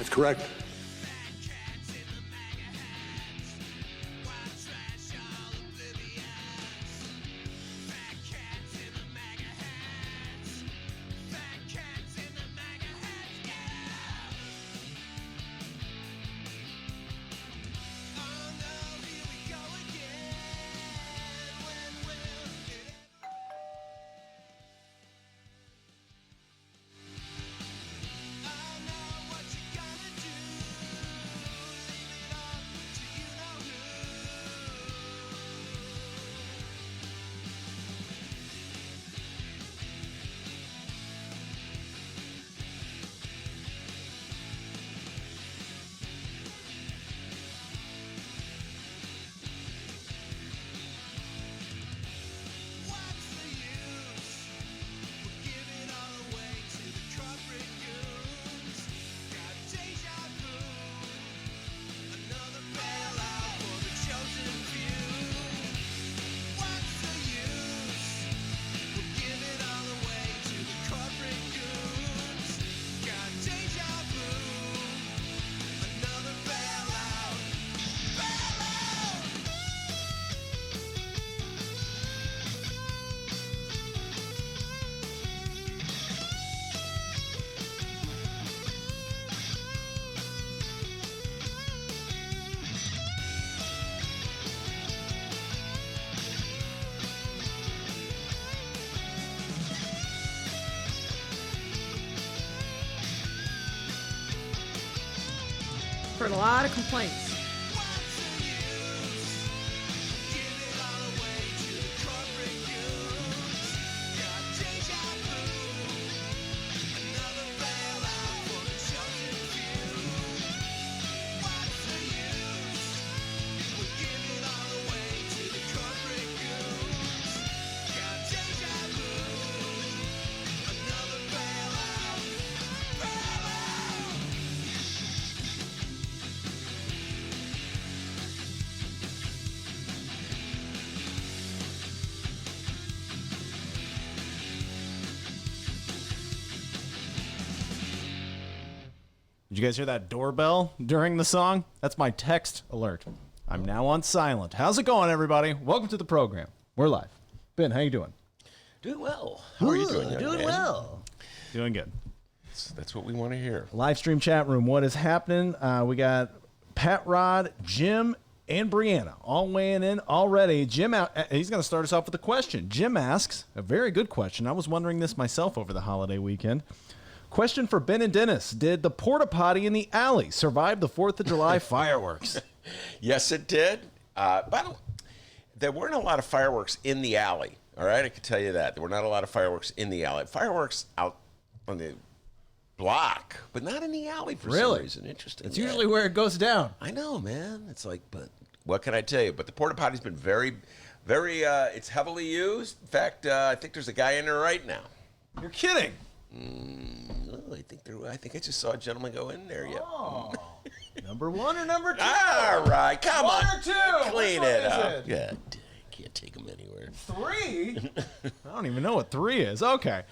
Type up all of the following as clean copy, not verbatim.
That's correct. Heard a lot of complaints. Did you guys hear that doorbell during the song? That's my text alert. I'm now on silent. How's it going, everybody? Welcome to the program. We're live. Ben, how you doing? Doing well. How are you doing, young Doing man? well. Doing good. That's what we want to hear. Live stream chat room. What is happening? We got Pat Rod, Jim, and Brianna all weighing in already. Jim, he's going to start us off with a question. Jim asks, a very good question. I was wondering this myself over the holiday weekend. Question for Ben and Dennis. Did the porta potty in the alley survive the 4th of July fireworks? Yes, it did. By the way, there weren't a lot of fireworks in the alley. All right, I can tell you that. There were not a lot of fireworks in the alley. Fireworks out on the block, but not in the alley for some reason. Interesting. It's usually where it goes down. I know, man. It's like, but what can I tell you? But the porta potty's been very, it's heavily used. In fact, I think there's a guy in there right now. You're kidding. I think I just saw a gentleman go in there. Yeah. Oh. Number one or number two? All right, come on. One or two? Clean Which it one up. is it? Yeah, can't take them anywhere. 3? I don't even know what 3 is. Okay.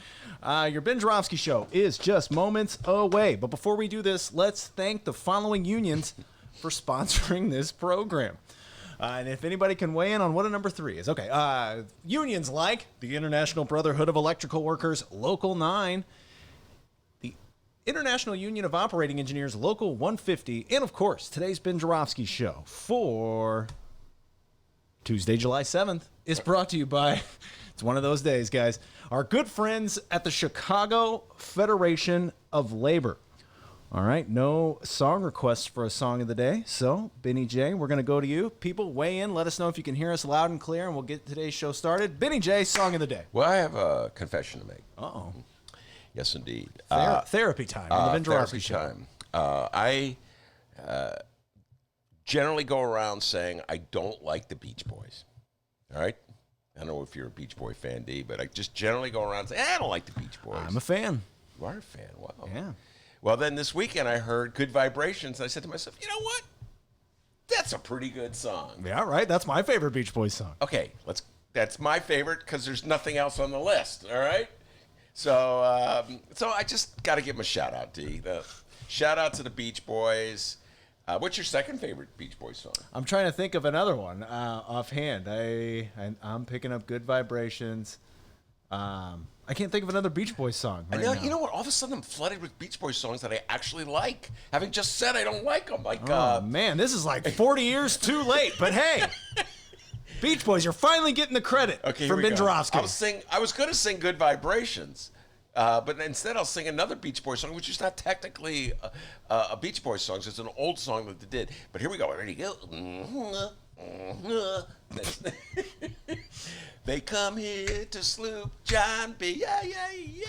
Your Ben Joravsky show is just moments away. But before we do this, let's thank the following unions for sponsoring this program. And if anybody can weigh in on what a number 3 is. Okay. Unions like the International Brotherhood of Electrical Workers, Local 9, the International Union of Operating Engineers, Local 150, and of course, today's Ben Joravsky show for Tuesday, July 7th is brought to you by, it's one of those days, guys, our good friends at the Chicago Federation of Labor. All right, no song requests for a song of the day. So, Benny J, we're going to go to you. People, weigh in. Let us know if you can hear us loud and clear, and we'll get today's show started. Benny J, song of the day. Well, I have a confession to make. Uh-oh. Yes, indeed. Therapy time on the Ben Joravsky show. Time. I generally go around saying I don't like the Beach Boys. All right? I don't know if you're a Beach Boy fan, D, but I just generally go around saying, I don't like the Beach Boys. I'm a fan. You are a fan. Wow. Yeah. Well, then this weekend I heard Good Vibrations, and I said to myself, you know what? That's a pretty good song. Yeah, right. That's my favorite Beach Boys song. Okay, that's my favorite because there's nothing else on the list, all right? So I just got to give him a shout-out, D. Shout out to the Beach Boys. What's your second favorite Beach Boys song? I'm trying to think of another one offhand. I'm picking up Good Vibrations. I can't think of another Beach Boys song right now. You know what? All of a sudden, I'm flooded with Beach Boys songs that I actually like. Having just said I don't like them. Like, man, this is like 40 years too late. But hey, Beach Boys, you're finally getting the credit from Ben Joravsky. I was going to sing Good Vibrations, but instead I'll sing another Beach Boys song, which is not technically a Beach Boys song. It's an old song that they did. But here we go. Ready to go. They come here to sloop John B. Yeah, yeah, yeah,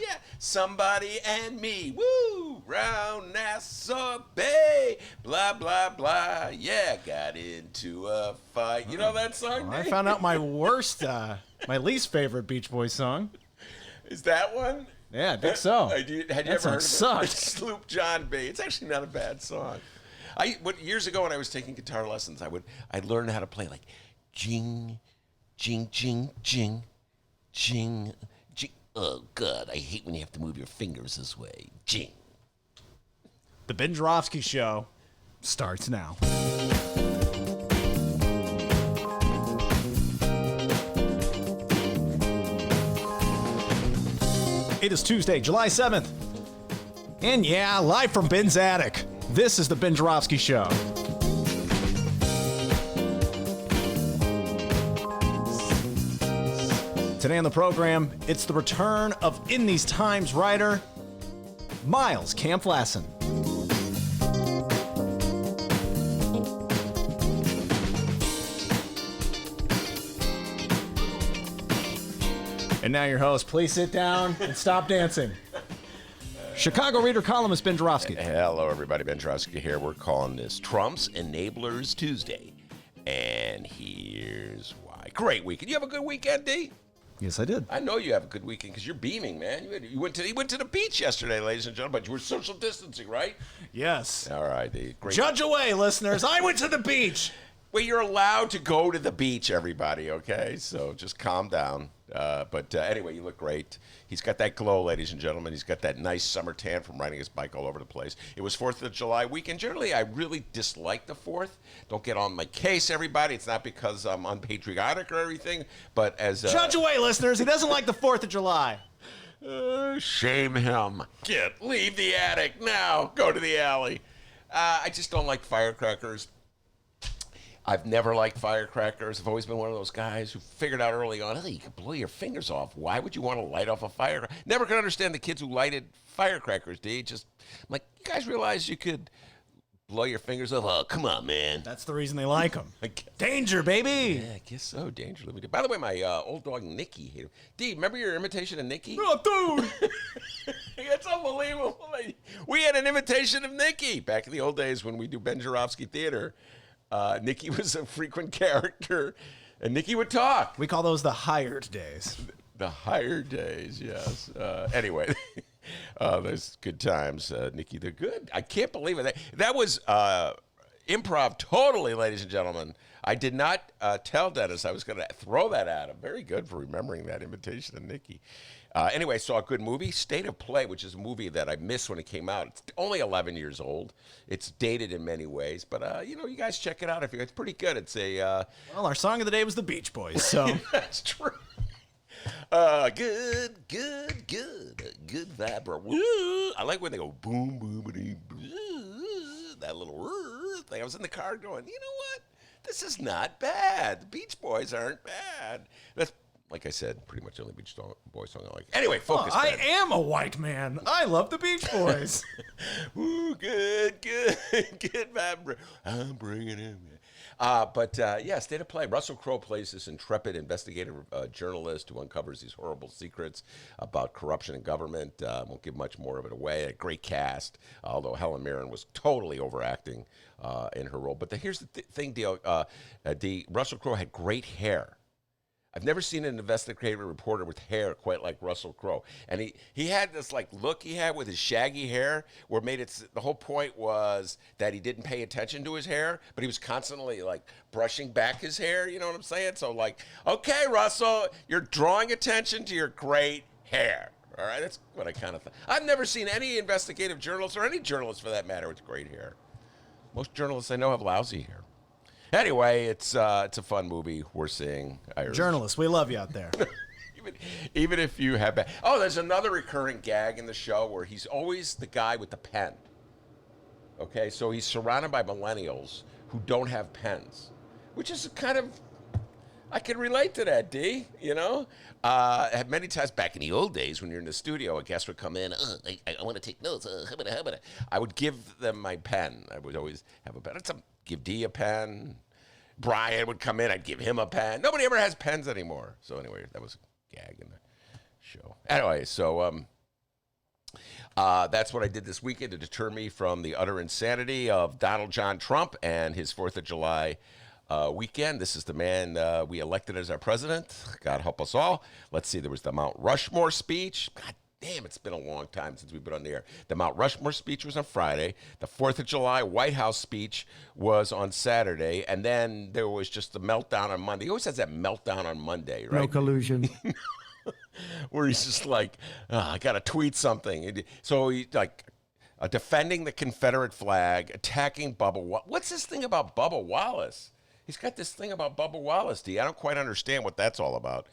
yeah. Somebody and me. Woo! Round Nassau Bay. Blah, blah, blah. Yeah, got into a fight. You know that song, I Dave? found out my my least favorite Beach Boys song. Is that one? Yeah, I think so. Had you ever heard of sucks. it? Sloop John B. It's actually not a bad song. Years ago when I was taking guitar lessons, I'd learn how to play like jing, jing, jing, jing, jing, jing. Oh God, I hate when you have to move your fingers this way. Jing. The Ben Joravsky Show starts now. It is Tuesday, July 7th. And yeah, live from Ben's attic. This is the Ben Joravsky Show. Today on the program, it's the return of In These Times writer, Miles Kampf-Lassin. And now your host, please sit down and stop dancing. Chicago Reader columnist Ben Joravsky. Hello, everybody. Ben Joravsky here. We're calling this Trump's Enablers Tuesday. And here's why. Great weekend. You have a good weekend, D? Yes, I did. I know you have a good weekend because you're beaming, man. You went to the beach yesterday, ladies and gentlemen, but you were social distancing, right? Yes. All right, D. Great. Judge away, listeners. I went to the beach. Well, you're allowed to go to the beach, everybody, okay? So just calm down. But anyway, you look great. He's got that glow, ladies and gentlemen. He's got that nice summer tan from riding his bike all over the place. It was 4th of July weekend. Generally, I really dislike the 4th. Don't get on my case, everybody. It's not because I'm unpatriotic or everything, but as... Judge away, listeners. He doesn't like the 4th of July. Shame him. Leave the attic now. Go to the alley. I just don't like firecrackers. I've never liked firecrackers. I've always been one of those guys who figured out early on, hey, you can blow your fingers off. Why would you want to light off a firecracker? Never could understand the kids who lighted firecrackers, I'm like, you guys realize you could blow your fingers off? Oh, come on, man. That's the reason they like them. Danger, baby. Yeah, I guess so. Danger. By the way, my old dog, Nicky, here. D, remember your imitation of Nicky? Oh, dude. It's unbelievable. We had an imitation of Nicky back in the old days when we do Ben Joravsky Theater. Nicky was a frequent character, and Nicky would talk. We call those the hired days. The hired days, yes. Anyway, those good times. Nicky, they're good. I can't believe it. That was improv totally, ladies and gentlemen. I did not tell Dennis I was going to throw that at him. Very good for remembering that imitation of Nicky. Anyway, I saw a good movie, State of Play, which is a movie that I missed when it came out. It's only 11 years old. It's dated in many ways, but you guys check it out. It's pretty good. It's a well, our song of the day was the Beach Boys, so that's true. Good vibra. Woo. I like when they go boom, boom, boom, that little thing. I was in the car going, you know what? This is not bad. The Beach Boys aren't bad. That's, like I said, pretty much the only Beach Boys song I like. Anyway, focus. I am a white man. I love the Beach Boys. Ooh, good vibra. I'm bringing him. Yeah, State of Play. Russell Crowe plays this intrepid investigative journalist who uncovers these horrible secrets about corruption in government. Won't give much more of it away. A great cast, although Helen Mirren was totally overacting in her role. But here's the thing, Russell Crowe had great hair. I've never seen an investigative reporter with hair quite like Russell Crowe. And he had this look he had with his shaggy hair where the whole point was that he didn't pay attention to his hair, but he was constantly brushing back his hair, you know what I'm saying? So okay, Russell, you're drawing attention to your great hair, All right, that's what I kind of think. I've never seen any investigative journalists, or any journalists for that matter, with great hair. Most journalists I know have lousy hair. Anyway, it's a fun movie we're seeing. Journalists, we love you out there. Even if you have bad. Oh, there's another recurring gag in the show where he's always the guy with the pen. Okay, so he's surrounded by millennials who don't have pens, which is kind of, I can relate to that, D, you know? Many times back in the old days when you're in the studio, a guest would come in, I want to take notes, I would give them my pen. I would always have a pen. I'd give D a pen. Brian would come in, I'd give him a pen. Nobody ever has pens anymore. So anyway, that was a gag in the show. Anyway, so that's what I did this weekend to deter me from the utter insanity of Donald John Trump and his 4th of July weekend. This is the man we elected as our president. God help us all. Let's see, there was the Mount Rushmore speech. God damn, it's been a long time since we've been on the air. The Mount Rushmore speech was on Friday. The 4th of July White House speech was on Saturday. And then there was just the meltdown on Monday. He always has that meltdown on Monday, right? No collusion. Where he's just like, I got to tweet something. So he defending the Confederate flag, attacking Bubba Wallace. What's this thing about Bubba Wallace? He's got this thing about Bubba Wallace, D. I don't quite understand what that's all about.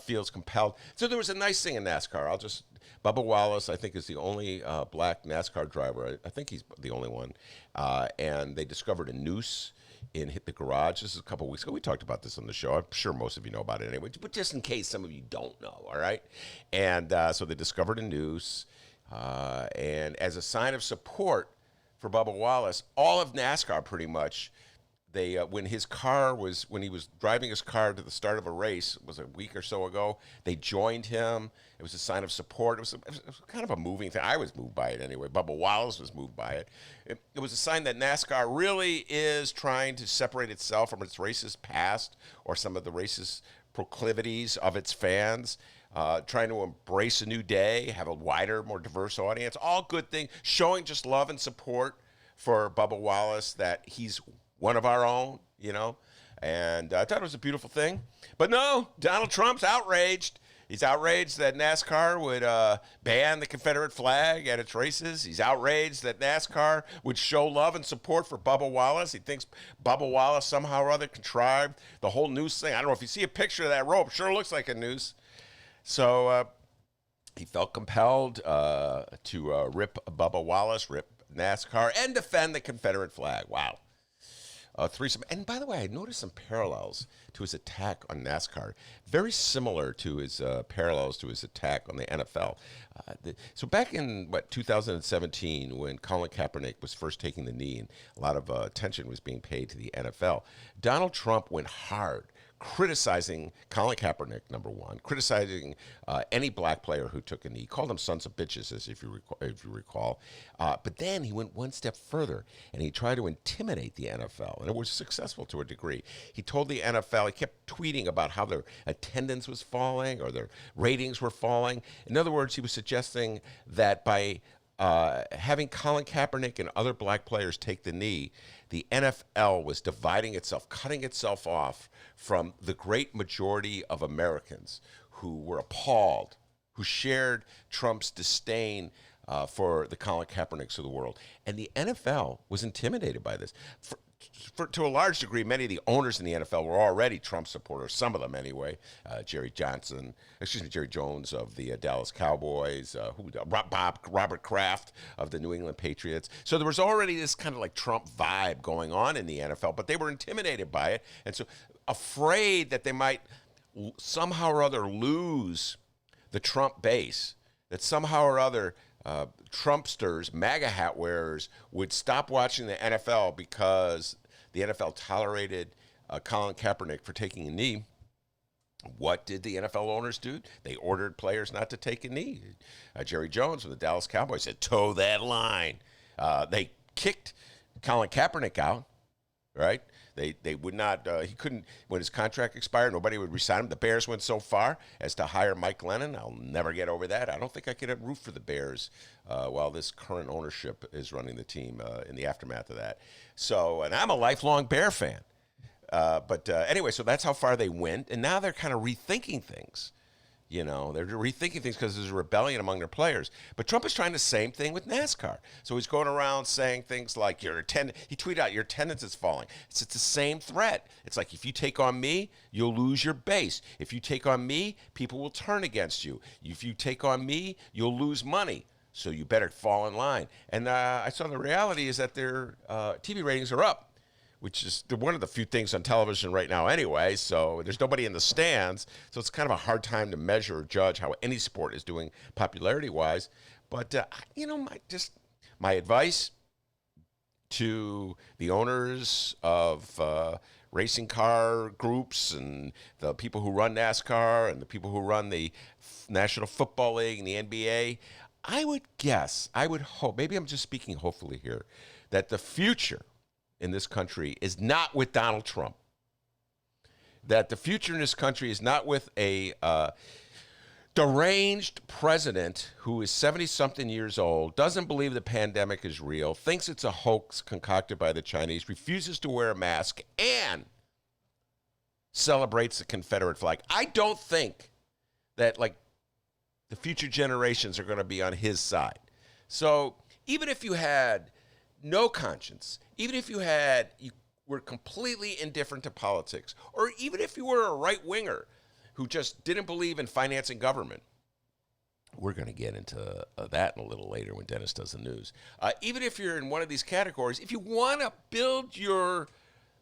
Feels compelled. So there was a nice thing in NASCAR. Bubba Wallace, I think, is the only black NASCAR driver. I think he's the only one. And they discovered a noose in the garage. This is a couple weeks ago. We talked about this on the show. I'm sure most of you know about it anyway, but just in case some of you don't know, all right? And so they discovered a noose. And as a sign of support for Bubba Wallace, all of NASCAR pretty much, they when he was driving his car to the start of a race, it was a week or so ago, they joined him. It was a sign of support. It was kind of a moving thing. I was moved by it anyway. Bubba Wallace was moved by it. It was a sign that NASCAR really is trying to separate itself from its racist past or some of the racist proclivities of its fans, trying to embrace a new day, have a wider, more diverse audience. All good things, showing just love and support for Bubba Wallace, that he's one of our own, you know, and I thought it was a beautiful thing. But no, Donald Trump's outraged. He's outraged that NASCAR would ban the Confederate flag at its races. He's outraged that NASCAR would show love and support for Bubba Wallace. He thinks Bubba Wallace somehow or other contrived the whole noose thing. I don't know if you see a picture of that rope. Sure looks like a noose. So he felt compelled to rip Bubba Wallace, rip NASCAR, and defend the Confederate flag. Wow. And by the way, I noticed some parallels to his attack on NASCAR, very similar to his parallels to his attack on the NFL. So back in 2017, when Colin Kaepernick was first taking the knee, and a lot of attention was being paid to the NFL, Donald Trump went hard, criticizing Colin Kaepernick, number one, criticizing any black player who took a knee. He called them sons of bitches, as if you recall. But then he went one step further, and he tried to intimidate the NFL, and it was successful to a degree. He told the NFL, he kept tweeting about how their attendance was falling or their ratings were falling. In other words, he was suggesting that by having Colin Kaepernick and other black players take the knee, the NFL was dividing itself, cutting itself off from the great majority of Americans who were appalled, who shared Trump's disdain for the Colin Kaepernicks of the world. And the NFL was intimidated by this. To a large degree, many of the owners in the NFL were already Trump supporters, some of them anyway. Jerry Jones of the Dallas Cowboys, Robert Kraft of the New England Patriots. So there was already this kind of like Trump vibe going on in the NFL, but they were intimidated by it. And so afraid that they might somehow or other lose the Trump base, that somehow or other Trumpsters, MAGA hat wearers, would stop watching the NFL because the NFL tolerated Colin Kaepernick for taking a knee. What did the NFL owners do? They ordered players not to take a knee. Jerry Jones from the Dallas Cowboys said, toe that line. They kicked Colin Kaepernick out, right? They would not, he couldn't, when his contract expired, nobody would resign him. The Bears went so far as to hire Mike Lennon. I'll never get over that. I don't think I could root for the Bears while this current ownership is running the team in the aftermath of that. So, and I'm a lifelong Bear fan. But anyway, so that's how far they went. And now they're kind of rethinking things. They're rethinking things because there's a rebellion among their players. But Trump is trying the same thing with NASCAR. So he's going around saying things like, he tweeted out, your attendance is falling. It's the same threat. It's like, if you take on me, you'll lose your base. If you take on me, people will turn against you. If you take on me, you'll lose money. So you better fall in line. And I saw the reality is that their TV ratings are up, which is one of the few things on television right now anyway. So there's nobody in the stands. So it's kind of a hard time to measure or judge how any sport is doing popularity-wise. But, my advice to the owners of racing car groups and the people who run NASCAR and the people who run the National Football League and the NBA, I would hope, maybe I'm just speaking hopefully here, that the future in this country is not with Donald Trump. That the future in this country is not with a deranged president who is 70-something years old, doesn't believe the pandemic is real, thinks it's a hoax concocted by the Chinese, refuses to wear a mask, and celebrates the Confederate flag. I don't think that, the future generations are going to be on his side. So even if you had no conscience, even if you were completely indifferent to politics, or even if you were a right-winger who just didn't believe in financing government, we're going to get into that in a little later when Dennis does the news. Even if you're in one of these categories, if you want to build your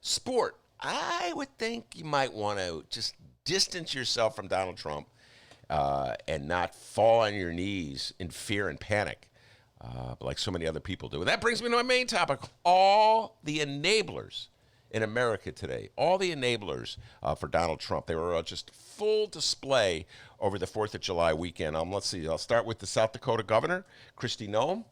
sport, I would think you might want to just distance yourself from Donald Trump and not fall on your knees in fear and panic like so many other people do. And that brings me to my main topic. All the enablers in America today, all the enablers for Donald Trump, they were just full display over the 4th of July weekend. Let's see, I'll start with the South Dakota governor, Kristi Noem.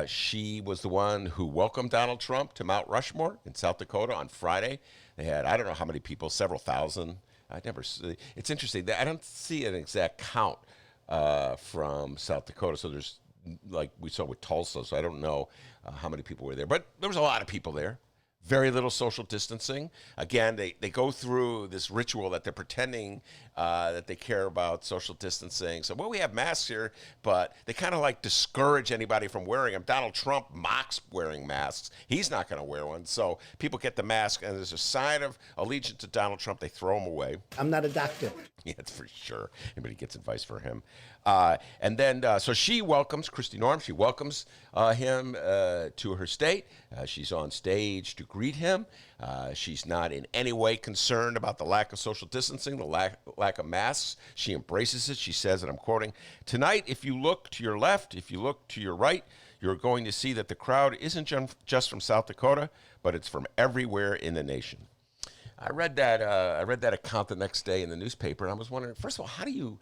She was the one who welcomed Donald Trump to Mount Rushmore in South Dakota on Friday. They had, I don't know how many people, several thousand. It's interesting. I don't see an exact count from South Dakota. So there's, like we saw with Tulsa, so I don't know how many people were there. But there was a lot of people there. Very little social distancing. Again, they go through this ritual that they're pretending that they care about social distancing. So, we have masks here, but they kind of discourage anybody from wearing them. Donald Trump mocks wearing masks. He's not going to wear one. So people get the mask, and there's a sign of allegiance to Donald Trump. They throw him away. I'm not a doctor. Yeah, that's for sure. Anybody gets advice for him. And then, so she welcomes Kristi Noem. She welcomes him to her state. She's on stage to greet him. She's not in any way concerned about the lack of social distancing, the lack of masks. She embraces it. She says, and I'm quoting, "Tonight, if you look to your left, if you look to your right, you're going to see that the crowd isn't just from South Dakota, but it's from everywhere in the nation." I read that account the next day in the newspaper, and I was wondering, first of all, how do you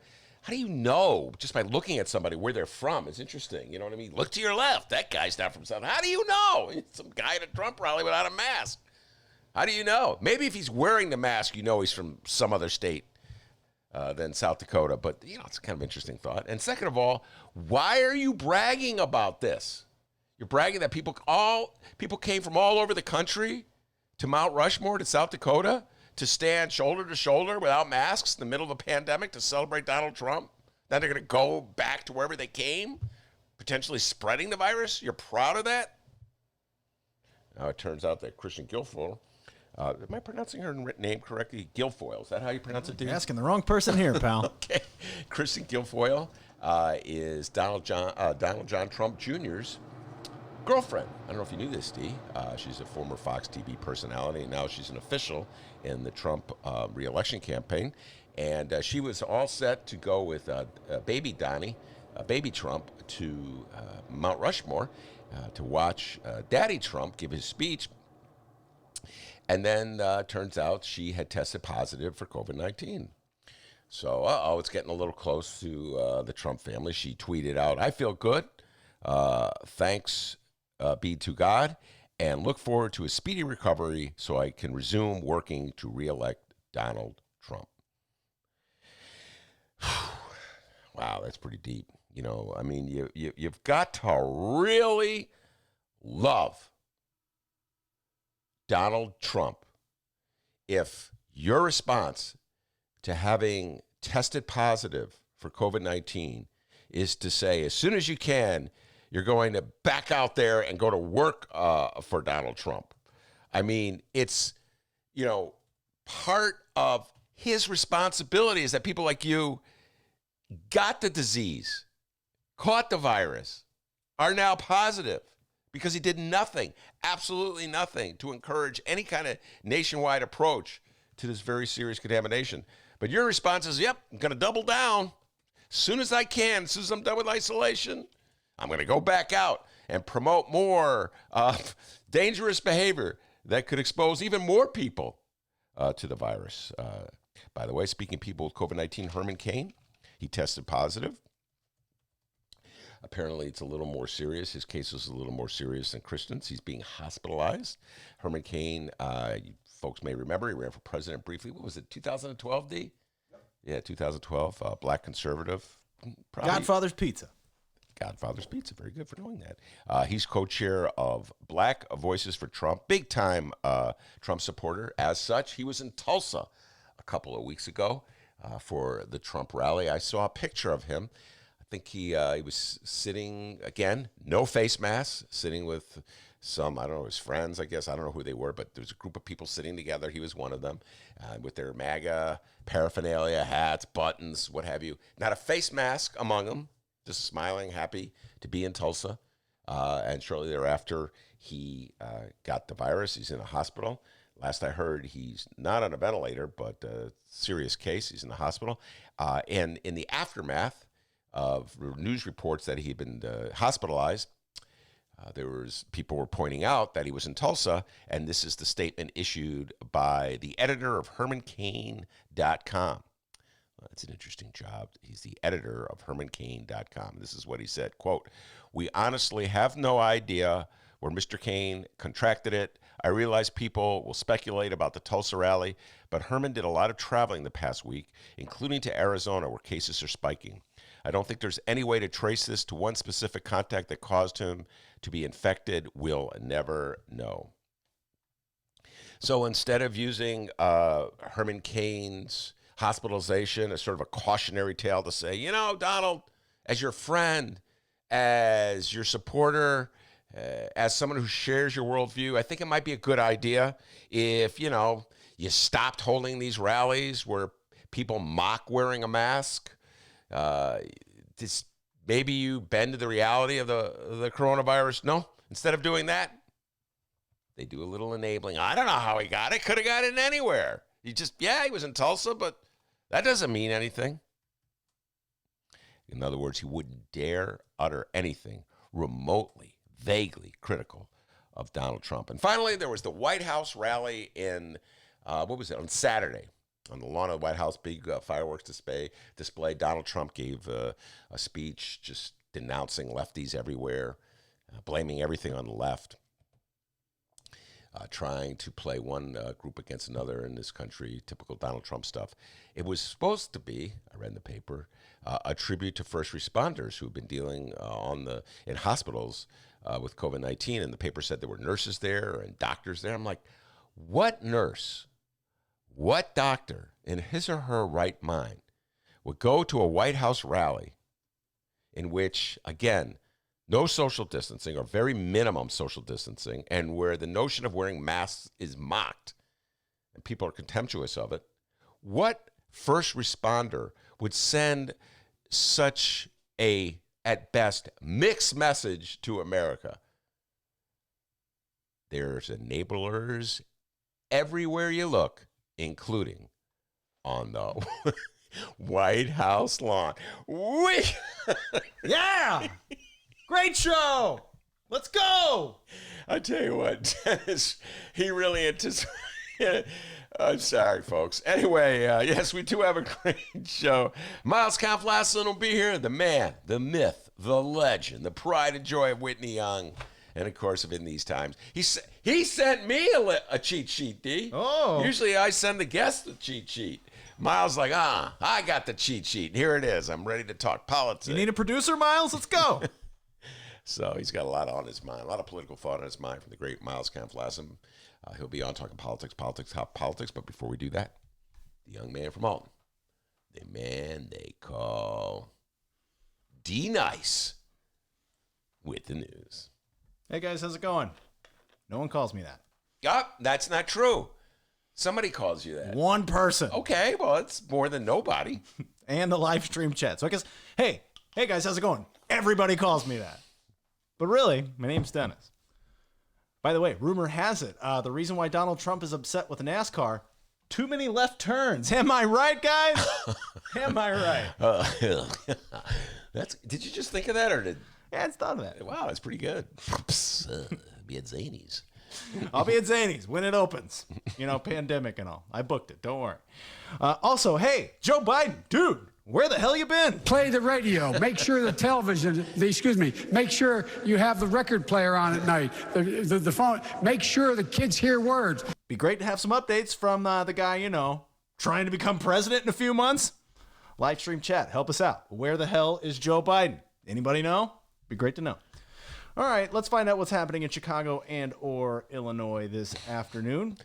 know just by looking at somebody where they're from? It's interesting. You know what I mean? Look to your left. That guy's not from South. How do you know? It's some guy at a Trump rally without a mask. How do you know? Maybe if he's wearing the mask, you know he's from some other state than South Dakota. But, it's kind of an interesting thought. And second of all, why are you bragging about this? You're bragging that people came from all over the country to Mount Rushmore, to South Dakota, to stand shoulder to shoulder without masks in the middle of a pandemic to celebrate Donald Trump. Now they're going to go back to wherever they came, potentially spreading the virus. You're proud of that? Now it turns out that Christian Guilfoyle, am I pronouncing her name correctly? Guilfoyle, is that how you pronounce it, dude? You're asking the wrong person here, pal. Okay. Christian Guilfoyle is Donald John Trump Jr.'s girlfriend. I don't know if you knew this, Dee. She's a former Fox TV personality, and now she's an official in the Trump re-election campaign. And she was all set to go with baby Donnie, baby Trump, to Mount Rushmore to watch Daddy Trump give his speech. And then turns out she had tested positive for COVID-19. So, it's getting a little close to the Trump family. She tweeted out, "I feel good. Thanks be to God, and look forward to a speedy recovery so I can resume working to re-elect Donald Trump." Wow, that's pretty deep. You've got to really love Donald Trump if your response to having tested positive for COVID-19 is to say, as soon as you can, you're going to back out there and go to work for Donald Trump. I mean, it's, part of his responsibility is that people like you got the disease, caught the virus, are now positive because he did nothing, absolutely nothing, to encourage any kind of nationwide approach to this very serious contamination. But your response is, yep, I'm going to double down. As soon as I can, as soon as I'm done with isolation, I'm going to go back out and promote more dangerous behavior that could expose even more people to the virus. By the way, speaking of people with COVID-19, Herman Cain, he tested positive. Apparently, it's a little more serious. His case is a little more serious than Kristen's. He's being hospitalized. Herman Cain, you folks may remember, he ran for president briefly. What was it, 2012, D? Yeah, 2012. Black conservative. Probably. Godfather's Pizza. Godfather's Pizza. Very good for knowing that. He's co-chair of Black Voices for Trump. Big-time Trump supporter. As such, he was in Tulsa a couple of weeks ago for the Trump rally. I saw a picture of him. I think he was sitting, again, no face mask, sitting with some, I don't know, his friends, I guess. I don't know who they were, but there was a group of people sitting together. He was one of them with their MAGA paraphernalia, hats, buttons, what have you. Not a face mask among them, just smiling, happy to be in Tulsa. And shortly thereafter, he got the virus. He's in a hospital. Last I heard, he's not on a ventilator, but a serious case. He's in the hospital. And in the aftermath of news reports that he'd been hospitalized, people were pointing out that he was in Tulsa, and this is the statement issued by the editor of HermanCain.com. That's an interesting job. He's the editor of HermanCain.com. This is what he said, quote, "We honestly have no idea where Mr. Cain contracted it. I realize people will speculate about the Tulsa rally, but Herman did a lot of traveling the past week, including to Arizona, where cases are spiking. I don't think there's any way to trace this to one specific contact that caused him to be infected. We'll never know." So instead of using Herman Cain's hospitalization as sort of a cautionary tale to say, Donald, as your friend, as your supporter, as someone who shares your worldview, I think it might be a good idea if, you stopped holding these rallies where people mock wearing a mask. Maybe you bend to the reality of the coronavirus. No, instead of doing that, they do a little enabling. I don't know how he got it. Could have got it anywhere. He was in Tulsa, but that doesn't mean anything. In other words, he wouldn't dare utter anything remotely, vaguely critical of Donald Trump. And finally, there was the White House rally on Saturday. On the lawn of the White House, big fireworks display. Donald Trump gave a speech just denouncing lefties everywhere, blaming everything on the left, trying to play one group against another in this country, typical Donald Trump stuff. It was supposed to be, I read in the paper, a tribute to first responders who've been dealing in hospitals with COVID-19, and the paper said there were nurses there and doctors there. I'm like, what nurse? What doctor in his or her right mind would go to a White House rally in which, again, no social distancing or very minimum social distancing, and where the notion of wearing masks is mocked and people are contemptuous of it? What first responder would send such a, at best, mixed message to America? There's enablers everywhere you look, including on the White House lawn. Yeah! Great show! Let's go! I tell you what, Dennis, he really anticipated. I'm sorry, folks. Anyway, yes, we do have a great show. Miles Kampf-Lassin will be here. The man, the myth, the legend, the pride and joy of Whitney Young. And, of course, in these times, he sent me a cheat sheet, D. Oh. Usually I send the guest the cheat sheet. Miles like, I got the cheat sheet. Here it is. I'm ready to talk politics. You need a producer, Miles? Let's go. So he's got a lot on his mind, a lot of political thought on his mind from the great Miles Kampf-Lassin. He'll be on talking politics, top politics. But before we do that, the young man from Alton, the man they call D-Nice with the news. Hey guys, how's it going? No one calls me that. Yup, that's not true. Somebody calls you that. One person. Okay, well, it's more than nobody. And the live stream chat. So I guess, hey guys, how's it going? Everybody calls me that. But really, my name's Dennis. By the way, rumor has it, the reason why Donald Trump is upset with NASCAR, too many left turns. Am I right, guys? Am I right? Did you just think of that, or did? Yeah, it's thought of that. Wow, that's pretty good. Be at Zany's. I'll be at Zany's when it opens. Pandemic and all. I booked it. Don't worry. Also, hey, Joe Biden, dude, where the hell you been? Play the radio. Make sure the television, make sure you have the record player on at night. The phone. Make sure the kids hear words. Be great to have some updates from the guy, trying to become president in a few months. Live stream chat, help us out. Where the hell is Joe Biden? Anybody know? Be great to know. All right, let's find out what's happening in Chicago and or Illinois this afternoon.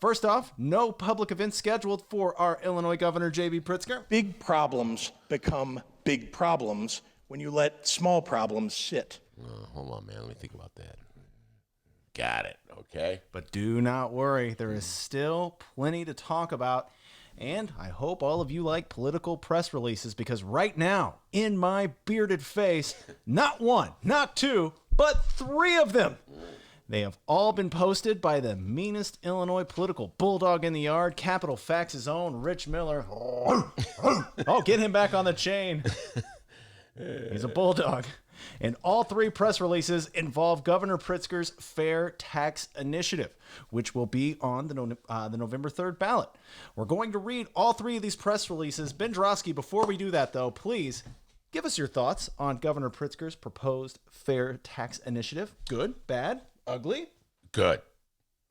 First off, no public events scheduled for our Illinois Governor, J.B. Pritzker. Big problems become big problems when you let small problems sit. Hold on, man. Let me think about that. Got it. Okay. But do not worry. There is still plenty to talk about. And I hope all of you like political press releases, because right now, in my bearded face, not one, not two, but 3 of them. They have all been posted by the meanest Illinois political bulldog in the yard, Capital Facts' own Rich Miller. Oh, get him back on the chain. He's a bulldog. And all 3 press releases involve Governor Pritzker's Fair Tax Initiative, which will be on the November 3rd ballot. We're going to read all 3 of these press releases. Ben Joravsky, before we do that, though, please give us your thoughts on Governor Pritzker's proposed Fair Tax Initiative. Good, bad, ugly? Good.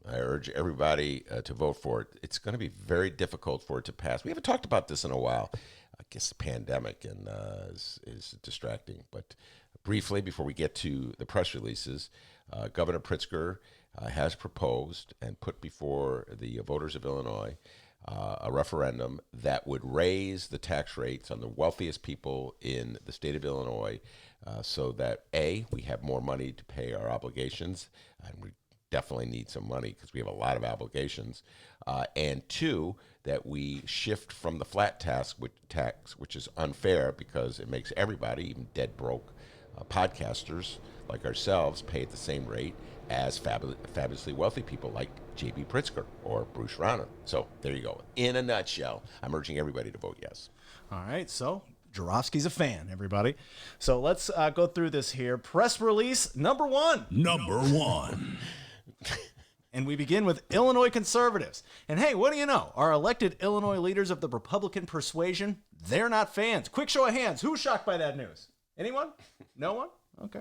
I urge everybody to vote for it. It's going to be very difficult for it to pass. We haven't talked about this in a while. I guess the pandemic is distracting. But briefly, before we get to the press releases, Governor Pritzker has proposed and put before the voters of Illinois a referendum that would raise the tax rates on the wealthiest people in the state of Illinois so that, A, we have more money to pay our obligations, and we definitely need some money because we have a lot of obligations, and 2, that we shift from the flat tax, which is unfair because it makes everybody, even dead broke podcasters like ourselves, pay at the same rate as fabulously wealthy people like J.B. Pritzker or Bruce Rauner. So there you go. In a nutshell, I'm urging everybody to vote yes. All right, so Joravsky's a fan, everybody. So let's go through this here. Press release number 1. And we begin with Illinois conservatives. And hey, what do you know? Our elected Illinois leaders of the Republican persuasion, they're not fans. Quick show of hands. Who's shocked by that news? Anyone? No one? Okay.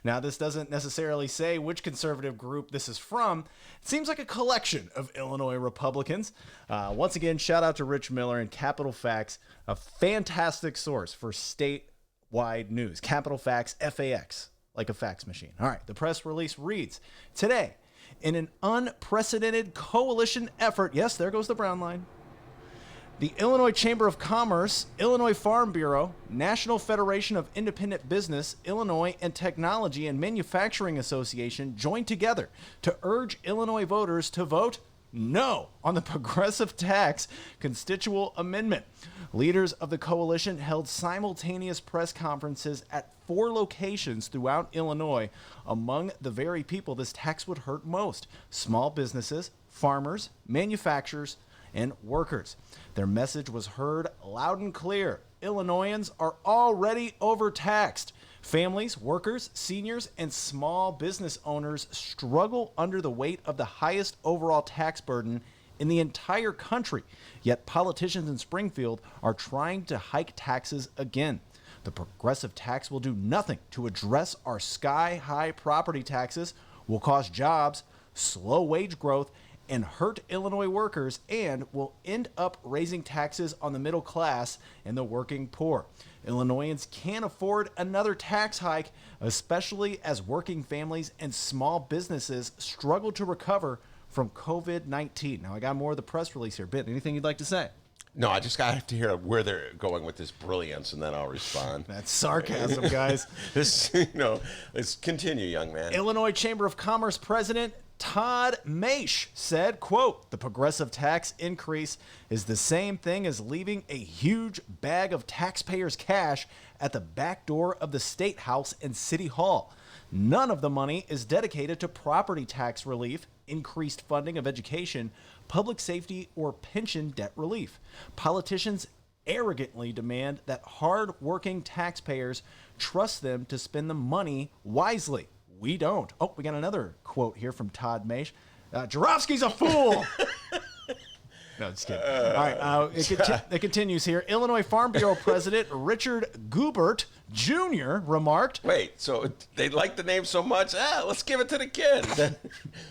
Now, this doesn't necessarily say which conservative group this is from. It seems like a collection of Illinois Republicans. Once again, shout out to Rich Miller and Capital Facts, a fantastic source for statewide news. Capital Facts, FAX, like a fax machine. All right, the press release reads, today, in an unprecedented coalition effort, yes, there goes the brown line, the Illinois Chamber of Commerce, Illinois Farm Bureau, National Federation of Independent Business, Illinois and Technology and Manufacturing Association joined together to urge Illinois voters to vote no on the progressive tax constitutional amendment. Leaders of the coalition held simultaneous press conferences at 4 locations throughout Illinois. Among the very people this tax would hurt most: small businesses, farmers, manufacturers, and workers. Their message was heard loud and clear. Illinoisans are already overtaxed. Families, workers, seniors, and small business owners struggle under the weight of the highest overall tax burden in the entire country. Yet politicians in Springfield are trying to hike taxes again. The progressive tax will do nothing to address our sky-high property taxes, will cost jobs, slow wage growth, and hurt Illinois workers, and will end up raising taxes on the middle class and the working poor. Illinoisans can't afford another tax hike, especially as working families and small businesses struggle to recover from COVID-19. Now, I got more of the press release here. Ben, anything you'd like to say? No, I just have to hear where they're going with this brilliance, and then I'll respond. That's sarcasm, guys. Let's continue, young man. Illinois Chamber of Commerce President Todd Maish said, quote, "The progressive tax increase is the same thing as leaving a huge bag of taxpayers' cash at the back door of the State House and City Hall. None of the money is dedicated to property tax relief, increased funding of education, public safety, or pension debt relief. Politicians arrogantly demand that hard-working taxpayers trust them to spend the money wisely. We don't." Oh, we got another quote here from Todd Maish. Joravsky's a fool. No, just kidding. All right, it continues here. Illinois Farm Bureau President Richard Goobert Jr. remarked, Wait, so they like the name so much? Let's give it to the kid.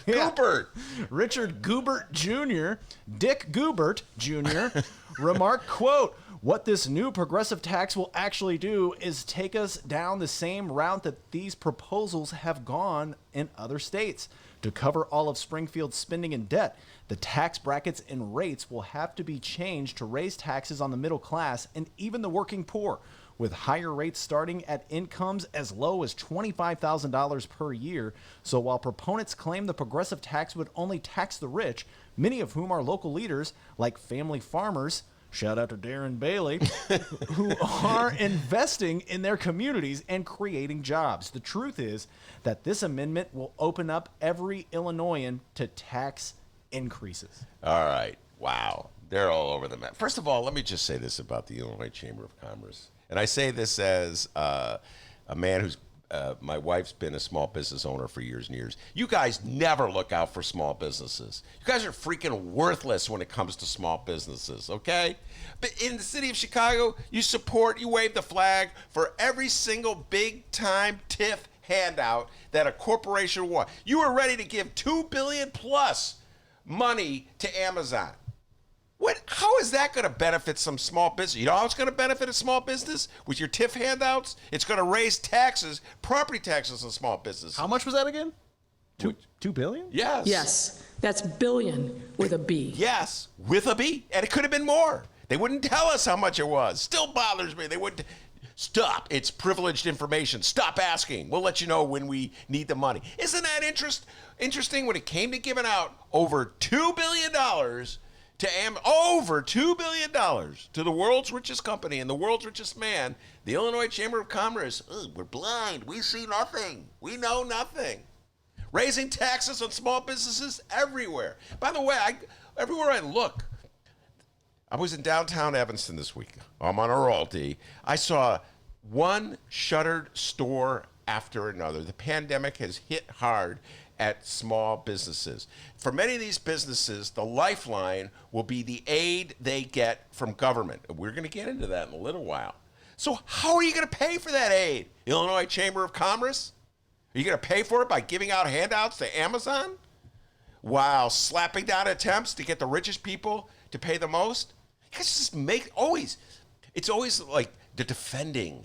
Goobert. Richard Goobert Jr., Dick Goobert Jr., remarked, quote, "What this new progressive tax will actually do is take us down the same route that these proposals have gone in other states. To cover all of Springfield's spending and debt, the tax brackets and rates will have to be changed to raise taxes on the middle class and even the working poor, with higher rates starting at incomes as low as $25,000 per year. So while proponents claim the progressive tax would only tax the rich, many of whom are local leaders like family farmers, shout out to Darren Bailey, who are investing in their communities and creating jobs. The truth is that this amendment will open up every Illinoisan to tax increases." All right. Wow. They're all over the map. First of all, let me just say this about the Illinois Chamber of Commerce. And I say this as a man who's my wife's been a small business owner for years and years. You guys never look out for small businesses. You guys are freaking worthless when it comes to small businesses, okay? But in the city of Chicago, you wave the flag for every single big-time TIF handout that a corporation wants. You were ready to give $2 billion plus money to Amazon. How is that going to benefit some small business? You know how it's going to benefit a small business? With your TIF handouts? It's going to raise taxes, property taxes on small businesses. How much was that again? $2 billion? Yes. Yes, that's billion with a B. Yes, with a B. And it could have been more. They wouldn't tell us how much it was. Still bothers me. They wouldn't. Stop. It's privileged information. Stop asking. We'll let you know when we need the money. Isn't that interesting when it came to giving out over $2 billion over $2 billion to the world's richest company and the world's richest man, the Illinois Chamber of Commerce? We're blind. We see nothing. We know nothing. Raising taxes on small businesses everywhere. By the way, everywhere I look, I was in downtown Evanston this week. I'm on a royalty. I saw one shuttered store after another. The pandemic has hit hard at small businesses. For many of these businesses, the lifeline will be the aid they get from government. We're going to get into that in a little while. So how are you going to pay for that aid? Illinois Chamber of Commerce? Are you going to pay for it by giving out handouts to Amazon while slapping down attempts to get the richest people to pay the most? You guys just it's always like the defending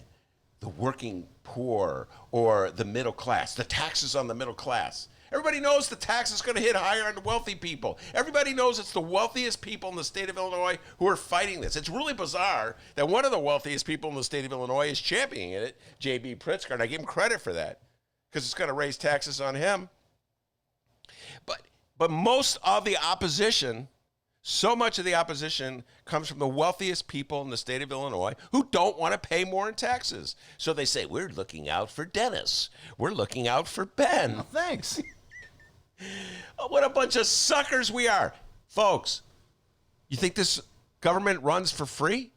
the working poor or the middle class, the taxes on the middle class. Everybody knows the tax is going to hit higher on the wealthy people. Everybody knows it's the wealthiest people in the state of Illinois who are fighting this. It's really bizarre that one of the wealthiest people in the state of Illinois is championing it, J.B. Pritzker, and I give him credit for that because it's going to raise taxes on him. But most of the opposition, so much of the opposition comes from the wealthiest people in the state of Illinois who don't want to pay more in taxes. So they say, we're looking out for Dennis. We're looking out for Ben. Oh, thanks. Oh, what a bunch of suckers we are. Folks, you think this government runs for free?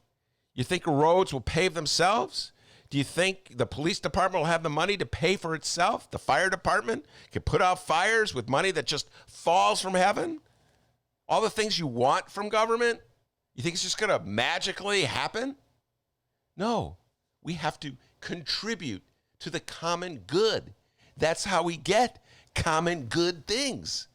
You think roads will pave themselves? Do you think the police department will have the money to pay for itself? The fire department can put out fires with money that just falls from heaven? All the things you want from government, you think it's just going to magically happen? No, we have to contribute to the common good. That's how we get common good things.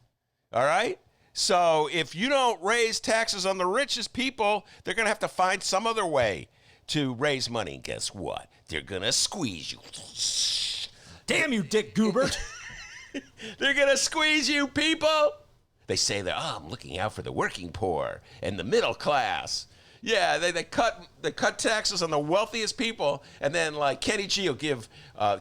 All right? So if you don't raise taxes on the richest people, they're going to have to find some other way to raise money. And guess what? They're going to squeeze you. Damn you, Dick Goobert. They're going to squeeze you, people. They say that, I'm looking out for the working poor and the middle class. Yeah, they cut taxes on the wealthiest people, and then like Kenny G will give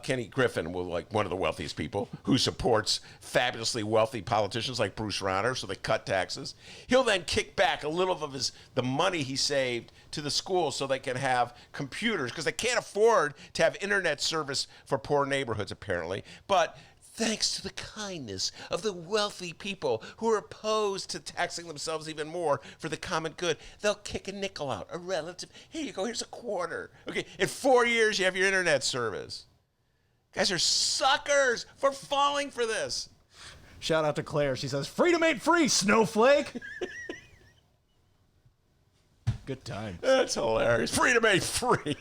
Kenny Griffin will like one of the wealthiest people who supports fabulously wealthy politicians like Bruce Rauner, so they cut taxes. He'll then kick back a little of the money he saved to the schools so they can have computers because they can't afford to have internet service for poor neighborhoods apparently, but. Thanks to the kindness of the wealthy people who are opposed to taxing themselves even more for the common good, they'll kick a nickel out, a relative. Here you go, here's a quarter. Okay, in 4 years, you have your internet service. Guys are suckers for falling for this. Shout out to Claire. She says, freedom ain't free, snowflake. Good time. That's hilarious. Freedom ain't free.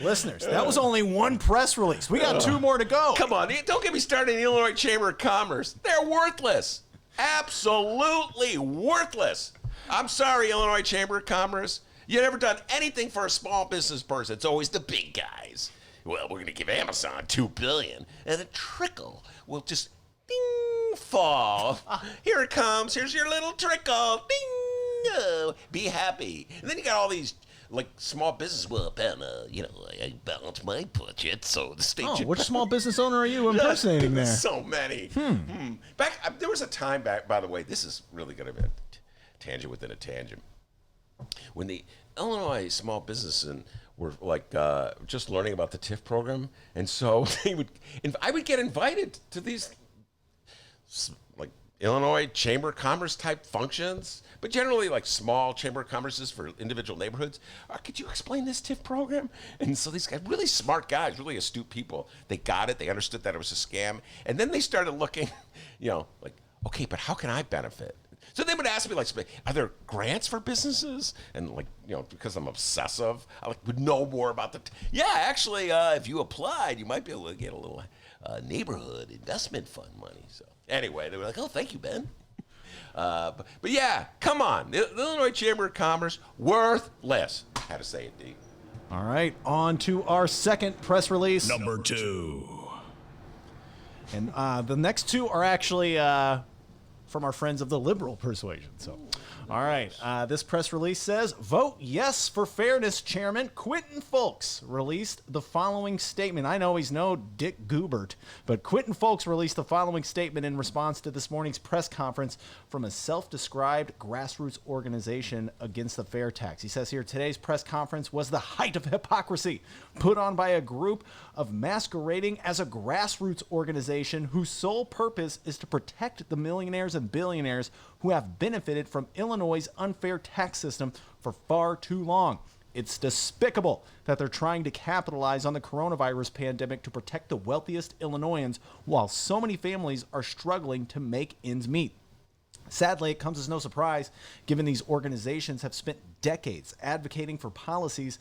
Listeners, that was only one press release. We got 2 more to go. Come on, don't get me started in the Illinois Chamber of Commerce. They're worthless. Absolutely worthless. I'm sorry, Illinois Chamber of Commerce. You've never done anything for a small business person. It's always the big guys. Well, we're going to give Amazon $2 billion, and a trickle will just ding fall. Here it comes. Here's your little trickle. Ding. Oh, be happy. And then you got all these like small business. Well, Ben, I balanced my budget, so the state. Oh, which small business owner are you impersonating there? So many. Back there was a time back. By the way, this is really going to be a tangent within a tangent. When the Illinois small businesses were like just learning about the TIF program, and so I would get invited to these like Illinois Chamber of Commerce type functions, but generally like small Chamber of Commerces for individual neighborhoods. Could you explain this TIF program? And so these guys, really smart guys, really astute people, they got it. They understood that it was a scam. And then they started looking, like, okay, but how can I benefit? So they would ask me, like, are there grants for businesses? And, like, because I'm obsessive, I would know more about yeah, actually, if you applied, you might be able to get a little neighborhood investment fund money. So anyway, they were like, oh, thank you, Ben. But yeah, come on. The Illinois Chamber of Commerce, worthless. Had to say it, D. All right, on to our second press release. Number 2. And the next 2 are actually from our friends of the liberal persuasion. So, all right, this press release says, vote yes for fairness, Chairman Quentin Fulks released the following statement. I know he's no Dick Goobert, but Quentin Fulks released the following statement in response to this morning's press conference from a self-described grassroots organization against the fair tax. He says here, today's press conference was the height of hypocrisy put on by a group of masquerading as a grassroots organization whose sole purpose is to protect the millionaires and billionaires who have benefited from Illinois' unfair tax system for far too long. It's despicable that they're trying to capitalize on the coronavirus pandemic to protect the wealthiest Illinoisans while so many families are struggling to make ends meet. Sadly, it comes as no surprise, given these organizations have spent decades advocating for policies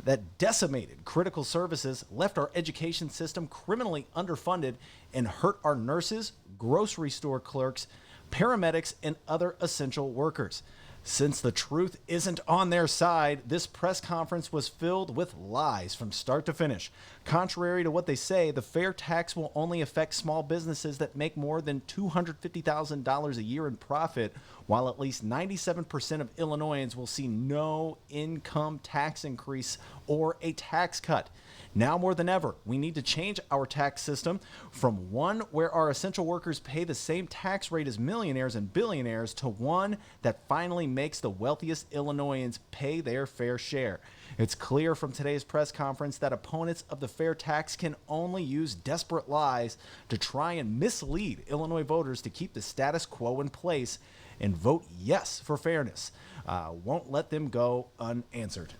that decimated critical services, left our education system criminally underfunded, and hurt our nurses, grocery store clerks, paramedics, and other essential workers. Since the truth isn't on their side, this press conference was filled with lies from start to finish. Contrary to what they say, the fair tax will only affect small businesses that make more than $250,000 a year in profit, while at least 97% of Illinoisans will see no income tax increase or a tax cut. Now more than ever, we need to change our tax system from one where our essential workers pay the same tax rate as millionaires and billionaires to one that finally makes the wealthiest Illinoisans pay their fair share. It's clear from today's press conference that opponents of the fair tax can only use desperate lies to try and mislead Illinois voters to keep the status quo in place and vote yes for fairness. Won't let them go unanswered.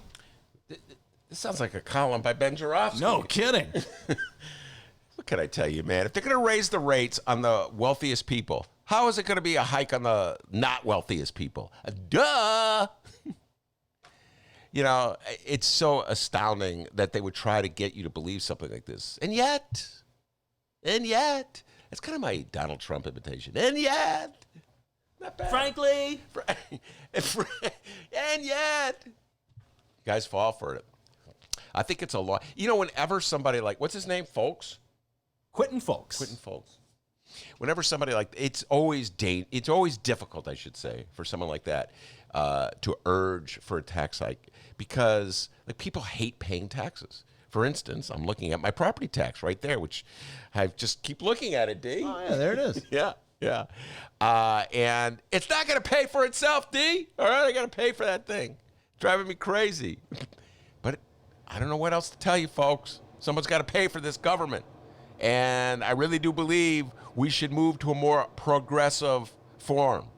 This sounds like a column by Ben Joravsky. No kidding. What can I tell you, man? If they're going to raise the rates on the wealthiest people, how is it going to be a hike on the not wealthiest people? Duh! It's so astounding that they would try to get you to believe something like this. And yet, it's kind of my Donald Trump imitation. And yet, not bad. Frankly. And yet, guys fall for it. I think it's a lot. Whenever somebody like, what's his name, Fulks? Quentin Fulks. Quentin Fulks. whenever somebody like it's always difficult, I should say, for someone like that to urge for a tax hike because like people hate paying taxes. For instance, I'm looking at my property tax right there, which I just keep looking at it, D. Oh, yeah, there it is. Yeah. And it's not going to pay for itself, D. All right, I got to pay for that thing. Driving me crazy. But I don't know what else to tell you, folks. Someone's got to pay for this government. And I really do believe we should move to a more progressive form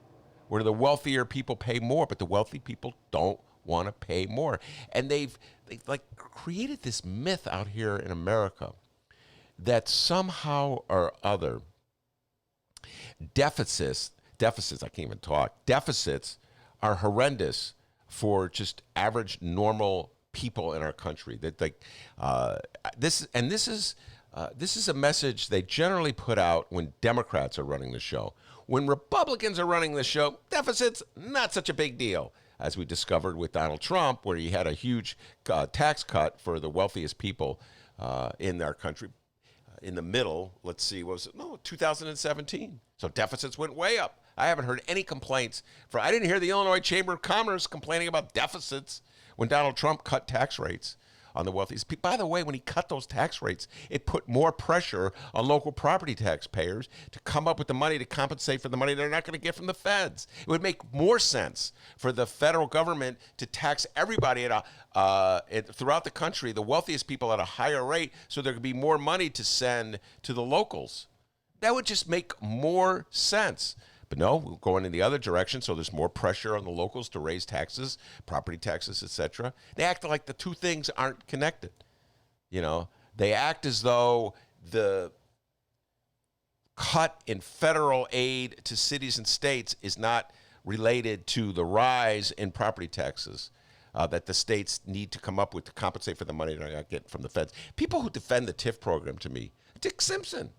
where the wealthier people pay more, but the wealthy people don't want to pay more. And they've like created this myth out here in America that somehow or other deficits, I can't even talk, deficits are horrendous for just average normal people in our country. That like this is a message they generally put out when Democrats are running the show. When Republicans are running the show, deficits, not such a big deal, as we discovered with Donald Trump, where he had a huge tax cut for the wealthiest people in our country. In the middle, let's see, what was it? No, 2017. So deficits went way up. I haven't heard any complaints. I didn't hear the Illinois Chamber of Commerce complaining about deficits when Donald Trump cut tax rates on the wealthiest people. By the way, when he cut those tax rates, it put more pressure on local property taxpayers to come up with the money to compensate for the money they're not going to get from the feds. It would make more sense for the federal government to tax everybody throughout the country, the wealthiest people at a higher rate, so there could be more money to send to the locals. That would just make more sense. But no, we're going in the other direction, so there's more pressure on the locals to raise taxes, property taxes, etc. They act like the two things aren't connected. You know, they act as though the cut in federal aid to cities and states is not related to the rise in property taxes that the states need to come up with to compensate for the money they're not getting from the feds. People who defend the TIF program to me, Dick Simpson.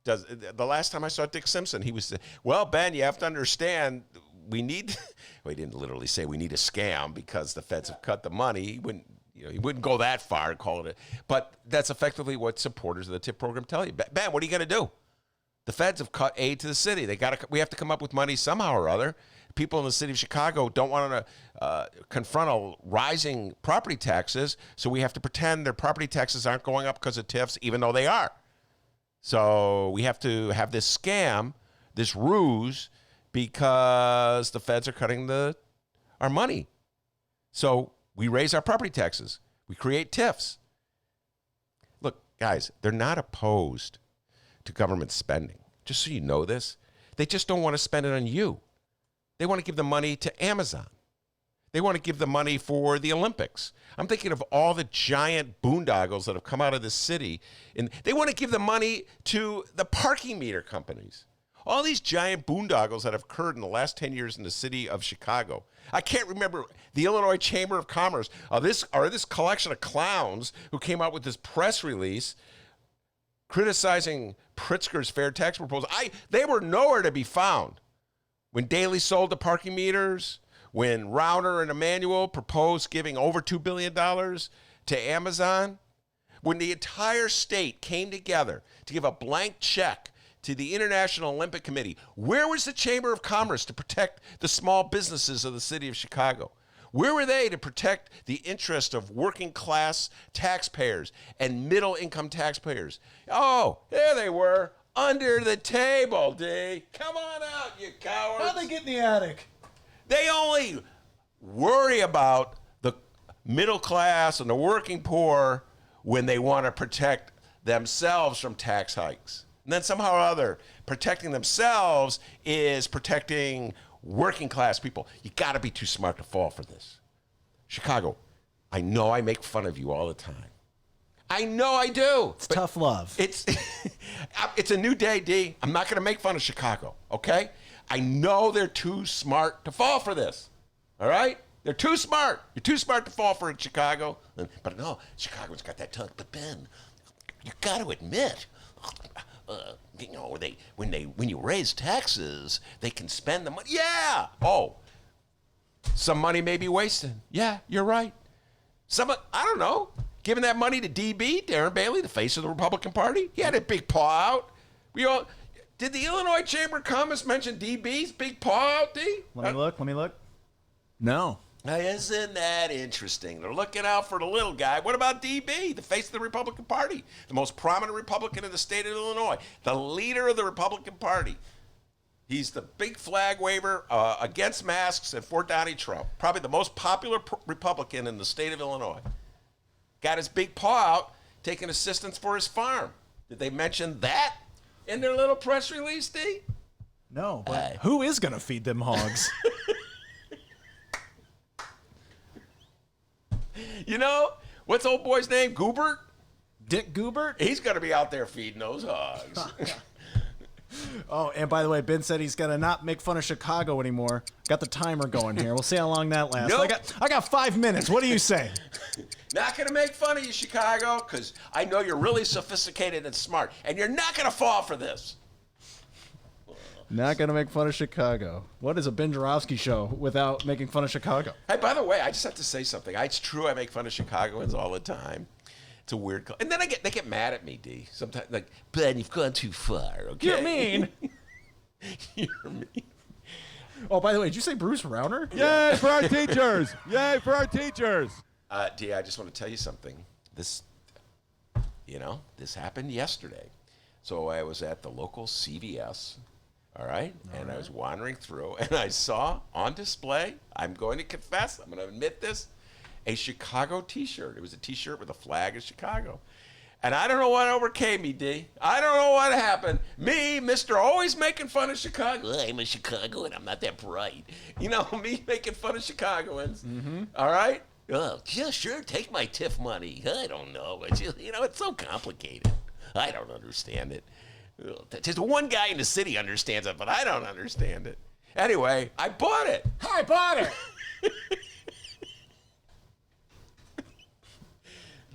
The last time I saw Dick Simpson, he was, well, Ben, you have to understand, we need, well, he didn't literally say we need a scam because the feds have cut the money. He wouldn't go that far and call it but that's effectively what supporters of the TIP program tell you. Ben, what are you going to do? The feds have cut aid to the city. We have to come up with money somehow or other. People in the city of Chicago don't want to confront a rising property taxes, so we have to pretend their property taxes aren't going up because of TIFs, even though they are. So we have to have this scam, this ruse, because the feds are cutting our money. So we raise our property taxes. We create TIFs. Look, guys, they're not opposed to government spending. Just so you know this, they just don't want to spend it on you. They want to give the money to Amazon. They want to give the money for the Olympics. I'm thinking of all the giant boondoggles that have come out of this city. And they want to give the money to the parking meter companies. All these giant boondoggles that have occurred in the last 10 years in the city of Chicago. I can't remember the Illinois Chamber of Commerce, this collection of clowns who came out with this press release criticizing Pritzker's fair tax proposal. They were nowhere to be found when Daley sold the parking meters, when Rauner and Emanuel proposed giving over $2 billion to Amazon, when the entire state came together to give a blank check to the International Olympic Committee, where was the Chamber of Commerce to protect the small businesses of the city of Chicago? Where were they to protect the interest of working class taxpayers and middle income taxpayers? Oh, there they were, under the table, D. Come on out, you cowards. How'd they get in the attic? They only worry about the middle class and the working poor when they want to protect themselves from tax hikes. And then somehow or other, protecting themselves is protecting working class people. You got to be too smart to fall for this. Chicago, I know I make fun of you all the time. I know I do. It's tough love. It's a new day, D. I'm not going to make fun of Chicago, okay? I know they're too smart to fall for this, all right? They're too smart. You're too smart to fall for it, Chicago. But no, Chicago's got that tongue. But Ben, you got to admit, when you raise taxes, they can spend the money. Yeah. Oh, some money may be wasted. Yeah, you're right. I don't know, giving that money to DB, Darren Bailey, the face of the Republican Party. He had a big paw out. Did the Illinois Chamber of Commerce mention DB's big paw out, D? Let me look. No. Now, isn't that interesting? They're looking out for the little guy. What about DB, the face of the Republican Party, the most prominent Republican in the state of Illinois, the leader of the Republican Party? He's the big flag waver against masks and for Donnie Trump. Probably the most popular Republican in the state of Illinois. Got his big paw out, taking assistance for his farm. Did they mention that in their little press release, D? No, but who is going to feed them hogs? You know, what's old boy's name? Goobert? Dick Goobert? He's going to be out there feeding those hogs. Oh, and by the way, Ben said he's going to not make fun of Chicago anymore. Got the timer going here. We'll see how long that lasts. Nope. I got 5 minutes. What do you say? Not going to make fun of you, Chicago, because I know you're really sophisticated and smart, and you're not going to fall for this. Not going to make fun of Chicago. What is a Ben Joravsky show without making fun of Chicago? Hey, by the way, I just have to say something. It's true I make fun of Chicagoans all the time. It's a weird... And then they get mad at me, D. Sometimes, like, Ben, you've gone too far, okay? You're mean. You're mean. Oh, by the way, did you say Bruce Rauner? Yay for our teachers! Yay for our teachers! D, I just want to tell you something. This happened yesterday. So I was at the local CVS, all right? And I was wandering through, and I saw on display, I'm going to confess, I'm going to admit this, a Chicago T-shirt. It was a T-shirt with a flag of Chicago. And I don't know what overcame me, D. I don't know what happened. Me, Mr. Always making fun of Chicago. I'm a Chicagoan. I'm not that bright. You know, me making fun of Chicagoans. Mm-hmm. All right? Oh, yeah, sure. Take my TIF money. I don't know. But, you know, it's so complicated. I don't understand it. Just one guy in the city understands it, but I don't understand it. Anyway, I bought it. I bought it.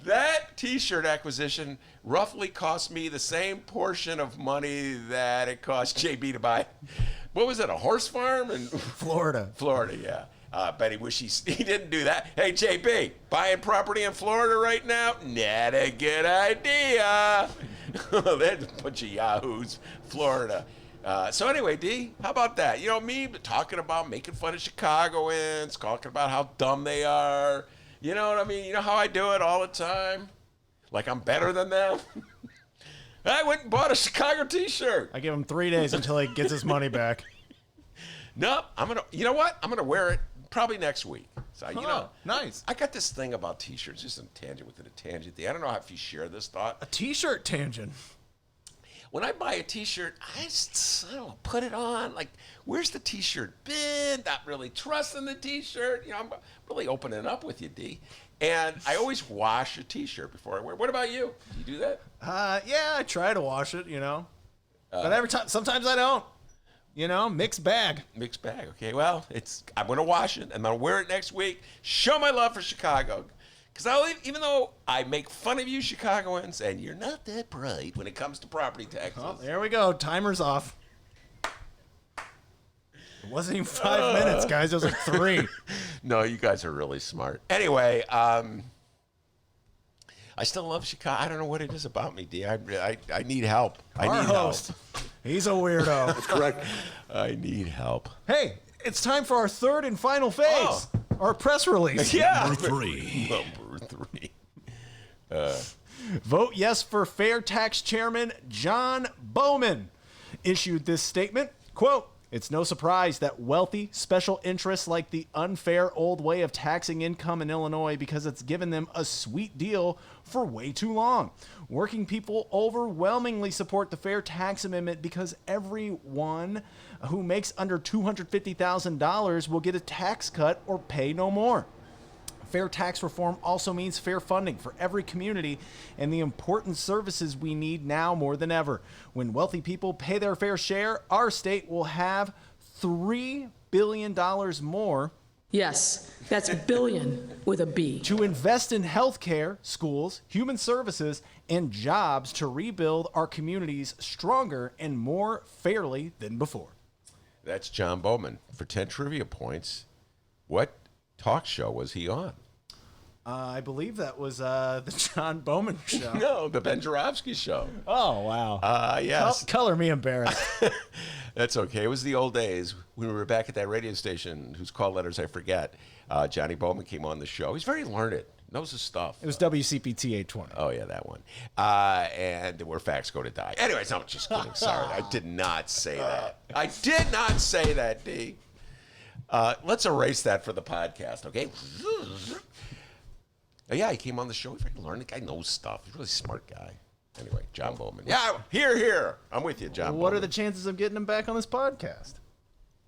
That T-shirt acquisition roughly cost me the same portion of money that it cost JB to buy. What was it, a horse farm in Florida? Florida, yeah. Bet he wish he didn't do that. Hey, JB, buying property in Florida right now? Not a good idea. There's a bunch of yahoos, Florida. So anyway, D, how about that? You know me talking about making fun of Chicagoans, talking about how dumb they are. You know what I mean? You know how I do it all the time? Like I'm better than them? I went and bought a Chicago T-shirt. I give him 3 days until he gets his money back. Nope. You know what? I'm going to wear it probably next week. So, you know. Nice. I got this thing about T-shirts, just a tangent within a tangent. I don't know if you share this thought. A T-shirt tangent. When I buy a T-shirt, I don't know, put it on. Like, where's the T-shirt been? Not really trusting the T-shirt. You know, I'm really opening up with you, D. And I always wash a T-shirt before I wear it. What about you? Do you do that? Yeah, I try to wash it, you know. But every time, sometimes I don't. You know, mixed bag. Mixed bag. Okay, well, I'm going to wash it. I'm going to wear it next week. Show my love for Chicago. Because even though I make fun of you Chicagoans, and you're not that bright when it comes to property taxes. Oh, there we go. Timer's off. It wasn't even 5 minutes, guys. It was like 3. No, you guys are really smart. Anyway, I still love Chicago. I don't know what it is about me, D. I need help. I Our need host. help. He's a weirdo. That's correct. I need help. Hey, it's time for our third and final phase. Oh. Our press release. Yeah. Number 3. Number 3. Vote yes for Fair Tax Chairman John Bowman issued this statement. Quote, "It's no surprise that wealthy special interests like the unfair old way of taxing income in Illinois because it's given them a sweet deal for way too long. Working people overwhelmingly support the Fair Tax Amendment because everyone who makes under $250,000 will get a tax cut or pay no more. Fair tax reform also means fair funding for every community and the important services we need now more than ever. When wealthy people pay their fair share, our state will have $3 billion more Yes, that's billion with a B. to invest in healthcare, schools, human services, and jobs to rebuild our communities stronger and more fairly than before." That's John Bowman. For 10 trivia points, what talk show was he on? I believe that was the John Bowman show. No, the Ben Joravsky show. Oh, wow. Yes. Color me embarrassed. That's okay. It was the old days when we were back at that radio station whose call letters I forget. Johnny Bowman came on the show. He's very learned. Knows his stuff. It was WCPT 820. Oh, yeah, that one. And where facts go to die. Anyways, I'm just kidding. Sorry. I did not say that. I did not say that, D. Let's erase that for the podcast, okay? Yeah, he came on the show. He's very learned. The guy knows stuff. He's a really smart guy. Anyway, John Bowman. Yeah, here. I'm with you, John Bowman. What are the chances of getting him back on this podcast?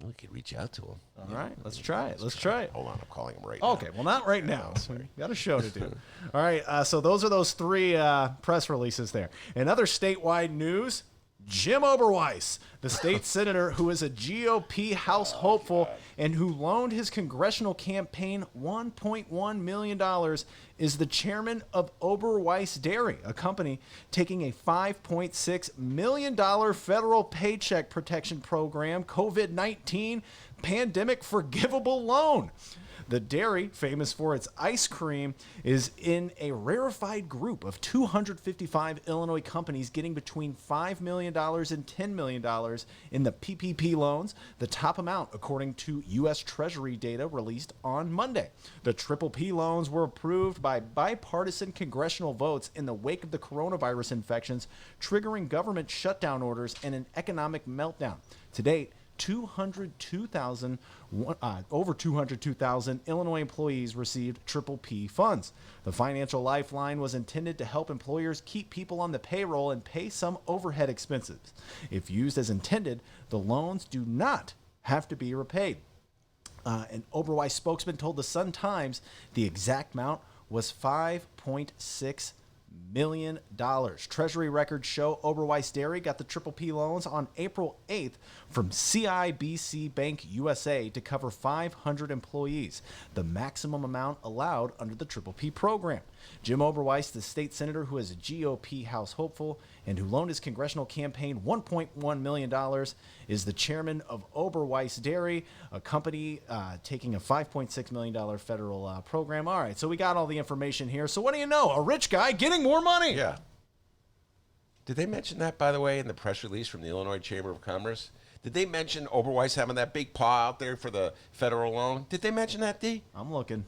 We could reach out to him. All right, let's try it. Let's try it. Hold on, I'm calling him right now. Okay, well, not right now. So we got a show to do. All right, so those are those three press releases there. In other statewide news, Jim Oberweis, the state senator who is a GOP House hopeful and who loaned his congressional campaign $1.1 million, is the chairman of Oberweis Dairy, a company taking a $5.6 million federal paycheck protection program COVID-19 pandemic forgivable loan. The dairy, famous for its ice cream, is in a rarefied group of 255 Illinois companies getting between $5 million and $10 million in the PPP loans, the top amount according to U.S. Treasury data released on Monday. The Triple P loans were approved by bipartisan congressional votes in the wake of the coronavirus infections, triggering government shutdown orders and an economic meltdown. To date, over 202,000 Illinois employees received Triple P funds. The financial lifeline was intended to help employers keep people on the payroll and pay some overhead expenses. If used as intended, the loans do not have to be repaid. An Oberweis spokesman told the Sun-Times the exact amount was $5.6 million. Treasury records show Oberweis Dairy got the Triple P loans on April 8th from CIBC Bank USA to cover 500 employees, the maximum amount allowed under the Triple P program. Jim Oberweis, the state senator who is a GOP House hopeful and who loaned his congressional campaign $1.1 million, is the chairman of Oberweis Dairy, a company taking a $5.6 million federal program. All right, so we got all the information here. So what do you know? A rich guy getting more money. Yeah. Did they mention that, by the way, in the press release from the Illinois Chamber of Commerce? Did they mention Oberweis having that big paw out there for the federal loan? Did they mention that, D? I'm looking.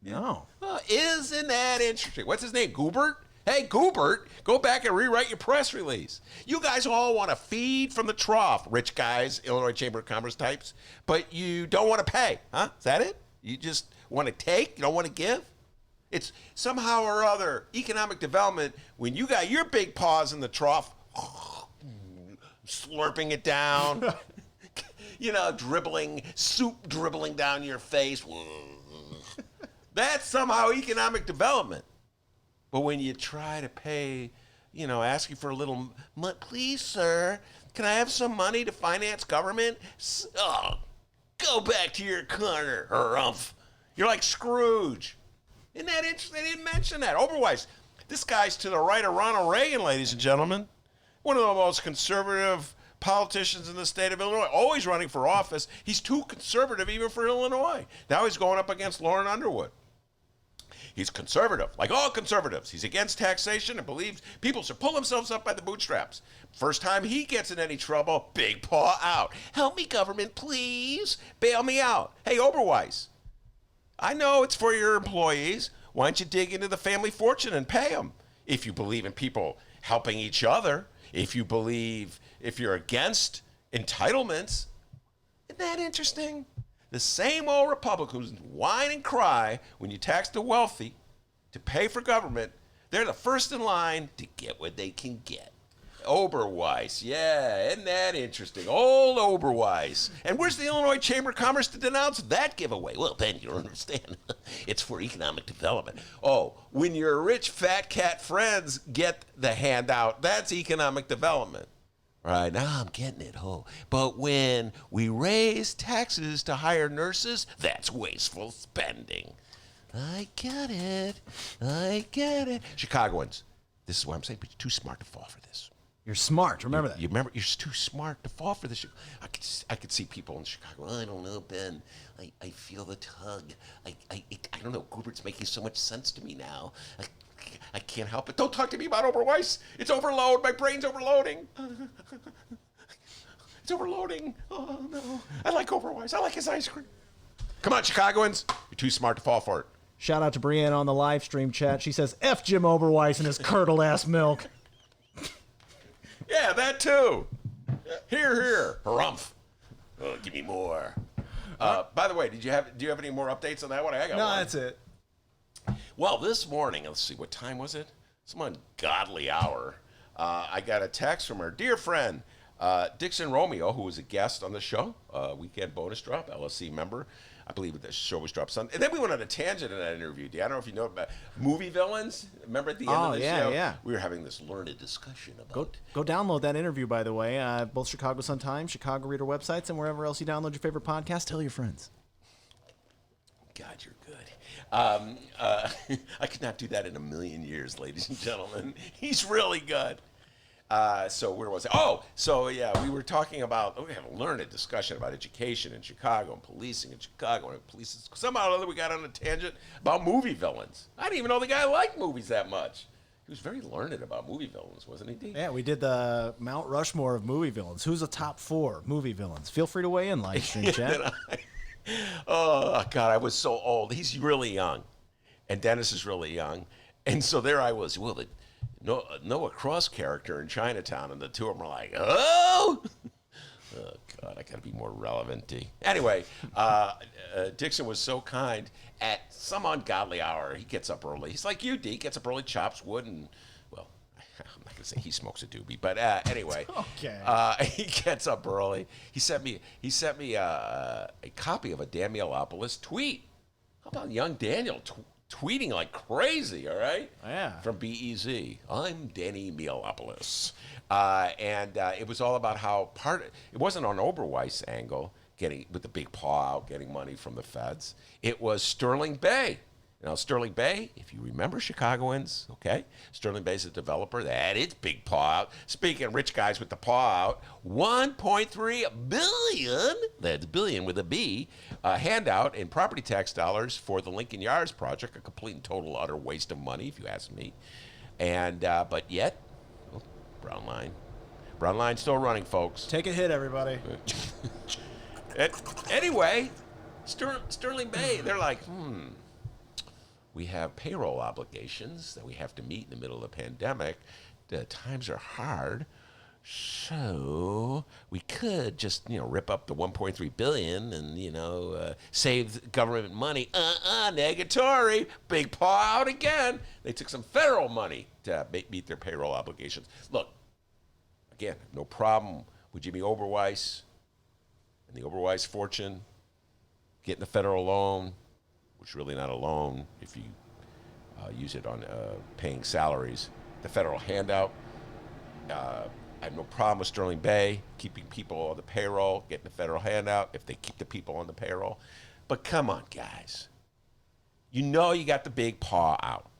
No. Well, isn't that interesting? What's his name? Goobert? Hey, Goobert, go back and rewrite your press release. You guys all want to feed from the trough, rich guys, Illinois Chamber of Commerce types, but you don't want to pay, huh? Is that it? You just want to take? You don't want to give? It's somehow or other economic development when you got your big paws in the trough, slurping it down, soup dribbling down your face. That's somehow economic development. But when you try to pay, asking for a little money, please, sir, can I have some money to finance government? Go back to your corner, harumph. You're like Scrooge. Isn't that interesting? They didn't mention that. Oberweis, this guy's to the right of Ronald Reagan, ladies and gentlemen. One of the most conservative politicians in the state of Illinois, always running for office. He's too conservative even for Illinois. Now he's going up against Lauren Underwood. He's conservative, like all conservatives. He's against taxation and believes people should pull themselves up by the bootstraps. First time he gets in any trouble, big paw out. Help me, government, please. Bail me out. Hey, Oberweis, I know it's for your employees. Why don't you dig into the family fortune and pay them? If you believe in people helping each other, if you're against entitlements, isn't that interesting? The same old Republicans whine and cry when you tax the wealthy to pay for government, they're the first in line to get what they can get. Oberweis, yeah, isn't that interesting? Old Oberweis. And where's the Illinois Chamber of Commerce to denounce that giveaway? Well, Ben, you don't understand. It's for economic development. Oh, when your rich fat cat friends get the handout, that's economic development. Right, now I'm getting it, But when we raise taxes to hire nurses, that's wasteful spending. I get it. Chicagoans, this is what I'm saying, but you're too smart to fall for this. You're smart. Remember that. You remember, you're too smart to fall for this. I could see people in Chicago. I don't know, Ben. I feel the tug. I don't know. Goubert's making so much sense to me now. I can't help it. Don't talk to me about Oberweis. It's overload. My brain's overloading. It's overloading. Oh, no. I like Oberweis. I like his ice cream. Come on, Chicagoans. You're too smart to fall for it. Shout out to Brianna on the live stream chat. She says, F Jim Oberweis and his curdled-ass milk. Yeah, that too. Here. Harumph. Oh, give me more. By the way, do you have any more updates on that one? I got No, one. that's it. Well, this morning, let's see, what time was it? Some ungodly hour. I got a text from our dear friend, Dixon Romeo, who was a guest on the show, weekend bonus drop, LSC member. I believe the show was dropped Sunday. And then we went on a tangent in that interview. I don't know if you know about movie villains. Remember at the end of the show? Yeah. We were having this learned discussion about... Go download that interview, by the way. Both Chicago Sun-Times, Chicago Reader websites, and wherever else you download your favorite podcast. Tell your friends. God, you're good. I could not do that in a million years, ladies and gentlemen. He's really good. So where was it? Oh, so yeah, we were talking about, we had a learned discussion about education in Chicago and policing in Chicago. And police, somehow or other we got on a tangent about movie villains. I didn't even know the guy liked movies that much. He was very learned about movie villains, wasn't he, D? Yeah, we did the Mount Rushmore of movie villains. Who's the top 4 movie villains? Feel free to weigh in, live stream chat. Oh, God, I was so old. He's really young. And Dennis is really young. And so there I was, the Noah Cross character in Chinatown, and the two of them were like, oh! Oh, God, I got to be more relevant, D. Anyway, Dixon was so kind. At some ungodly hour, he gets up early. He's like you, D. Gets up early, chops wood, and, well, I'm not going to say he smokes a doobie, but anyway. Okay. He gets up early. He sent me a copy of a Dan Mielopoulos tweet. How about young Daniel tweeting like crazy, all right? Yeah. From BEZ. I'm Danny Mielopoulos. And it was all about how it wasn't on Oberweis' angle, with the big paw out, getting money from the feds. It was Sterling Bay. Now, Sterling Bay, if you remember Chicagoans, okay? Sterling Bay's a developer. That is big paw out. Speaking of rich guys with the paw out, $1.3 billion, that's billion with a B, handout in property tax dollars for the Lincoln Yards project, a complete and total utter waste of money, if you ask me. And, but yet, brown line. Brown line's still running, folks. Take a hit, everybody. Anyway, Sterling Bay, they're like, we have payroll obligations that we have to meet in the middle of the pandemic. The times are hard, so we could just, rip up the $1.3 billion and, save government money. Negatory. Big paw out again. They took some federal money to meet their payroll obligations. Look, again, no problem with Jimmy Oberweis and the Oberweis fortune, getting the federal loan, which is really not a loan if you use it on paying salaries. The federal handout, I have no problem with Sterling Bay keeping people on the payroll, getting the federal handout if they keep the people on the payroll. But come on, guys. You got the big paw out.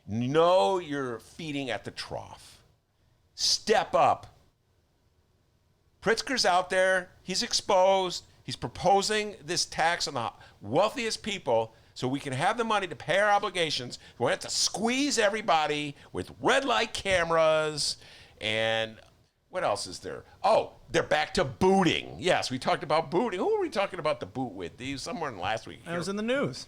You're feeding at the trough. Step up. Pritzker's out there. He's exposed. He's proposing this tax on the wealthiest people so we can have the money to pay our obligations. We have to squeeze everybody with red light cameras. And what else is there? Oh, they're back to booting. Yes, we talked about booting. Who were we talking about the boot with? Somewhere in last week. It was in the news.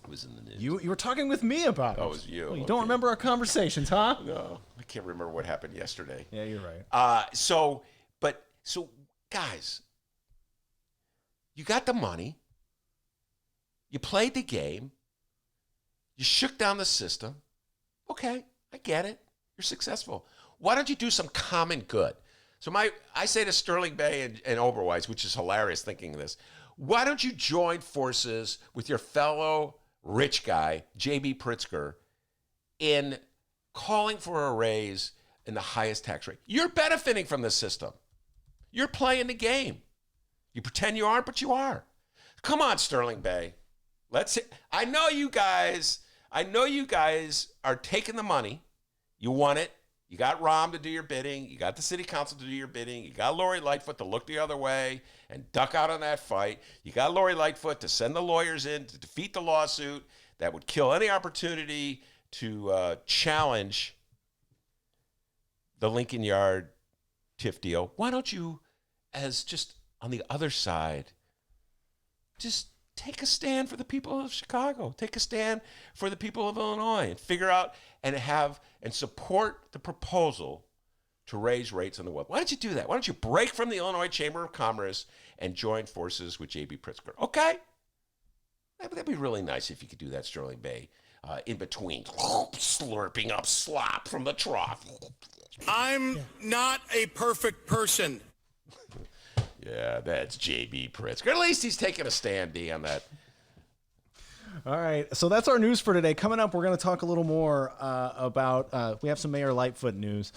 It was in the news. You were talking with me about it. Oh, it was you. Well, you don't remember our conversations, huh? No, I can't remember what happened yesterday. Yeah, you're right. So, guys, you got the money. You played the game. You shook down the system. Okay, I get it. You're successful. Why don't you do some common good? So I say to Sterling Bay and Oberweis, which is hilarious thinking this, why don't you join forces with your fellow rich guy, J.B. Pritzker, in calling for a raise in the highest tax rate? You're benefiting from this system. You're playing the game. You pretend you aren't, but you are. Come on, Sterling Bay. I know you guys are taking the money. You want it. You got Rahm to do your bidding. You got the city council to do your bidding. You got Lori Lightfoot to look the other way and duck out on that fight. You got Lori Lightfoot to send the lawyers in to defeat the lawsuit that would kill any opportunity to challenge the Lincoln Yard TIF deal. Why don't you, as just on the other side, just take a stand for the people of Chicago. Take a stand for the people of Illinois and figure out and support the proposal to raise rates on the web. Why don't you do that? Why don't you break from the Illinois Chamber of Commerce and join forces with J.B. Pritzker? Okay? That'd be really nice if you could do that, Sterling Bay, in between slurping up slop from the trough. I'm not a perfect person. Yeah, that's J.B. Pritzker. At least he's taking a stand, D, on that. All right, so that's our news for today. Coming up, we're going to talk a little more about, we have some Mayor Lightfoot news,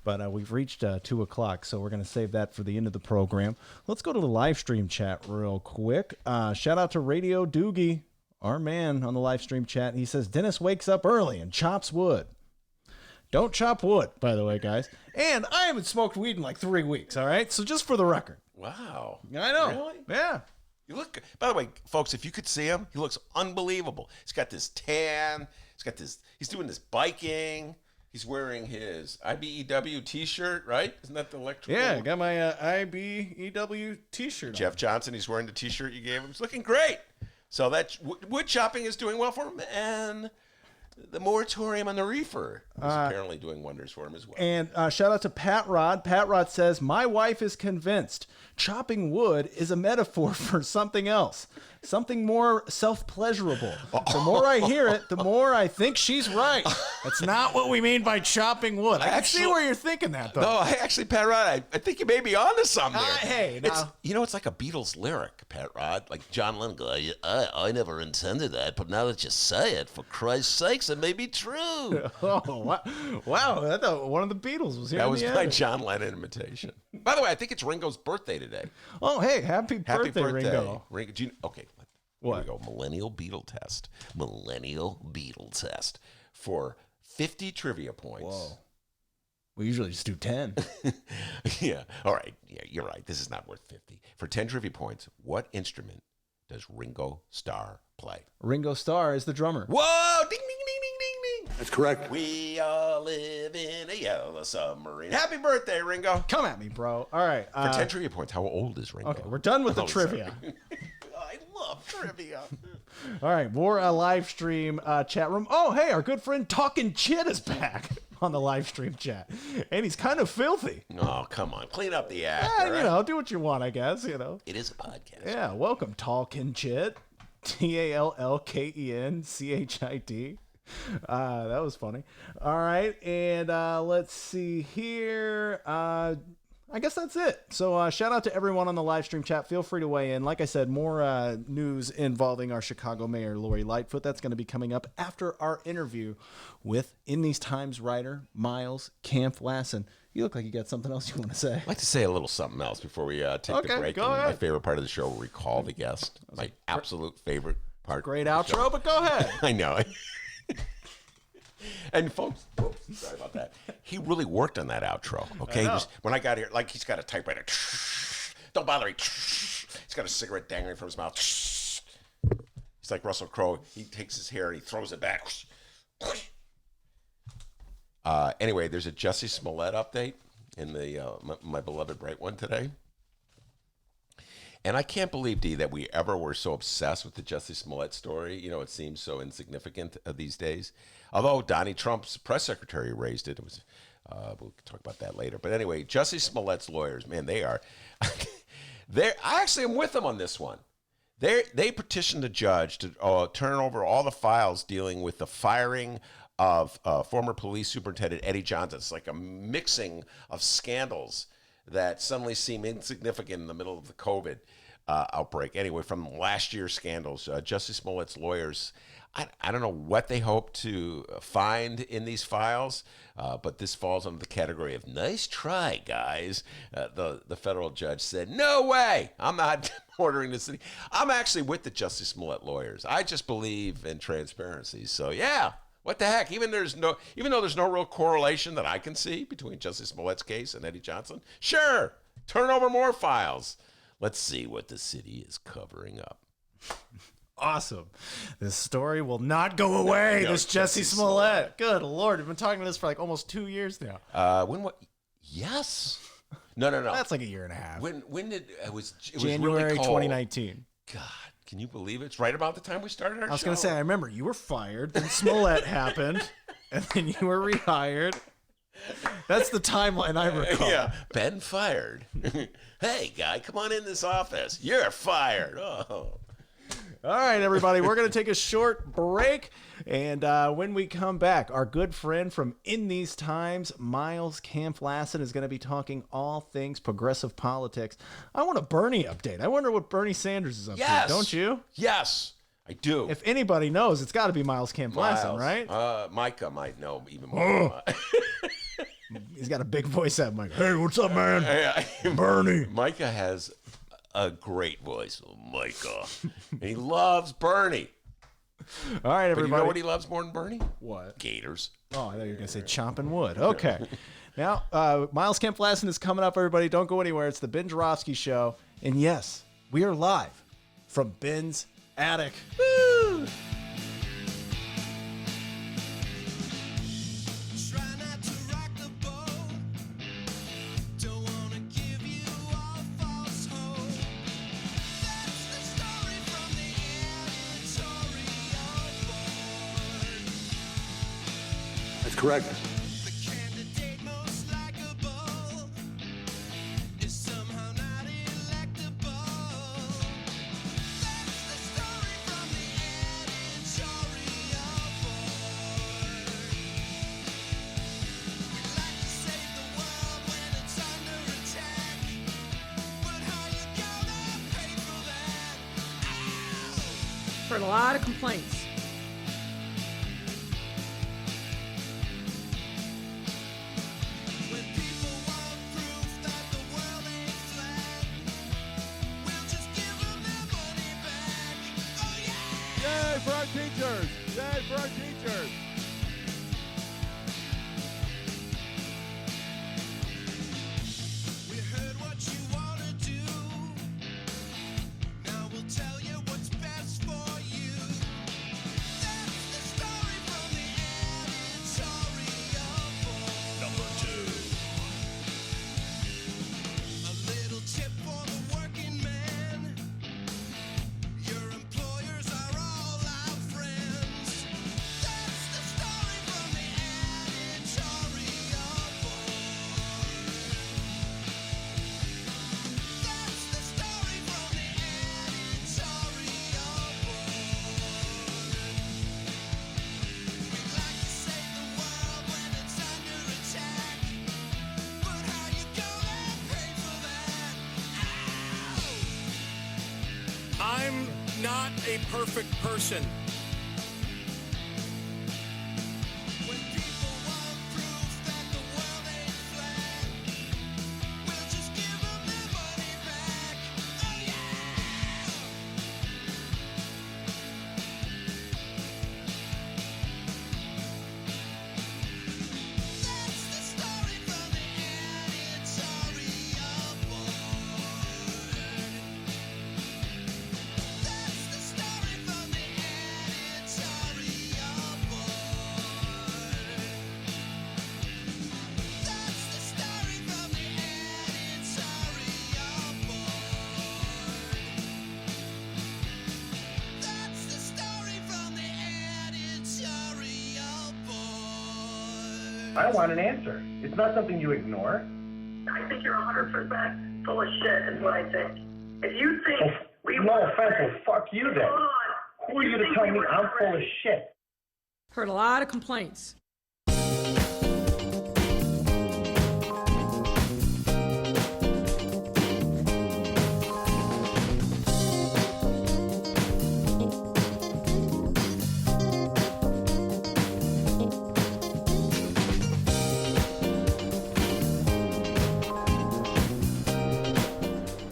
but we've reached 2 o'clock, so we're going to save that for the end of the program. Let's go to the live stream chat real quick. Shout out to Radio Doogie, our man on the live stream chat. He says, Dennis wakes up early and chops wood. Don't chop wood, by the way, guys. And I haven't smoked weed in like 3 weeks, all right? So just for the record. Wow. I know. Really? Yeah. You look. By the way, folks, if you could see him, he looks unbelievable. He's got this tan. He's doing this biking. He's wearing his IBEW T-shirt, right? Isn't that the electrical? Yeah, I got my IBEW T-shirt Jeff on. Johnson, he's wearing the T-shirt you gave him. He's looking great. So that wood chopping is doing well for him, and the moratorium on the reefer is apparently doing wonders for him as well. And shout out to Pat Rod. Pat Rod says, my wife is convinced chopping wood is a metaphor for something else, something more self-pleasurable. The more I hear it, the more I think she's right. That's not what we mean by chopping wood. I can see where you're thinking that, though. No, actually, Pat Rod, I think you may be onto something there. Hey, now. It's like a Beatles lyric, Pat Rod. Like John Lennon goes, I never intended that, but now that you say it, for Christ's sakes, it may be true. Oh, wow. I thought one of the Beatles was here. That was my John Lennon imitation. By the way, I think it's Ringo's birthday today. Oh, hey, happy birthday, Ringo. Okay, What? Here we go. Millennial Beetle test. Millennial Beetle test for 50 trivia points. Whoa. We usually just do 10. Yeah. All right. Yeah, you're right. This is not worth 50. For 10 trivia points, what instrument does Ringo Starr play? Ringo Starr is the drummer. Whoa! Ding, ding, ding, ding, ding, ding. That's correct. We all live in a yellow submarine. Happy birthday, Ringo. Come at me, bro. All right. For 10 trivia points, how old is Ringo? Okay, we're done with the Oh, trivia. sorry. I love trivia. All right, more live stream chat room. Oh, hey, our good friend Talking Chit is back on the live stream chat. And he's kind of filthy. Oh, come on. Clean up the act. Yeah, all right? you know, do what you want, I guess, you know. It is a podcast. Yeah, welcome, Talking Chit. TALLKENCHIT. That was funny. All right, and let's see here. I guess that's it. So shout out to everyone on the live stream chat. Feel free to weigh in. Like I said, more news involving our Chicago Mayor, Lori Lightfoot. That's going to be coming up after our interview with In These Times writer Miles Kampf-Lassin. You look like you got something else you want to say. I'd like to say a little something else before we take the break. Go ahead. My favorite part of the show, recall the guest. My absolute favorite part. Great outro, but go ahead. I know. And folks, sorry about that. He really worked on that outro. Okay, when I got here, like he's got a typewriter. Don't bother me. He's got a cigarette dangling from his mouth. He's like Russell Crowe. He takes his hair and he throws it back. Anyway, there's a Jessie Smollett update in the my beloved Bright One today. And I can't believe, Dee, that we ever were so obsessed with the Jessie Smollett story. You know, it seems so insignificant these days. Although Donnie Trump's press secretary raised it. It was, we'll talk about that later. But anyway, Jessie Smollett's lawyers, man, they are. I actually am with them on this one. They petitioned the judge to turn over all the files dealing with the firing of former police superintendent Eddie Johnson. It's like a mixing of scandals that suddenly seem insignificant in the middle of the COVID outbreak. Anyway, from last year's scandals, Jessie Smollett's lawyers, I don't know what they hope to find in these files, but this falls under the category of nice try, guys. The federal judge said, no way, I'm not ordering the city. I'm actually with the Jessie Smollett lawyers. I just believe in transparency. So, yeah, What the heck? Even though there's no real correlation that I can see between Jessie Smollett's case and Eddie Johnson, sure, turn over more files. Let's see what the city is covering up. Awesome. This story will not go away. No, This Jessie Smollett. Good Lord. We've been talking about this for like almost 2 years now. Yes. No. That's like a year and a half. When did it was January really cold. 2019. God, can you believe it? It's right about the time we started our show. I was going to say, I remember you were fired, then Smollett happened, and then you were rehired. That's the timeline I recall. Yeah, Ben fired. Hey, guy, come on in this office. You're fired. Oh. All right, everybody, we're going to take a short break. And when we come back, our good friend from In These Times, Miles Kampf-Lassin, is going to be talking all things progressive politics. I want a Bernie update. I wonder what Bernie Sanders is up to, don't you? Yes, I do. If anybody knows, it's got to be Miles Kampf-Lassin, right? Micah might know even more. He's got a big voice at Mike. Hey, what's up, man? Bernie. Micah has a great voice, Micah. And he loves Bernie. All right, everybody. But you know what he loves more than Bernie? What? Gators. Oh, I thought you were going to say chomping wood. Okay. Now, Miles Kampf-Lassin is coming up, everybody. Don't go anywhere. It's the Ben Joravsky Show. And yes, we are live from Ben's attic. Woo! That's correct. Heard a lot of complaints. Yay for our teachers! Yay for our teachers! We heard what you want to do. Now we'll tell you what's best for you. That's the story from the editorial board. Number 2. A little tip for the working man. Your employers are all our friends. That's the story from the editorial board. That's the story from the editorial board. We'd like to save the world when it's under attack, but how you gonna pay for that? I'm not a perfect person. When people want proof that the world ain't flat, we'll just give them their money back. Oh yeah! That's the story from the editorial board. That's the story from the editorial board. That's the story from the editorial board. That's the story from the editorial board. I want an answer. It's not something you ignore. I think you're 100% full of shit, is what I think. If you think we No offense, well, fuck you then. Hold on. Who are you to tell me I'm full of shit? Heard a lot of complaints.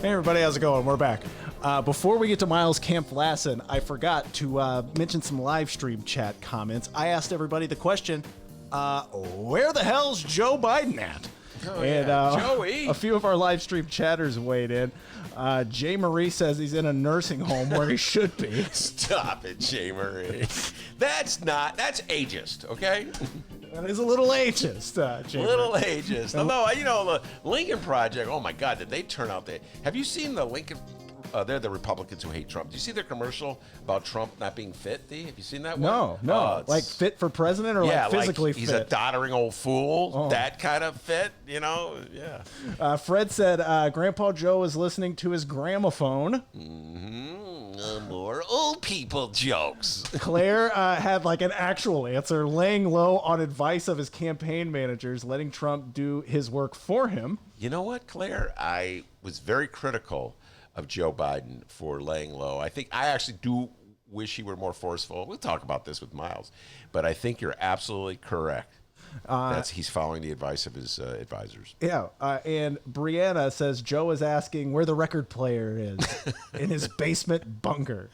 Hey, everybody, how's it going? We're back. Before we get to Miles Kampf-Lassin, I forgot to mention some live stream chat comments. I asked everybody the question, where the hell's Joe Biden at? Joey. A few of our live stream chatters weighed in. Jay Marie says he's in a nursing home where he should be. Stop it, Jay Marie. That's ageist, okay? That is a little ageist, Jay Little Marie. ageist. Although, the Lincoln Project, oh my God, did they turn out there? Have you seen the Lincoln? They're the Republicans who hate Trump. Do you see their commercial about Trump not being fit, D? Have you seen that one? No. Like fit for president or like physically fit? He's a doddering old fool. That kind of fit, yeah. Fred said Grandpa Joe is listening to his gramophone. More old people jokes. Claire had like an actual answer, laying low on advice of his campaign managers, letting Trump do his work for him. You know what, Claire? I was very critical of Joe Biden for laying low. I actually do wish he were more forceful. We'll talk about this with Miles, but I think you're absolutely correct. He's following the advice of his advisors. Yeah, and Brianna says Joe is asking where the record player is in his basement bunker.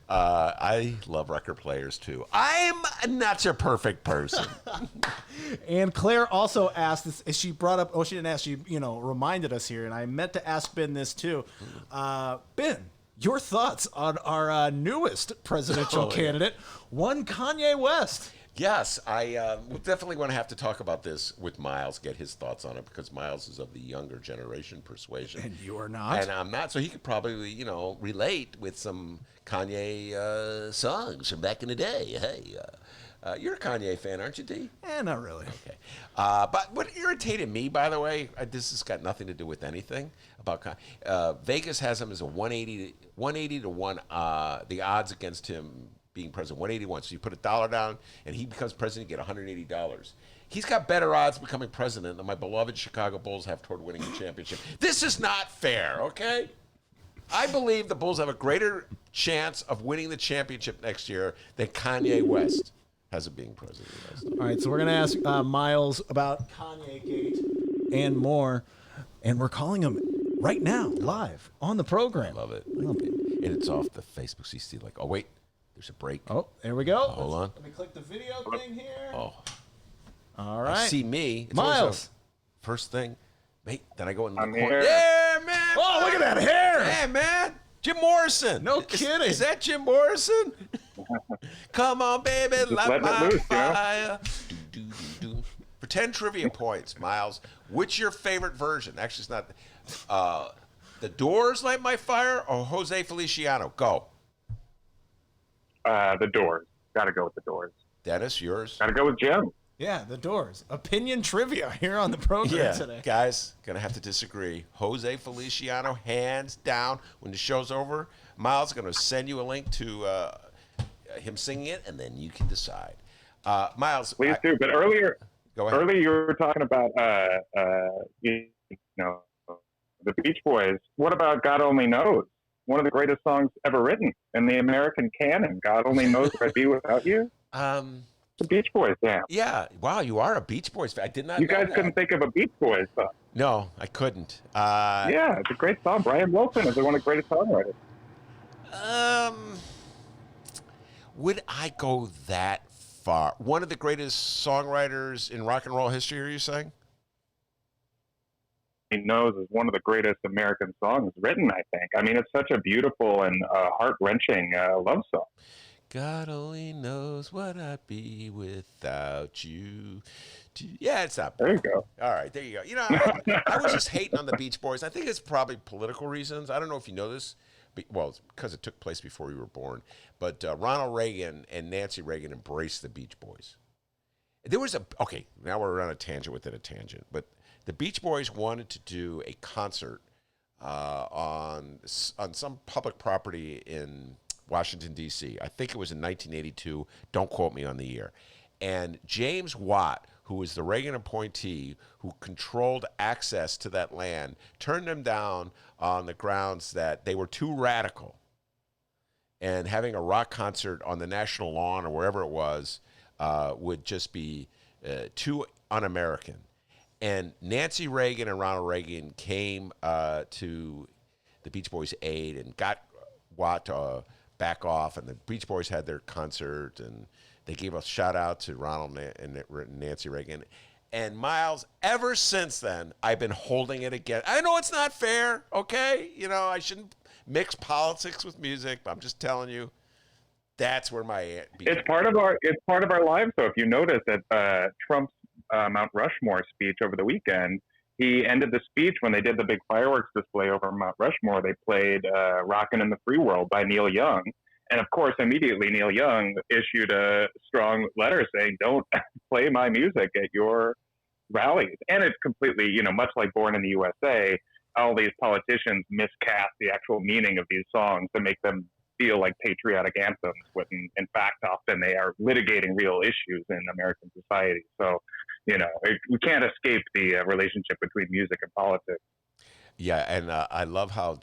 I love record players too. I'm not a perfect person. And Claire also asked this. She brought up. Oh, she didn't ask. She reminded us here, and I meant to ask Ben this too. Ben, your thoughts on our newest presidential candidate, one Kanye West? Yes, I definitely want to have to talk about this with Miles, get his thoughts on it, because Miles is of the younger generation persuasion. And you are not? And I'm not, so he could probably, relate with some Kanye songs from back in the day. Hey, you're a Kanye fan, aren't you, D? Not really. Okay. But what irritated me, by the way, this has got nothing to do with anything about Kanye. Vegas has him as a 180 to 1, the odds against him being president, 181. So you put $1 down and he becomes president, you get $180. He's got better odds becoming president than my beloved Chicago Bulls have toward winning the championship. This is not fair, okay? I believe the Bulls have a greater chance of winning the championship next year than Kanye West has of being president. All right, so we're going to ask Miles about Kanye Gate and more, and we're calling him right now, live, on the program. I love it. And it's off the Facebook. So you see, like, oh, wait. There's a break. Oh, there we go. Hold on. Let me click the video thing here. Oh. All right. See me. It's Miles. First thing. Wait, then I go in the corner. here. Yeah, man. Oh, look at that hair. Yeah, man. Jim Morrison. No kidding. Is that Jim Morrison? Come on, baby. Light letting it my loose, fire. Do, do, do, do. For 10 trivia points, Miles, what's your favorite version? Actually, it's not. The Doors, Light My Fire, or Jose Feliciano? Go. The Doors. Got to go with the Doors. Dennis, yours? Got to go with Jim. Yeah, the Doors. Opinion trivia here on the program today. Guys, gonna have to disagree. Jose Feliciano, hands down. When the show's over, Miles is gonna send you a link to him singing it, and then you can decide. Miles, Please do. But earlier, go ahead. Earlier you were talking about the Beach Boys. What about God Only Knows? One of the greatest songs ever written in the American canon. God Only Knows Where I'd Be Without You. The Beach Boys, damn. Yeah. Wow, you are a Beach Boys fan. I did not. You know guys that. couldn't think of a Beach Boys song. No, I couldn't. Yeah, it's a great song. Brian Wilson is one of the greatest songwriters. Would I go that far? One of the greatest songwriters in rock and roll history, are you saying? He Knows is one of the greatest American songs written, I think. I mean, it's such a beautiful and heart-wrenching love song. God only knows what I'd be without you. Yeah, it's not bad. There you go. All right, there you go. You know, I was just hating on the Beach Boys. I think it's probably political reasons. I don't know if you know this. Well, it's because it took place before we were born. But Ronald Reagan and Nancy Reagan embraced the Beach Boys. There was okay, now we're on a tangent within a tangent. But the Beach Boys wanted to do a concert on some public property in Washington, D.C. I think it was in 1982. Don't quote me on the year. And James Watt, who was the Reagan appointee who controlled access to that land, turned them down on the grounds that they were too radical. And having a rock concert on the national lawn or wherever it was would just be too un-American. And Nancy Reagan and Ronald Reagan came to the Beach Boys aide and got Watt to back off, and the Beach Boys had their concert, and they gave a shout out to Ronald and Nancy Reagan. And Miles, ever since then, I've been holding it again. I know it's not fair, okay? You know, I shouldn't mix politics with music, but I'm just telling you, that's where my it's part of our lives. So if you notice at Trump's Mount Rushmore speech over the weekend, he ended the speech when they did the big fireworks display over Mount Rushmore. They played "Rockin' in the Free World" by Neil Young. And of course, immediately Neil Young issued a strong letter saying, "Don't play my music at your rallies." And it's completely, you know, much like Born in the USA, all these politicians miscast the actual meaning of these songs to make them feel like patriotic anthems, when in fact often they are litigating real issues in American society. So, you know, we can't escape the relationship between music and politics. Yeah, and I love how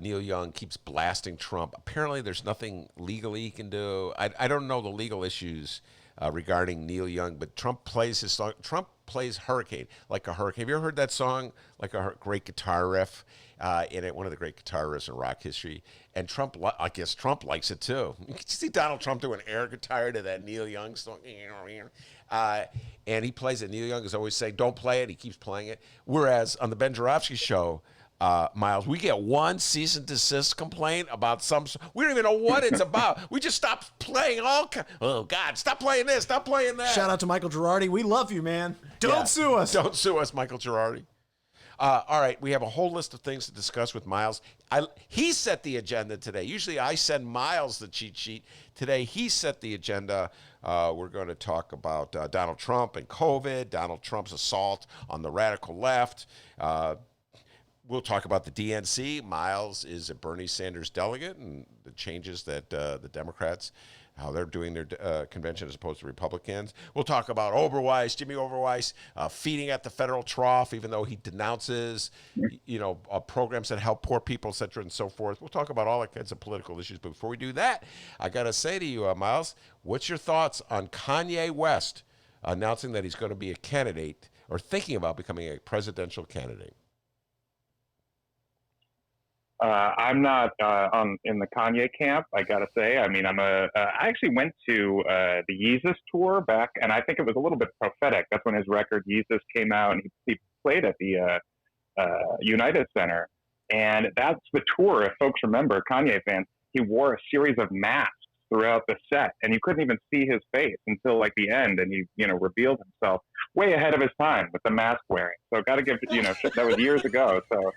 Neil Young keeps blasting Trump. Apparently, there's nothing legally he can do. I don't know the legal issues regarding Neil Young, but Trump plays his song. Trump plays Hurricane like a hurricane. Have you ever heard that song? Like a great guitar riff in it, one of the great guitar riffs in rock history. And Trump, I guess Trump likes it too. You can see Donald Trump doing air guitar to that Neil Young song. And he plays it. Neil Young is always saying, "Don't play it." He keeps playing it. Whereas on the Ben Joravsky show, Miles, we get one cease and desist complaint about some. We don't even know what it's about. We just stop playing oh God, stop playing this, stop playing that. Shout out to Michael Girardi. We love you, man. Don't sue us. Don't sue us, Michael Girardi. All right, we have a whole list of things to discuss with Miles. He set the agenda today. Usually I send Miles the cheat sheet. Today he set the agenda. We're going to talk about Donald Trump and COVID, Donald Trump's assault on the radical left. We'll talk about the DNC. Miles is a Bernie Sanders delegate and the changes that the Democrats, how they're doing their convention as opposed to Republicans. We'll talk about Oberweis, Jimmy Oberweis, feeding at the federal trough, even though he denounces, programs that help poor people, et cetera, and so forth. We'll talk about all that kinds of political issues. But before we do that, I got to say to you, Miles, what's your thoughts on Kanye West announcing that he's going to be a candidate or thinking about becoming a presidential candidate? I'm not in the Kanye camp, I gotta say. I mean, I actually went to the Yeezus tour back, and I think it was a little bit prophetic. That's when his record Yeezus came out, and he played at the United Center. And that's the tour. If folks remember, Kanye fans, he wore a series of masks throughout the set, and you couldn't even see his face until like the end, and he revealed himself way ahead of his time with the mask wearing. So got to give that was years ago. So.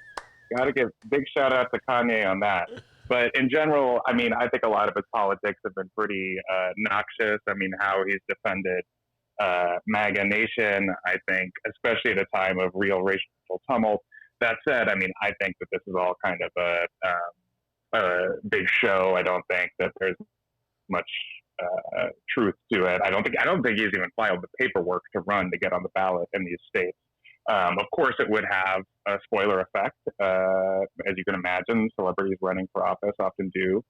Got to give big shout out to Kanye on that. But in general, I mean, I think a lot of his politics have been pretty noxious. I mean, how he's defended MAGA Nation, I think, especially at a time of real racial tumult. That said, I mean, I think that this is all kind of a big show. I don't think that there's much truth to it. I don't think he's even filed the paperwork to run to get on the ballot in these states. Of course, it would have a spoiler effect, as you can imagine. Celebrities running for office often do,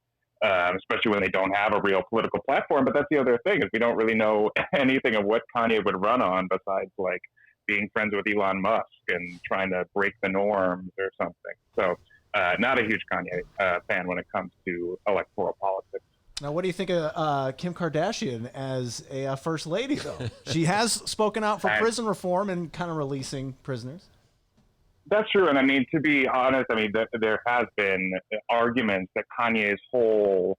especially when they don't have a real political platform. But that's the other thing, is we don't really know anything of what Kanye would run on besides like being friends with Elon Musk and trying to break the norms or something. So not a huge Kanye fan when it comes to electoral politics. Now, what do you think of Kim Kardashian as a first lady, though? She has spoken out for prison reform and kind of releasing prisoners. That's true. And I mean, to be honest, I mean, there has been arguments that Kanye's whole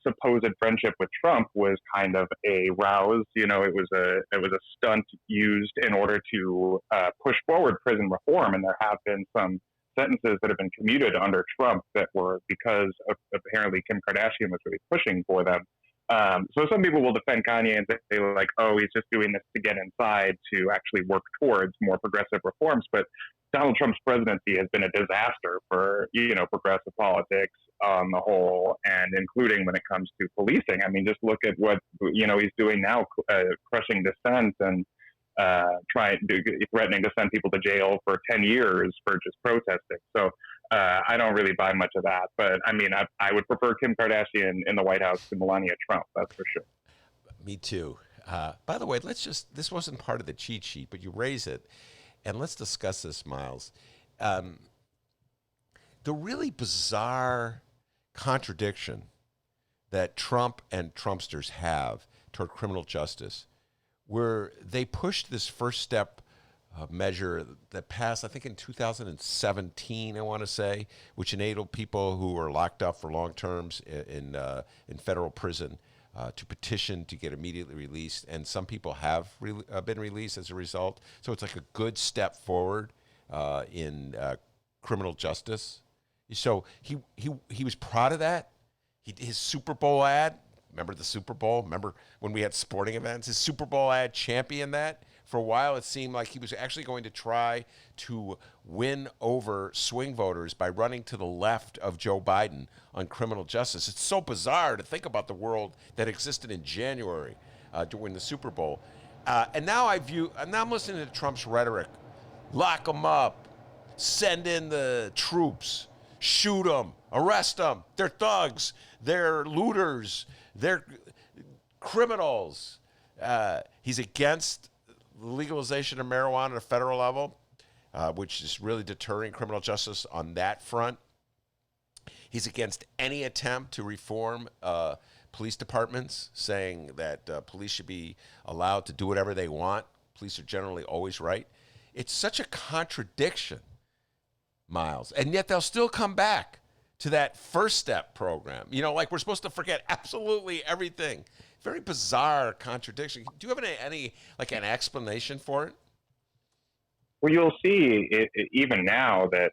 supposed friendship with Trump was kind of a ruse. It was a stunt used in order to push forward prison reform. And there have been some sentences that have been commuted under Trump that were because of, apparently Kim Kardashian was really pushing for them. So some people will defend Kanye and say like, oh, he's just doing this to get inside to actually work towards more progressive reforms. But Donald Trump's presidency has been a disaster for, progressive politics on the whole, and including when it comes to policing. I mean, just look at what, he's doing now, crushing dissent and threatening to send people to jail for 10 years for just protesting. So I don't really buy much of that. But I mean, I would prefer Kim Kardashian in the White House to Melania Trump. That's for sure. Me too. By the way, this wasn't part of the cheat sheet, but you raise it. And let's discuss this, Miles. the really bizarre contradiction that Trump and Trumpsters have toward criminal justice, where they pushed this first step measure that passed, I think, in 2017, I want to say, which enabled people who were locked up for long terms in federal prison to petition to get immediately released, and some people have been released as a result. So it's like a good step forward in criminal justice. So he was proud of that. His Super Bowl ad, remember the Super Bowl? Remember when we had sporting events? His Super Bowl ad championed that. For a while, it seemed like he was actually going to try to win over swing voters by running to the left of Joe Biden on criminal justice. It's so bizarre to think about the world that existed in January during the Super Bowl. And now I'm listening to Trump's rhetoric. Lock them up. Send in the troops. Shoot them. Arrest them. They're thugs. They're looters. They're criminals. He's against legalization of marijuana at a federal level, which is really deterring criminal justice on that front. He's against any attempt to reform police departments, saying that police should be allowed to do whatever they want. Police are generally always right. It's such a contradiction, Miles, and yet they'll still come back to that First Step program. You know, like we're supposed to forget absolutely everything. Very bizarre contradiction. Do you have an explanation for it? Well, you'll see even now that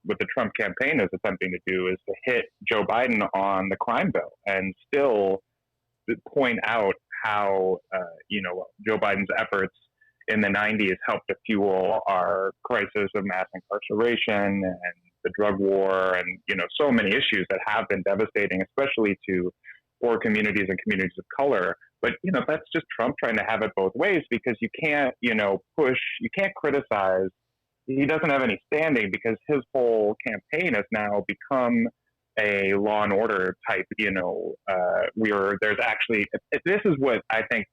what the Trump campaign is attempting to do is to hit Joe Biden on the crime bill and still point out how, Joe Biden's efforts in the 90s helped to fuel our crisis of mass incarceration and the drug war and, so many issues that have been devastating, especially to poor communities and communities of color. But, that's just Trump trying to have it both ways, because you can't, you can't criticize. He doesn't have any standing because his whole campaign has now become a law and order type, there's actually, this is what I think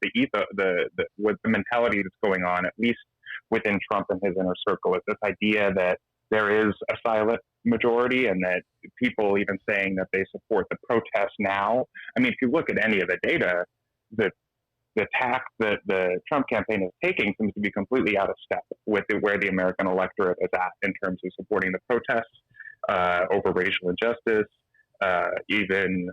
what the mentality that's going on, at least within Trump and his inner circle, is this idea that there is a silent majority and that people even saying that they support the protests now. I mean, if you look at any of the data, the tack that the Trump campaign is taking seems to be completely out of step with where the American electorate is at in terms of supporting the protests over racial injustice, even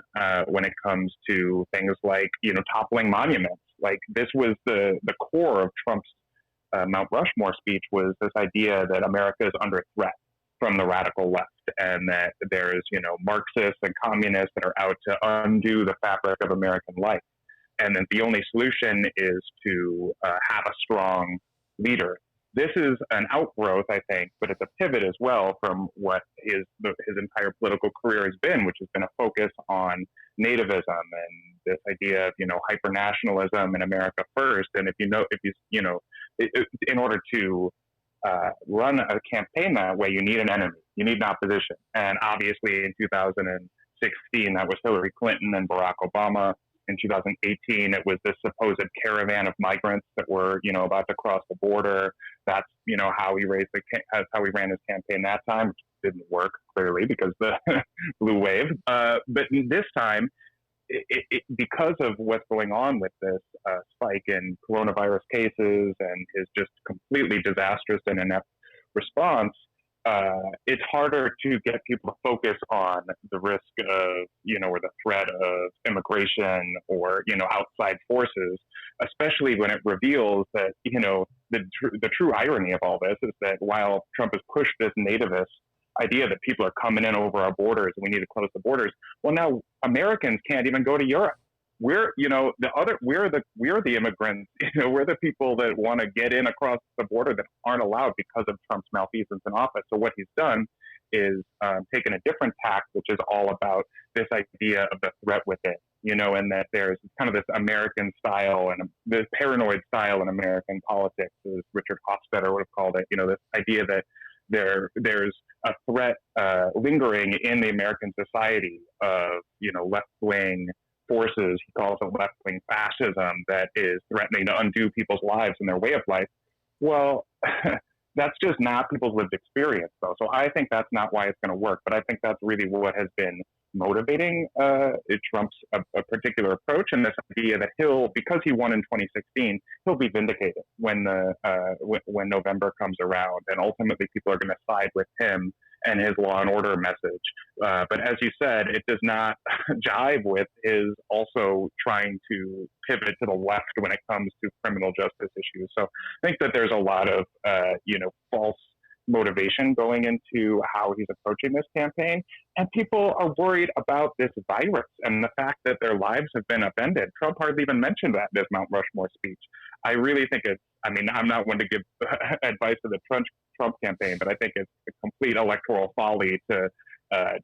when it comes to things like, toppling monuments. Like this was the core of Trump's Mount Rushmore speech, was this idea that America is under threat from the radical left, and that there's, Marxists and communists that are out to undo the fabric of American life. And that the only solution is to have a strong leader. This is an outgrowth, I think, but it's a pivot as well from what his entire political career has been, which has been a focus on nativism and this idea of, hyper-nationalism and America first. And in order to run a campaign that way, you need an enemy, you need an opposition. And obviously in 2016, that was Hillary Clinton and Barack Obama. In 2018, it was this supposed caravan of migrants that were, about to cross the border. That's, how he ran his campaign that time, which didn't work clearly because the blue wave. But this time, because of what's going on with this spike in coronavirus cases and his just completely disastrous and inept response, it's harder to get people to focus on the risk of, or the threat of immigration or, outside forces, especially when it reveals that, the true irony of all this is that while Trump has pushed this nativist idea that people are coming in over our borders and we need to close the borders, well, now Americans can't even go to Europe. We're the immigrants, we're the people that want to get in across the border that aren't allowed because of Trump's malfeasance in office. So what he's done is taken a different tack, which is all about this idea of the threat within, and that there's kind of this American style and this paranoid style in American politics, as Richard Hofstadter would have called it, this idea that there's a threat lingering in the American society of, left-wing forces. He calls it left-wing fascism that is threatening to undo people's lives and their way of life. Well, That's just not people's lived experience, though. So I think that's not why it's going to work. But I think that's really what has been motivating Trump's a particular approach, and this idea that because he won in 2016, he'll be vindicated when when November comes around, and ultimately people are going to side with him and his law and order message. But as you said, it does not jive with his also trying to pivot to the left when it comes to criminal justice issues. So I think that there's a lot of false motivation going into how he's approaching this campaign, and people are worried about this virus and the fact that their lives have been upended. Trump hardly even mentioned that in his Mount Rushmore speech. I really think I'm not one to give advice to the Trump campaign, but I think it's a complete electoral folly to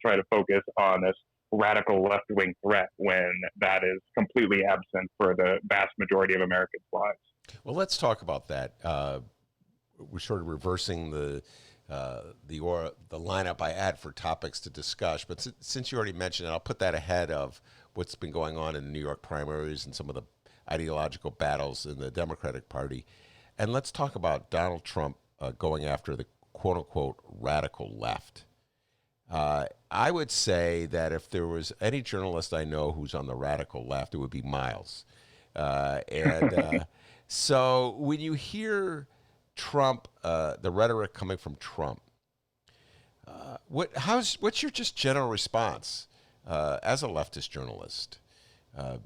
try to focus on this radical left-wing threat when that is completely absent for the vast majority of Americans' lives. Well, let's talk about that. We're sort of reversing the lineup I had for topics to discuss. But since you already mentioned it, I'll put that ahead of what's been going on in the New York primaries and some of the ideological battles in the Democratic Party. And let's talk about Donald Trump going after the quote-unquote radical left. I would say that if there was any journalist I know who's on the radical left, it would be Miles. So when you hear Trump, the rhetoric coming from Trump, what's your just general response as a leftist journalist? I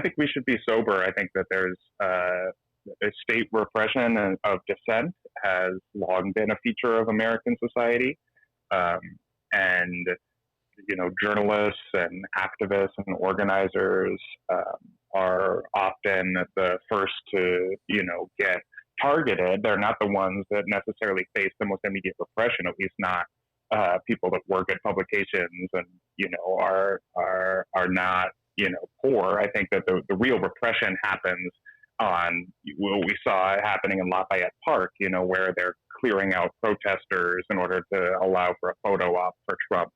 think we should be sober. I think that there's a state repression of dissent has long been a feature of American society, and journalists and activists and organizers are often the first to get targeted. They're not the ones that necessarily face the most immediate repression, at least not people that work at publications and are not poor. I think that the real repression happens on what we saw happening in Lafayette Park, where they're clearing out protesters in order to allow for a photo op for Trump,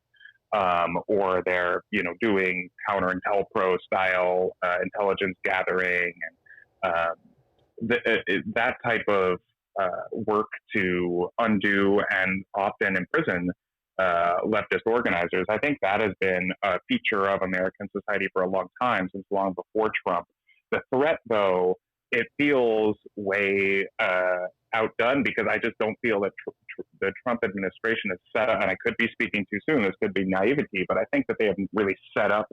or they're doing counter-intelpro style intelligence gathering, and that type of work to undo and often imprison leftist organizers. I think that has been a feature of American society for a long time, since long before Trump. The threat, though, it feels way outdone, because I just don't feel that the Trump administration is set up, and I could be speaking too soon, this could be naivety, but I think that they haven't really set up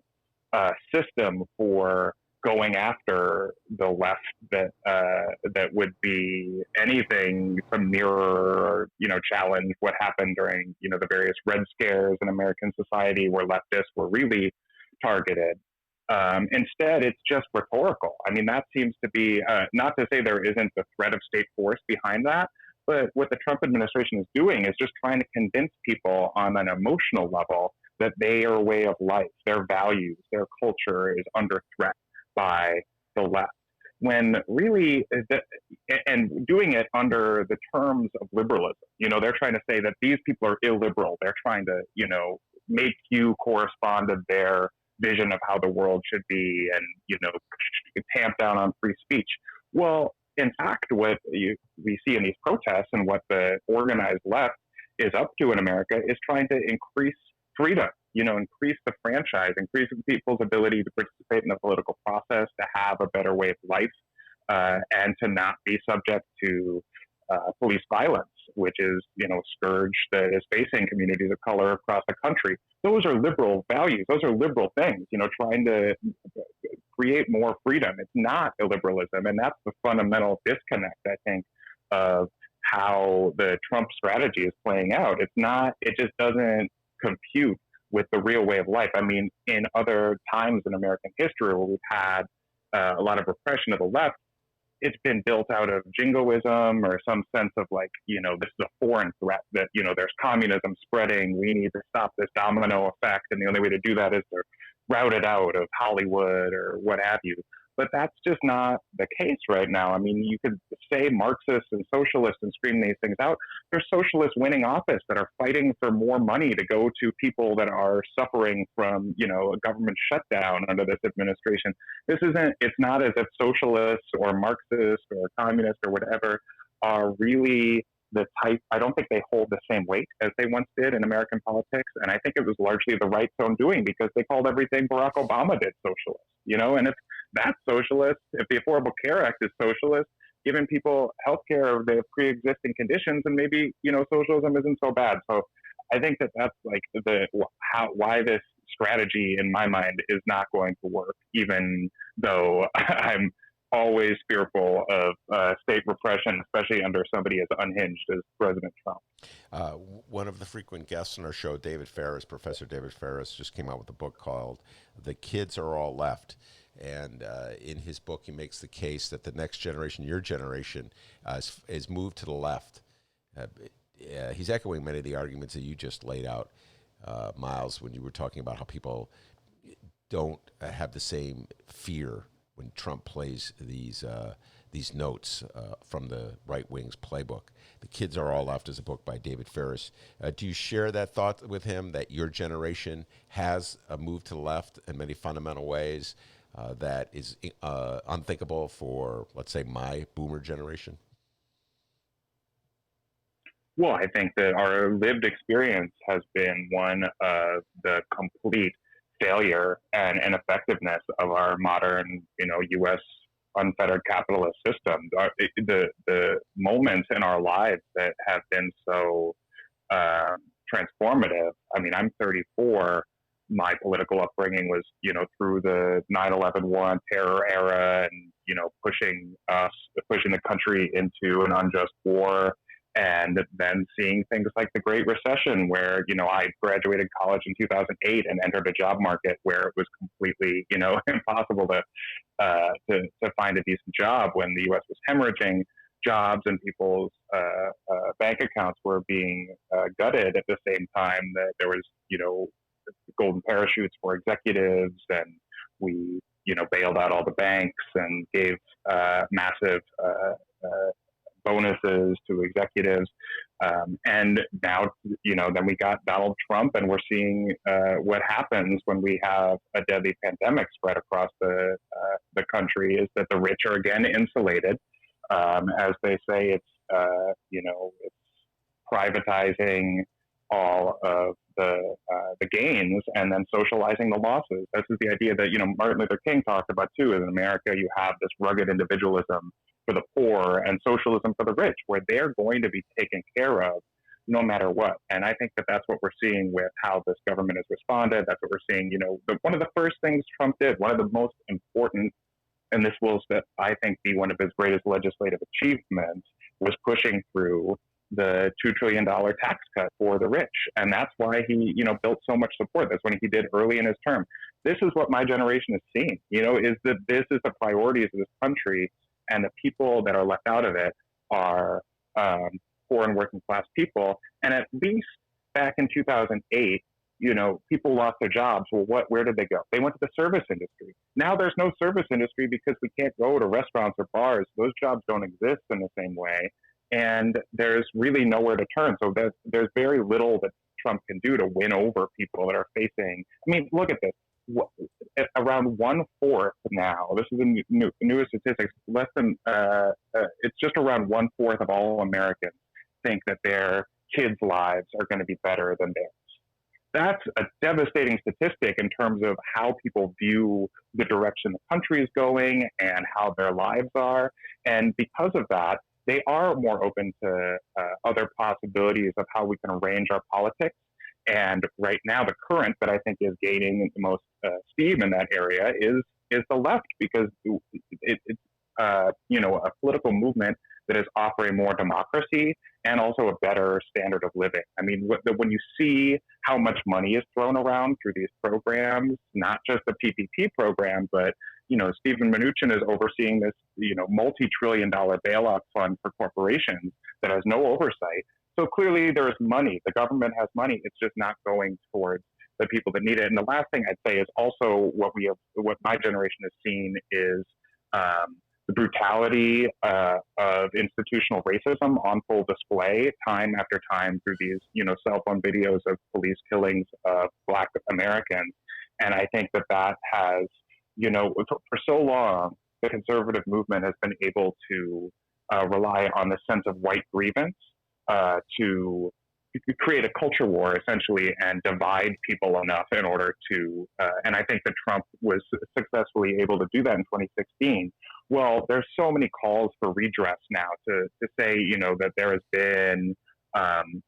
a system for going after the left that would be anything to mirror or challenge what happened during the various Red Scares in American society, where leftists were really targeted. Instead, it's just rhetorical. I mean, that seems to be, not to say there isn't the threat of state force behind that, but what the Trump administration is doing is just trying to convince people on an emotional level that their way of life, their values, their culture is under threat by the left. When really, and doing it under the terms of liberalism. They're trying to say that these people are illiberal. They're trying to, make you correspond to their vision of how the world should be, and tamp down on free speech. Well, in fact, what we see in these protests and what the organized left is up to in America is trying to increase freedom, increase the franchise, increase people's ability to participate in the political process, to have a better way of life, and to not be subject to police violence, which is, a scourge that is facing communities of color across the country. Those are liberal values. Those are liberal things, trying to create more freedom. It's not illiberalism. And that's the fundamental disconnect, I think, of how the Trump strategy is playing out. It just doesn't compute with the real way of life. I mean, in other times in American history where we've had a lot of repression of the left, it's been built out of jingoism or some sense of this is a foreign threat, that, there's communism spreading. We need to stop this domino effect. And the only way to do that is to routed out of Hollywood or what have you. But that's just not the case right now. I mean, you could say Marxists and socialists and scream these things out. There's socialists winning office that are fighting for more money to go to people that are suffering from, a government shutdown under this administration. It's not as if socialists or Marxists or communists or whatever are really the type. I don't think they hold the same weight as they once did in American politics. And I think it was largely the right's own doing, because they called everything Barack Obama did socialist, and if that's socialist, if the Affordable Care Act is socialist, giving people health care of their pre-existing conditions, and maybe, socialism isn't so bad. So I think that's like why this strategy in my mind is not going to work, even though I'm always fearful of state repression, especially under somebody as unhinged as President Trump. One of the frequent guests on our show, Professor David Ferris, just came out with a book called "The Kids Are All Left." And in his book, he makes the case that the next generation, your generation, is moved to the left. He's echoing many of the arguments that you just laid out, Miles, when you were talking about how people don't have the same fear when Trump plays these notes from the right wing's playbook. The Kids Are All Left is a book by David Ferris. Do you share that thought with him, that your generation has moved to the left in many fundamental ways? That is unthinkable for, let's say, my boomer generation? Well, I think that our lived experience has been one of the complete failure and ineffectiveness of our modern, U.S. unfettered capitalist system. The moments in our lives that have been so transformative. I mean, I'm 34. My political upbringing was, through the 9/11 war on terror era, and, pushing the country into an unjust war, and then seeing things like the Great Recession, where, I graduated college in 2008 and entered a job market where it was completely, impossible to find a decent job, when the U.S. was hemorrhaging jobs and people's bank accounts were being gutted at the same time that there was, golden parachutes for executives, and we, bailed out all the banks and gave massive bonuses to executives. And now, then we got Donald Trump, and we're seeing what happens when we have a deadly pandemic spread across the country, is that the rich are again insulated. As they say, it's privatizing all of the gains and then socializing the losses. This is the idea that, Martin Luther King talked about too. In America, you have this rugged individualism for the poor and socialism for the rich, where they're going to be taken care of no matter what. And I think that that's what we're seeing with how this government has responded. That's what we're seeing. One of the first things Trump did, one of the most important, and this will, I think, be one of his greatest legislative achievements, was pushing through the $2 trillion tax cut for the rich. And that's why he, built so much support. That's what he did early in his term. This is what my generation is seeing, is that this is the priorities of this country, and the people that are left out of it are poor and working class people. And at least back in 2008, people lost their jobs. Well, where did they go? They went to the service industry. Now there's no service industry because we can't go to restaurants or bars. Those jobs don't exist in the same way. And there's really nowhere to turn. So there's very little that Trump can do to win over people that are facing. I mean, look at this. Around 1/4 now, this is the newest statistics, less than, it's just around 1/4 of all Americans think that their kids' lives are going to be better than theirs. That's a devastating statistic in terms of how people view the direction the country is going and how their lives are. And because of that, they are more open to other possibilities of how we can arrange our politics. And right now, the current that I think is gaining the most steam in that area is the left, because it's a political movement that is offering more democracy and also a better standard of living. I mean, when you see how much money is thrown around through these programs, not just the PPP program, but Stephen Mnuchin is overseeing this, multi-trillion-dollar bailout fund for corporations that has no oversight. So clearly there is money. The government has money. It's just not going towards the people that need it. And the last thing I'd say is also what my generation has seen is the brutality of institutional racism on full display time after time through these, cell phone videos of police killings of Black Americans. And I think that has, for so long, the conservative movement has been able to rely on the sense of white grievance to create a culture war, essentially, and divide people enough in order to, and I think that Trump was successfully able to do that in 2016. Well, there's so many calls for redress now to say, that there has been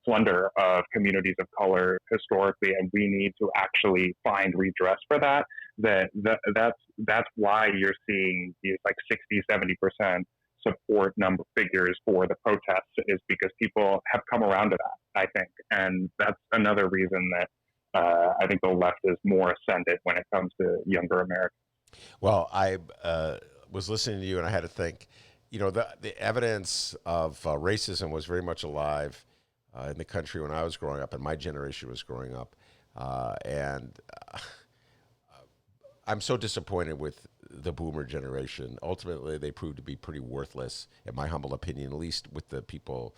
plunder of communities of color historically, and we need to actually find redress for that. That's why you're seeing these like 60-70% support number figures for the protests, is because people have come around to that, I think, and that's another reason that I think the left is more ascendant when it comes to younger Americans. Well, I was listening to you, and I had to think, the evidence of racism was very much alive in the country when I was growing up, and my generation was growing up, and I'm so disappointed with the boomer generation. Ultimately, they proved to be pretty worthless, in my humble opinion, at least with the people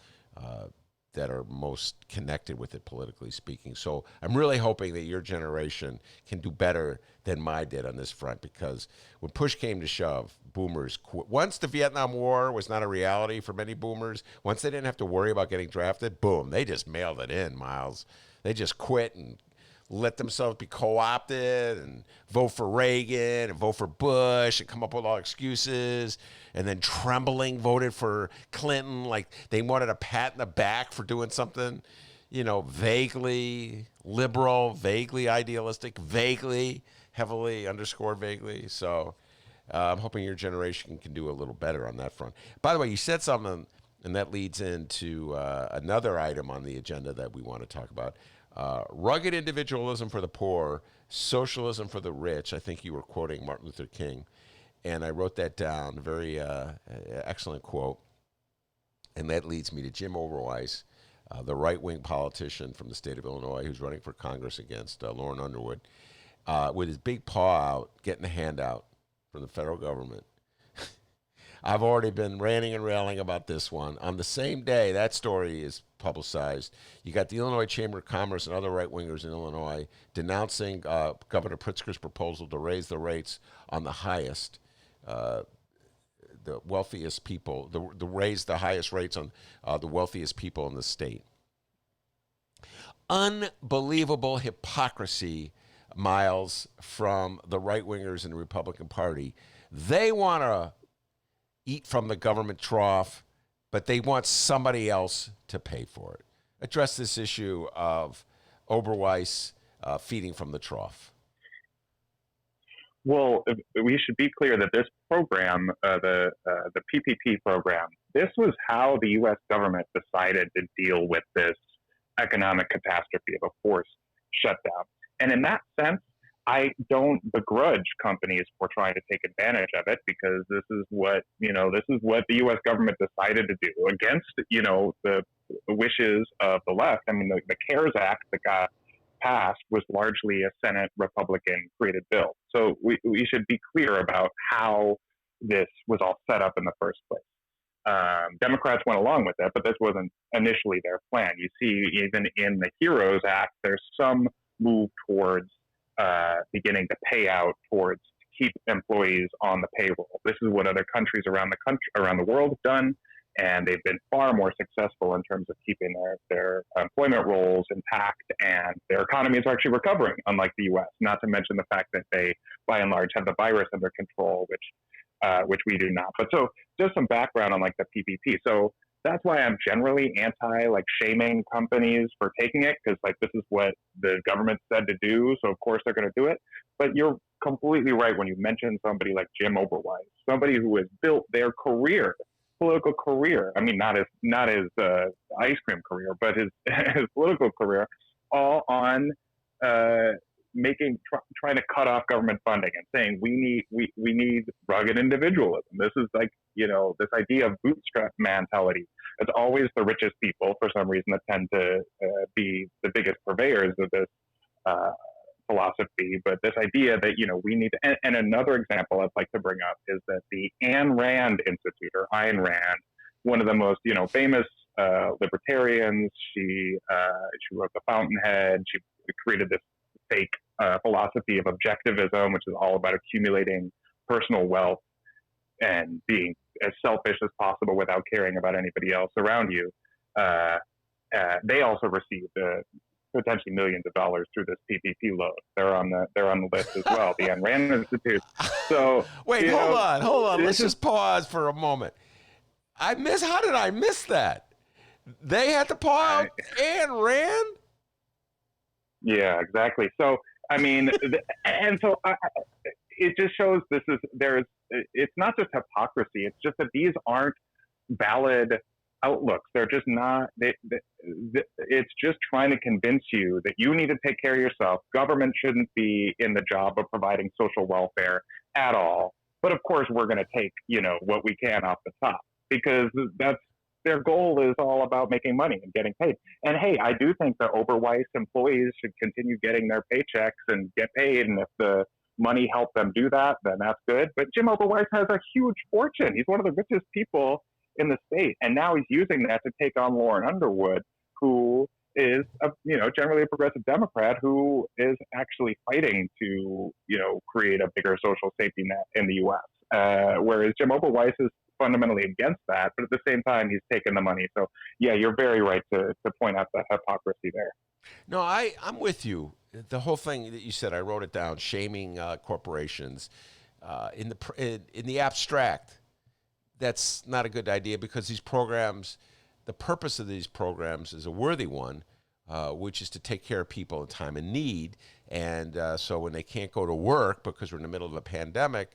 that are most connected with it, politically speaking. So I'm really hoping that your generation can do better than mine did on this front, because when push came to shove, boomers quit. Once the Vietnam War was not a reality for many boomers, once they didn't have to worry about getting drafted, boom, they just mailed it in, Miles. They just quit and let themselves be co-opted and vote for Reagan and vote for Bush and come up with all excuses, and then trembling voted for Clinton like they wanted a pat in the back for doing something, vaguely liberal, vaguely idealistic, vaguely, heavily underscored vaguely. So I'm hoping your generation can do a little better on that front. By the way, you said something, and that leads into another item on the agenda that we want to talk about. Rugged individualism for the poor, socialism for the rich. I think you were quoting Martin Luther King, and I wrote that down. Very excellent quote. And that leads me to Jim Oberweis, the right-wing politician from the state of Illinois who's running for Congress against Lauren Underwood, with his big paw out, getting a handout from the federal government. I've already been ranting and railing about this one. On the same day that story is publicized, you got the Illinois Chamber of Commerce and other right-wingers in Illinois denouncing Governor Pritzker's proposal to raise the rates on the highest, the wealthiest people, to raise the highest rates on the wealthiest people in the state. Unbelievable hypocrisy, Miles, from the right-wingers in the Republican Party. They want to eat from the government trough, but they want somebody else to pay for it. Address this issue of Oberweis feeding from the trough. Well, we should be clear that this program, the PPP program, this was how the U.S. government decided to deal with this economic catastrophe of a forced shutdown. And in that sense, I don't begrudge companies for trying to take advantage of it, because this is what the U.S. government decided to do against, the wishes of the left. I mean, the CARES Act that got passed was largely a Senate Republican created bill. So we should be clear about how this was all set up in the first place. Democrats went along with it, but this wasn't initially their plan. You see, even in the HEROES Act, there's some move towards beginning to pay out towards to keep employees on the payroll. This is what other countries around the world have done, and they've been far more successful in terms of keeping their employment roles intact, and their economies are actually recovering, unlike the U.S. Not to mention the fact that they, by and large, have the virus under control, which we do not. But so just some background on like the PPP. So that's why I'm generally anti shaming companies for taking it, because this is what the government said to do, so of course they're going to do it. But you're completely right when you mention somebody like Jim Oberweis, somebody who has built their political career. I mean, not his ice cream career, but his political career, all on trying to cut off government funding and saying we need rugged individualism. This is this idea of bootstrap mentality. It's always the richest people, for some reason, that tend to be the biggest purveyors of this philosophy, but this idea that, we need to, and another example I'd like to bring up is that the Ayn Rand Institute, or Ayn Rand, one of the most, famous libertarians, she wrote The Fountainhead. She created this fake philosophy of objectivism, which is all about accumulating personal wealth and being as selfish as possible without caring about anybody else around you. They also received potentially millions of dollars through this PPP loan. They're on the list as well, the Ayn Rand Institute. So wait, hold on. Let's just pause for a moment. How did I miss that? They had to pull out Ayn Rand? Yeah, exactly. So, I mean, it just shows it's not just hypocrisy. It's just that these aren't valid outlooks. They're just not, it's just trying to convince you that you need to take care of yourself. Government shouldn't be in the job of providing social welfare at all. But of course, we're going to take, what we can off the top, because their goal is all about making money and getting paid. And hey, I do think the Oberweis employees should continue getting their paychecks and get paid. And if the money helped them do that, then that's good. But Jim Oberweis has a huge fortune. He's one of the richest people in the state. And now he's using that to take on Lauren Underwood, who is generally a progressive Democrat who is actually fighting to, create a bigger social safety net in the U.S. Whereas Jim Oberweis is fundamentally against that, but at the same time, he's taken the money. So, yeah, you're very right to point out that hypocrisy there. No, I'm with you. The whole thing that you said, I wrote it down, shaming corporations in the abstract. That's not a good idea, because these programs, the purpose of these programs is a worthy one, which is to take care of people in time of need. And so when they can't go to work because we're in the middle of a pandemic,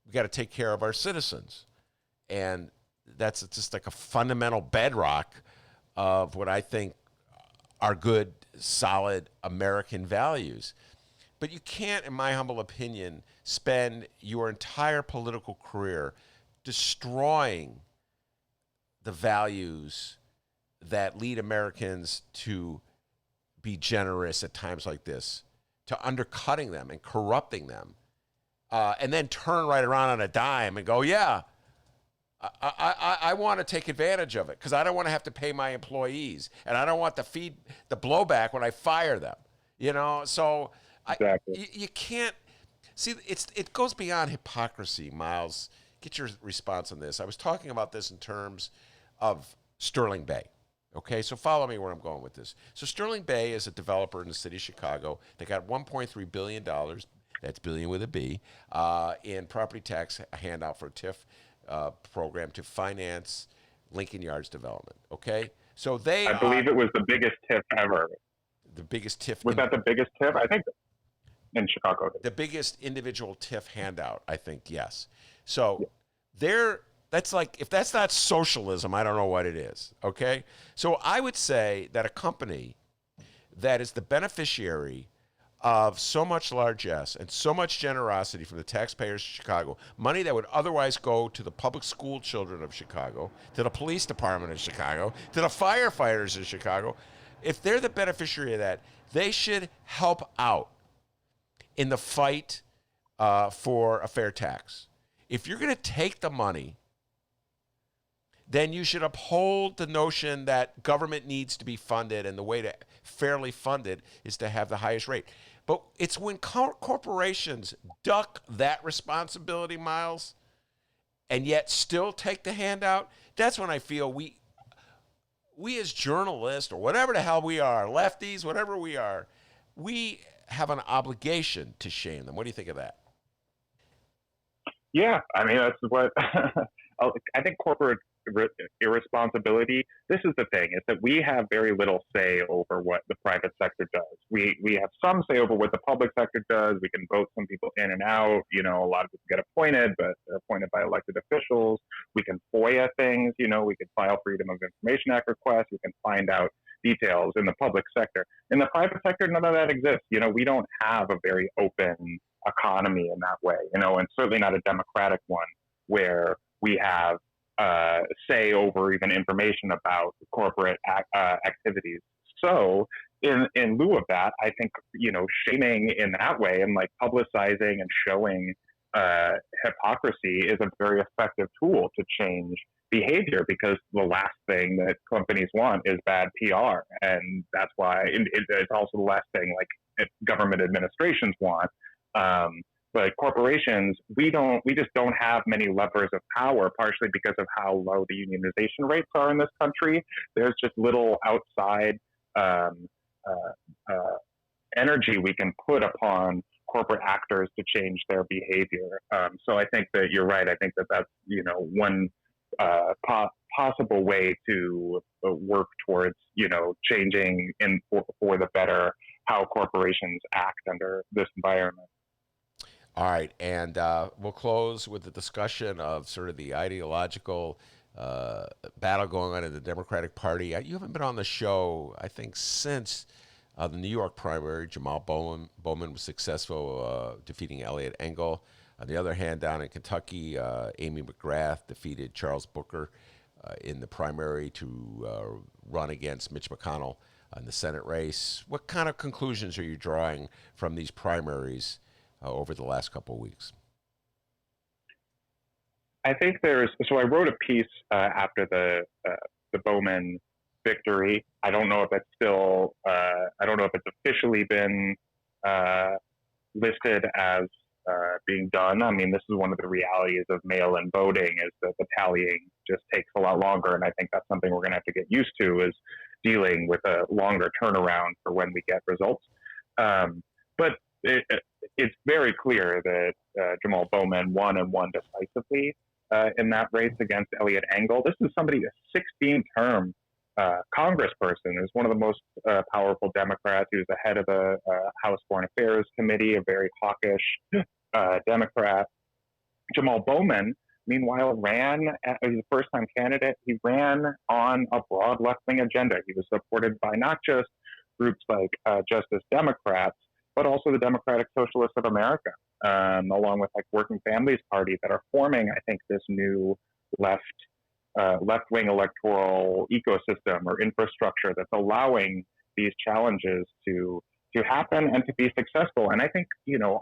we got to take care of our citizens. And that's just like a fundamental bedrock of what I think are good, solid American values. But you can't, in my humble opinion, spend your entire political career destroying the values that lead Americans to be generous at times like this, to undercutting them and corrupting them, and then turn right around on a dime and go, yeah, I want to take advantage of it because I don't want to have to pay my employees, and I don't want to feed the blowback when I fire them. So exactly. You can't see. It goes beyond hypocrisy. Miles, get your response on this. I was talking about this in terms of Sterling Bay. Okay, so follow me where I'm going with this. So Sterling Bay is a developer in the city of Chicago. They got $1.3 billion. That's billion with a B, in property tax handout for a TIF program to finance Lincoln Yards development. Okay, so I believe it was the biggest TIF ever. The biggest TIF. Was that the biggest TIF? I think in Chicago. The biggest individual TIF handout, I think, yes. So that's like, if that's not socialism, I don't know what it is. Okay, so I would say that a company that is the beneficiary of so much largesse and so much generosity from the taxpayers of Chicago, money that would otherwise go to the public school children of Chicago, to the police department of Chicago, to the firefighters of Chicago, if they're the beneficiary of that, they should help out in the fight for a fair tax. If you're going to take the money, then you should uphold the notion that government needs to be funded, and the way to fairly fund it is to have the highest rate. But it's when corporations duck that responsibility, Miles, and yet still take the handout, that's when I feel we as journalists, or whatever the hell we are, lefties, whatever we are, we have an obligation to shame them. What do you think of that? Yeah, I mean, that's what I think. Corporate irresponsibility, this is the thing, is that we have very little say over what the private sector does. We have some say over what the public sector does. We can vote some people in and out. A lot of people get appointed, but they're appointed by elected officials. We can FOIA things. We can file Freedom of Information Act requests. We can find out details in the public sector. In the private sector, none of that exists. We don't have a very open economy in that way, and certainly not a democratic one where we have say over even information about corporate activities. So in lieu of that, I think, shaming in that way and like publicizing and showing hypocrisy is a very effective tool to change behavior, because the last thing that companies want is bad PR. And that's why it's also the last thing like government administrations want. But corporations, we just don't have many levers of power, partially because of how low the unionization rates are in this country. There's just little outside energy we can put upon corporate actors to change their behavior. So I think that you're right. I think that that's, one possible way to work towards, changing for the better how corporations act under this environment. All right, and we'll close with the discussion of sort of the ideological battle going on in the Democratic Party. You haven't been on the show, I think, since the New York primary. Jamal Bowman was successful defeating Elliot Engel. On the other hand, down in Kentucky, Amy McGrath defeated Charles Booker in the primary to run against Mitch McConnell in the Senate race. What kind of conclusions are you drawing from these primaries over the last couple of weeks? I think so I wrote a piece after the Bowman victory. I don't know if it's still, I don't know if it's officially been listed as being done. I mean, this is one of the realities of mail-in voting, is that the tallying just takes a lot longer. And I think that's something we're going to have to get used to, is dealing with a longer turnaround for when we get results. But it's very clear that Jamal Bowman won decisively in that race against Elliot Engel. This is somebody, a 16-term congressperson, is one of the most powerful Democrats. He was the head of the House Foreign Affairs Committee, a very hawkish Democrat. Jamal Bowman, meanwhile, ran, he was a first-time candidate. He ran on a broad left-wing agenda. He was supported by not just groups like Justice Democrats, but also the Democratic Socialists of America, along with like Working Families Party, that are forming, I think, this new left-wing electoral ecosystem or infrastructure that's allowing these challenges to happen and to be successful. And I think,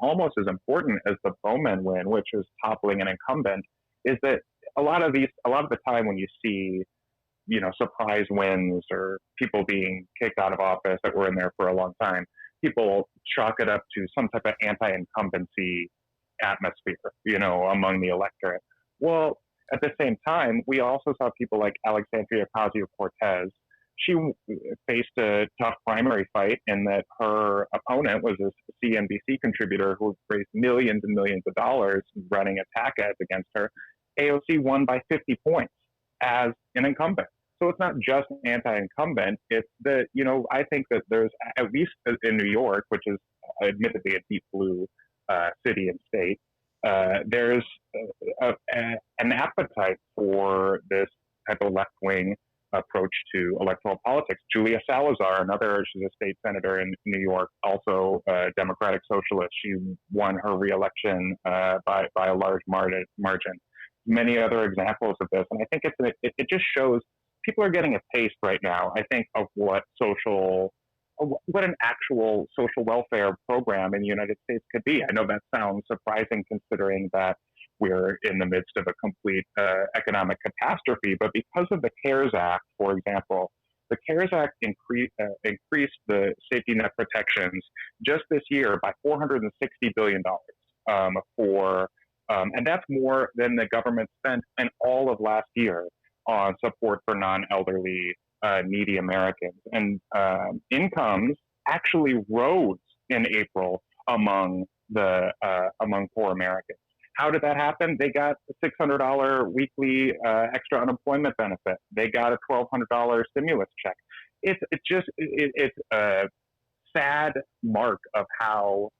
almost as important as the Bowman win, which is toppling an incumbent, is that a lot of the time when you see, surprise wins or people being kicked out of office that were in there for a long time, people chalk it up to some type of anti-incumbency atmosphere, among the electorate. Well, at the same time, we also saw people like Alexandria Ocasio-Cortez. She faced a tough primary fight in that her opponent was a CNBC contributor who raised millions and millions of dollars running attack ads against her. AOC won by 50 points as an incumbent. So it's not just anti-incumbent. It's that, I think that there's, at least in New York, which is admittedly a deep blue city and state, there's an appetite for this type of left-wing approach to electoral politics. Julia Salazar, she's a state senator in New York, also a Democratic Socialist. She won her reelection by a large margin. Many other examples of this. And I think it just shows people are getting a taste right now, I think, of what an actual social welfare program in the United States could be. I know that sounds surprising considering that we're in the midst of a complete economic catastrophe, but because of the CARES Act, for example, the CARES Act increased the safety net protections just this year by $460 billion and that's more than the government spent in all of last year on support for non-elderly needy Americans. And incomes actually rose in April among poor Americans. How did that happen? They got a $600 weekly extra unemployment benefit. They got a $1,200 stimulus check. It's a sad mark of how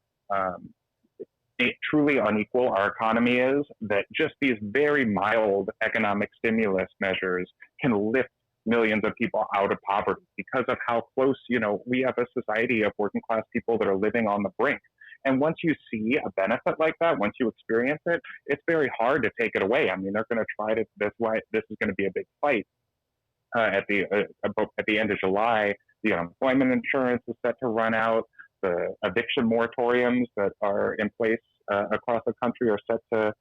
truly unequal our economy is, that just these very mild economic stimulus measures can lift millions of people out of poverty because of how close, we have a society of working class people that are living on the brink. And once you see a benefit like that, once you experience it, it's very hard to take it away. I mean, they're going to try to, that's why this is going to be a big fight at the end of July The unemployment insurance is set to run out. The eviction moratoriums that are in place across the country are set to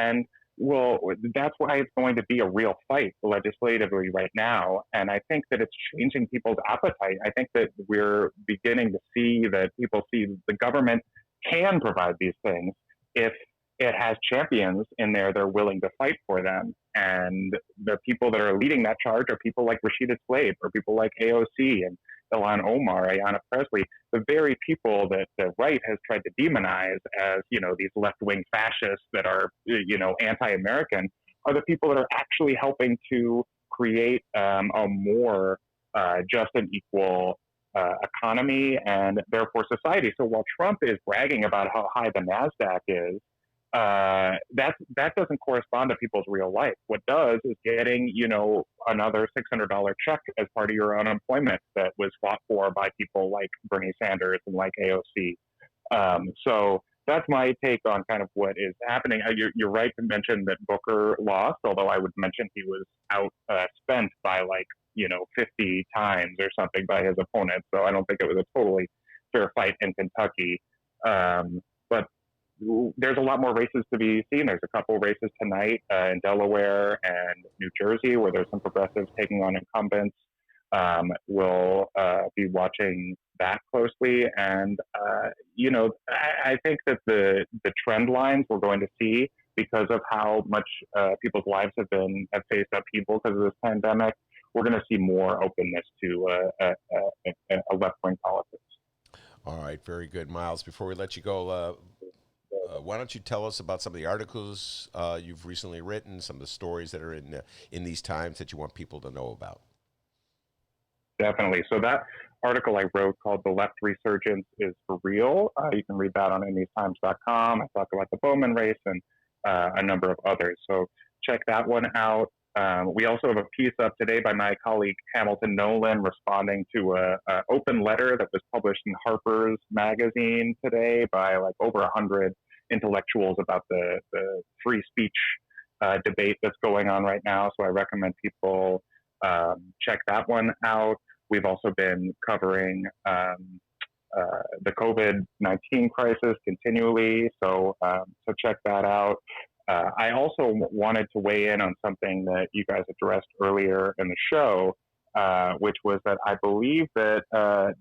end. Well, that's why it's going to be a real fight legislatively right now. And I think that it's changing people's appetite. I think that we're beginning to see that people see the government can provide these things if it has champions in there that are willing to fight for them. And the people that are leading that charge are people like Rashida Tlaib or people like AOC and Ilhan Omar, Ayanna Pressley, the very people that the right has tried to demonize as, these left-wing fascists that are, anti-American, are the people that are actually helping to create a more just and equal economy and therefore society. So while Trump is bragging about how high the NASDAQ is, that doesn't correspond to people's real life. What does is getting, another $600 check as part of your unemployment that was fought for by people like Bernie Sanders and like AOC. So that's my take on kind of what is happening. You're right to mention that Booker lost, although I would mention he was outspent by 50 times or something by his opponent. So I don't think it was a totally fair fight in Kentucky. But there's a lot more races to be seen. There's a couple races tonight in Delaware and New Jersey where there's some progressives taking on incumbents. We'll be watching that closely. And, I think that the trend lines we're going to see because of how much people's lives have faced upheaval because of this pandemic, we're going to see more openness to a left-wing politics. All right, very good. Miles, before we let you go, why don't you tell us about some of the articles you've recently written, some of the stories that are in these times that you want people to know about? Definitely. So that article I wrote called The Left Resurgence is for Real. You can read that on indiestimes.com. I talk about the Bowman race and a number of others. So check that one out. We also have a piece up today by my colleague Hamilton Nolan responding to a open letter that was published in Harper's Magazine today by over 100 intellectuals about the free speech debate that's going on right now. So I recommend people check that one out. We've also been covering the COVID-19 crisis continually, so check that out. I also wanted to weigh in on something that you guys addressed earlier in the show, which was that I believe that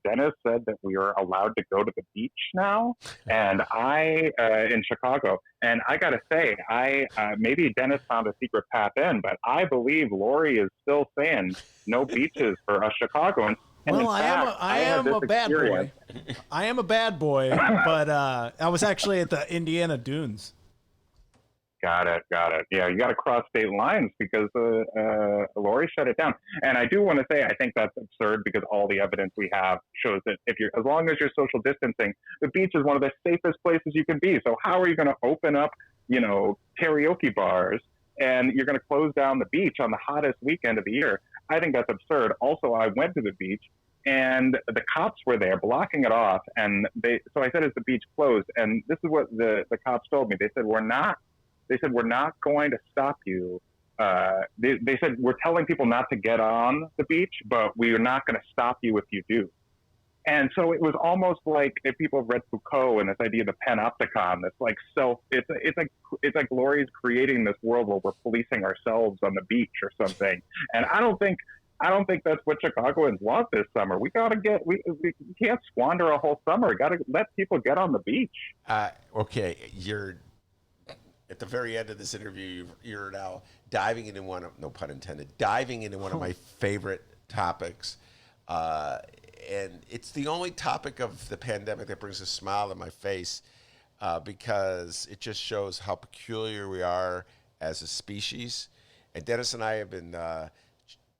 Dennis said that we are allowed to go to the beach now, and in Chicago. And I got to say, maybe Dennis found a secret path in, but I believe Lori is still saying no beaches for us Chicagoans. And well, I am a bad boy. I am a bad boy, but I was actually at the Indiana Dunes. Got it. Yeah, you got to cross state lines because Lori shut it down. And I do want to say, I think that's absurd because all the evidence we have shows that as long as you're social distancing, the beach is one of the safest places you can be. So how are you going to open up, karaoke bars and you're going to close down the beach on the hottest weekend of the year? I think that's absurd. Also, I went to the beach and the cops were there blocking it off. And so I said, is the beach closed? And this is what the cops told me. They said, we're not going to stop you. They said, we're telling people not to get on the beach, but we are not going to stop you if you do. And so it was almost like if people have read Foucault and this idea of the panopticon, it's like Lori's creating this world where we're policing ourselves on the beach or something. And I don't think that's what Chicagoans want this summer. We can't squander a whole summer. We got to let people get on the beach. Okay, you're at the very end of this interview. You're now diving into no pun intended, one of my favorite topics. And it's the only topic of the pandemic that brings a smile on my face because it just shows how peculiar we are as a species. And Dennis and I have been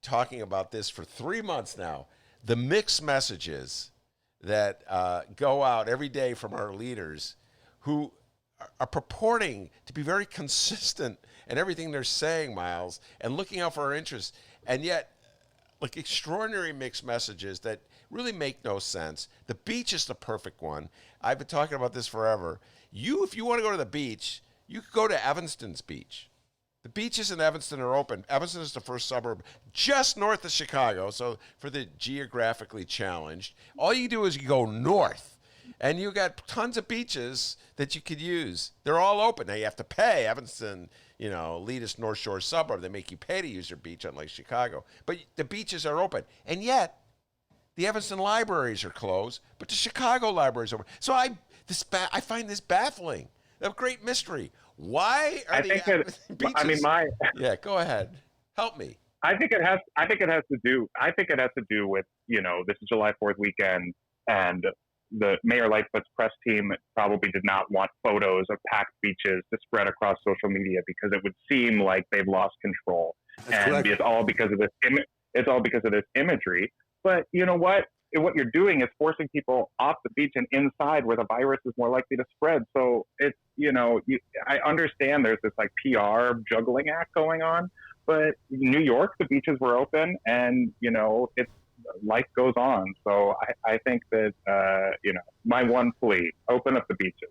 talking about this for 3 months now. The mixed messages that go out every day from our leaders who are purporting to be very consistent in everything they're saying, Miles, and looking out for our interests. And yet, extraordinary mixed messages that really make no sense. The beach is the perfect one. I've been talking about this forever. If you want to go to the beach, you could go to Evanston's beach. The beaches in Evanston are open. Evanston is the first suburb just north of Chicago. So for the geographically challenged, all you do is you go north, and you got tons of beaches that you could use. They're all open. Now you have to pay. Evanston, elitist North Shore suburb, they make you pay to use their beach, unlike Chicago. But the beaches are open, and yet the Evanston libraries are closed, but the Chicago libraries are open. So I find this baffling. A great mystery. Why are beaches? Yeah, go ahead. Help me. I think it has to do with, this is July 4th weekend, and the Mayor Lightfoot's press team probably did not want photos of packed beaches to spread across social media because it would seem like they've lost control. It's all because of this imagery. But you know what? What you're doing is forcing people off the beach and inside where the virus is more likely to spread. So it's, I understand there's this like PR juggling act going on, but New York, the beaches were open, and, life goes on. So I think that, my one plea, open up the beaches.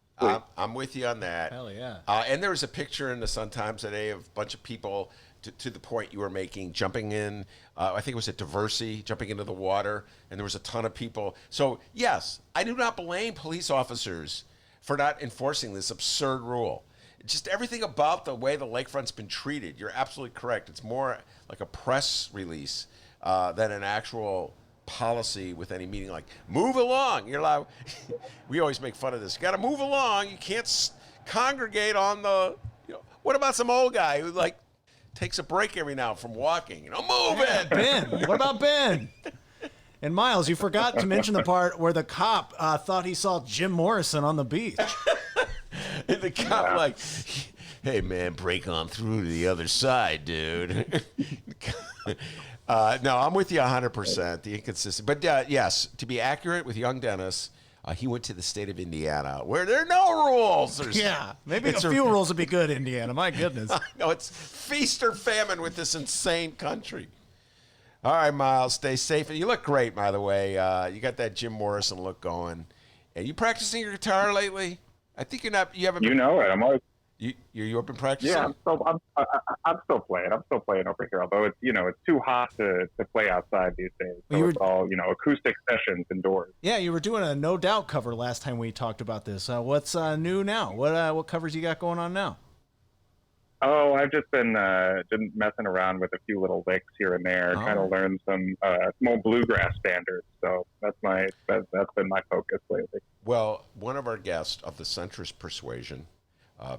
I'm with you on that. Hell yeah. And there was a picture in the Sun-Times today of a bunch of people, to the point you were making, jumping in, I think it was at Diversey, jumping into the water, and there was a ton of people. So, yes, I do not blame police officers for not enforcing this absurd rule. Just everything about the way the lakefront's been treated, you're absolutely correct. It's more like a press release than an actual policy with any meaning. Like, move along. You're allowed. We always make fun of this. You got to move along. You can't congregate on the. What about some old guy who takes a break every now from walking? Move it. Ben. What about Ben? And Miles, you forgot to mention the part where the cop thought he saw Jim Morrison on the beach. And the cop hey man, break on through to the other side, dude. No, I'm with you 100%. The inconsistency, but yes, to be accurate with young Dennis, he went to the state of Indiana where there are no rules. Maybe a few rules would be good, Indiana. My goodness. No, it's feast or famine with this insane country. All right, Miles, stay safe. And you look great, by the way. You got that Jim Morrison look going. And you practicing your guitar lately? I think you're not. You haven't. You know it. I'm always. You've been practicing. Yeah, I'm still playing. I'm still playing over here. Although it's it's too hot to play outside these days. So it's all acoustic sessions indoors. Yeah, you were doing a No Doubt cover last time we talked about this. What's new now? What covers you got going on now? Oh, I've just been messing around with a few little licks here and there, trying to learn some small bluegrass standards. So that's been my focus lately. Well, one of our guests of the centrist persuasion,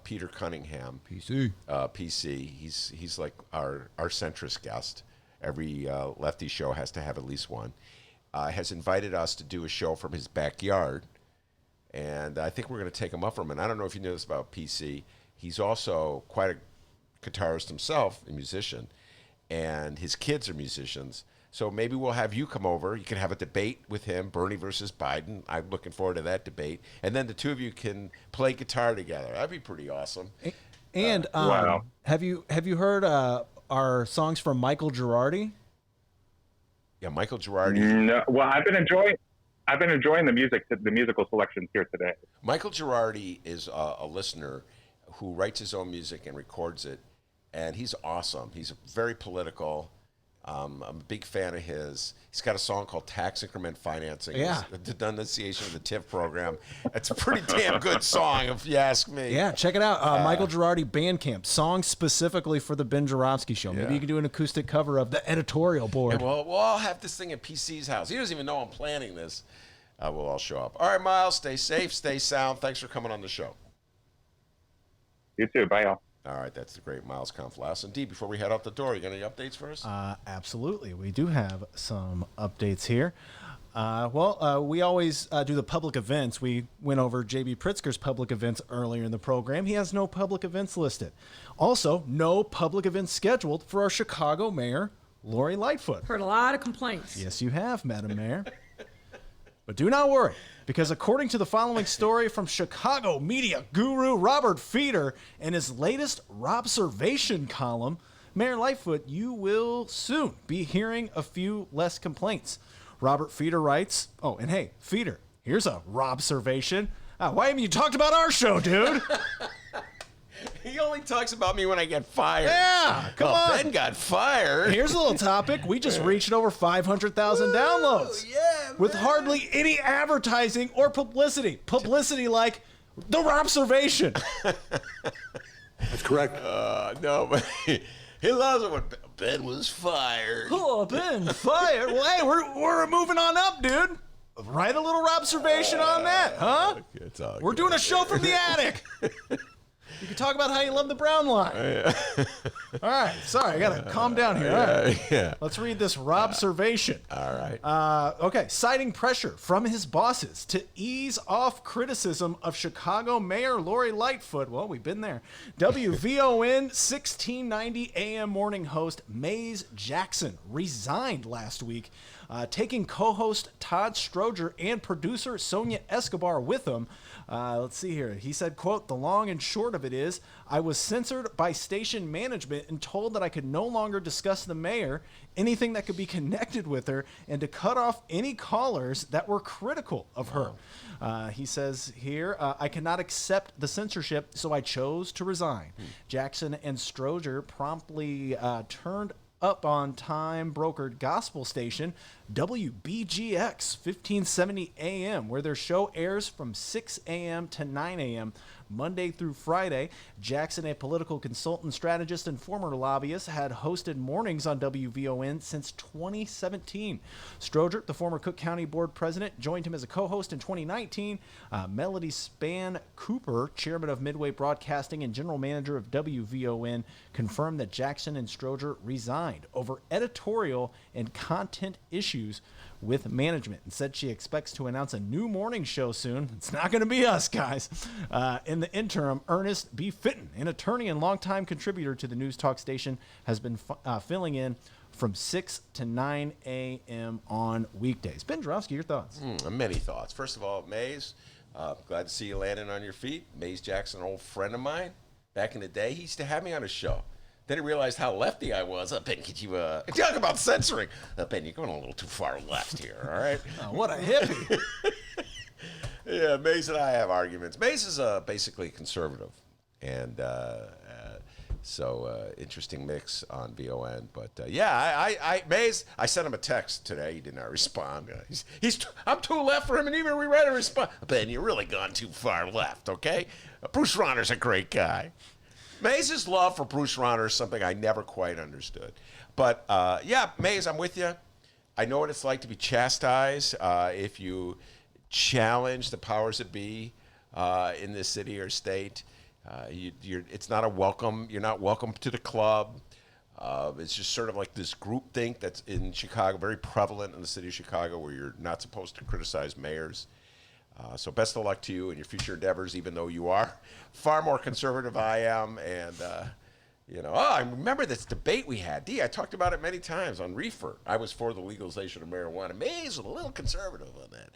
Peter Cunningham, PC. He's like our centrist guest. Every lefty show has to have at least one. Has invited us to do a show from his backyard, and I think we're going to take him up from it. I don't know if you know this about PC. He's also quite a guitarist himself, a musician, and his kids are musicians. So maybe we'll have you come over. You can have a debate with him, Bernie versus Biden. I'm looking forward to that debate. And then the two of you can play guitar together. That'd be pretty awesome. And wow. Have you heard our songs from Michael Girardi? Yeah, Michael Girardi. No, well, I've been enjoying the musical selections here today. Michael Girardi is a listener who writes his own music and records it, and he's awesome. He's very political. I'm a big fan of his. He's got a song called Tax Increment Financing. Yeah. The denunciation of the TIF program. It's a pretty damn good song, if you ask me. Yeah, check it out. Michael Girardi Bandcamp. Songs specifically for the Ben Joravsky Show. Maybe you can do an acoustic cover of the editorial board. Yeah, we'll all have this thing at PC's house. He doesn't even know I'm planning this. We'll all show up. All right, Miles, stay safe, stay sound. Thanks for coming on the show. You too. Bye, y'all. All right, that's the great Miles Kampf-Lassin. D, before we head out the door, you got any updates for us? Absolutely. We do have some updates here. We always do the public events. We went over J.B. Pritzker's public events earlier in the program. He has no public events listed. Also, no public events scheduled for our Chicago mayor, Lori Lightfoot. Heard a lot of complaints. Yes, you have, Madam Mayor. But do not worry, because according to the following story from Chicago media guru Robert Feeder in his latest Robservation column, Mayor Lightfoot, you will soon be hearing a few less complaints. Robert Feeder writes, oh, and hey, Feeder, here's a Robservation. Why haven't you talked about our show, dude? He only talks about me when I get fired. Yeah, come on. Ben got fired. Here's a little topic. We just reached over 500,000 downloads. Yeah, with hardly any advertising or publicity. Publicity like the Robservation. That's correct. No, but he loves it when Ben was fired. Oh, Ben fired. Well, hey, we're moving on up, dude. Write a little Robservation on that, huh? We're doing a show from the attic. You can talk about how you love the brown line. All right. Sorry, I got to calm down here. All right. Yeah. Let's read this Robservation. All right. Okay. Citing pressure from his bosses to ease off criticism of Chicago Mayor Lori Lightfoot. Well, we've been there. WVON 1690 AM morning host Maze Jackson resigned last week, taking co-host Todd Stroger and producer Sonia Escobar with him. Let's see here. He said, quote, "The long and short of it is, I was censored by station management and told that I could no longer discuss the mayor, anything that could be connected with her, and to cut off any callers that were critical of her." He says here, "I cannot accept the censorship, so I chose to resign." Jackson and Stroger promptly turned up on time brokered gospel station WBGX 1570 AM, where their show airs from 6 a.m. to 9 a.m. Monday through Friday. Jackson, a political consultant, strategist, and former lobbyist, had hosted mornings on WVON since 2017. Stroger, the former Cook County Board president, joined him as a co-host in 2019. Melody Span Cooper, chairman of Midway Broadcasting and general manager of WVON, confirmed that Jackson and Stroger resigned over editorial and content issues with management, and said she expects to announce a new morning show soon. It's not going to be us, guys. In the interim, Ernest B. Fitton, an attorney and longtime contributor to the news talk station, has been filling in from 6 to 9 a.m. on weekdays. Ben Joravsky, your thoughts? Many thoughts. First of all, Maze, glad to see you landing on your feet. Maze Jackson, an old friend of mine. Back in the day, he used to have me on his show. Then he realized how lefty I was. Ben, could you talk about censoring? Ben, you're going a little too far left here, all right? What a hippie. Yeah, Maze and I have arguments. Maze is basically conservative. And so interesting mix on VON. But I Maze, I sent him a text today. He did not respond. I'm too left for him and even rewrite a response. Ben, you're really gone too far left, okay? Bruce Rauner's a great guy. Maze's love for Bruce Rauner is something I never quite understood. But, Maze, I'm with you. I know what it's like to be chastised if you challenge the powers that be in this city or state. It's not a welcome. You're not welcome to the club. It's just sort of like this groupthink that's in Chicago, very prevalent in the city of Chicago, where you're not supposed to criticize mayors. So best of luck to you in your future endeavors, even though you are far more conservative than I am. And, I remember this debate we had. I talked about it many times on Reefer. I was for the legalization of marijuana. Maze was a little conservative on that.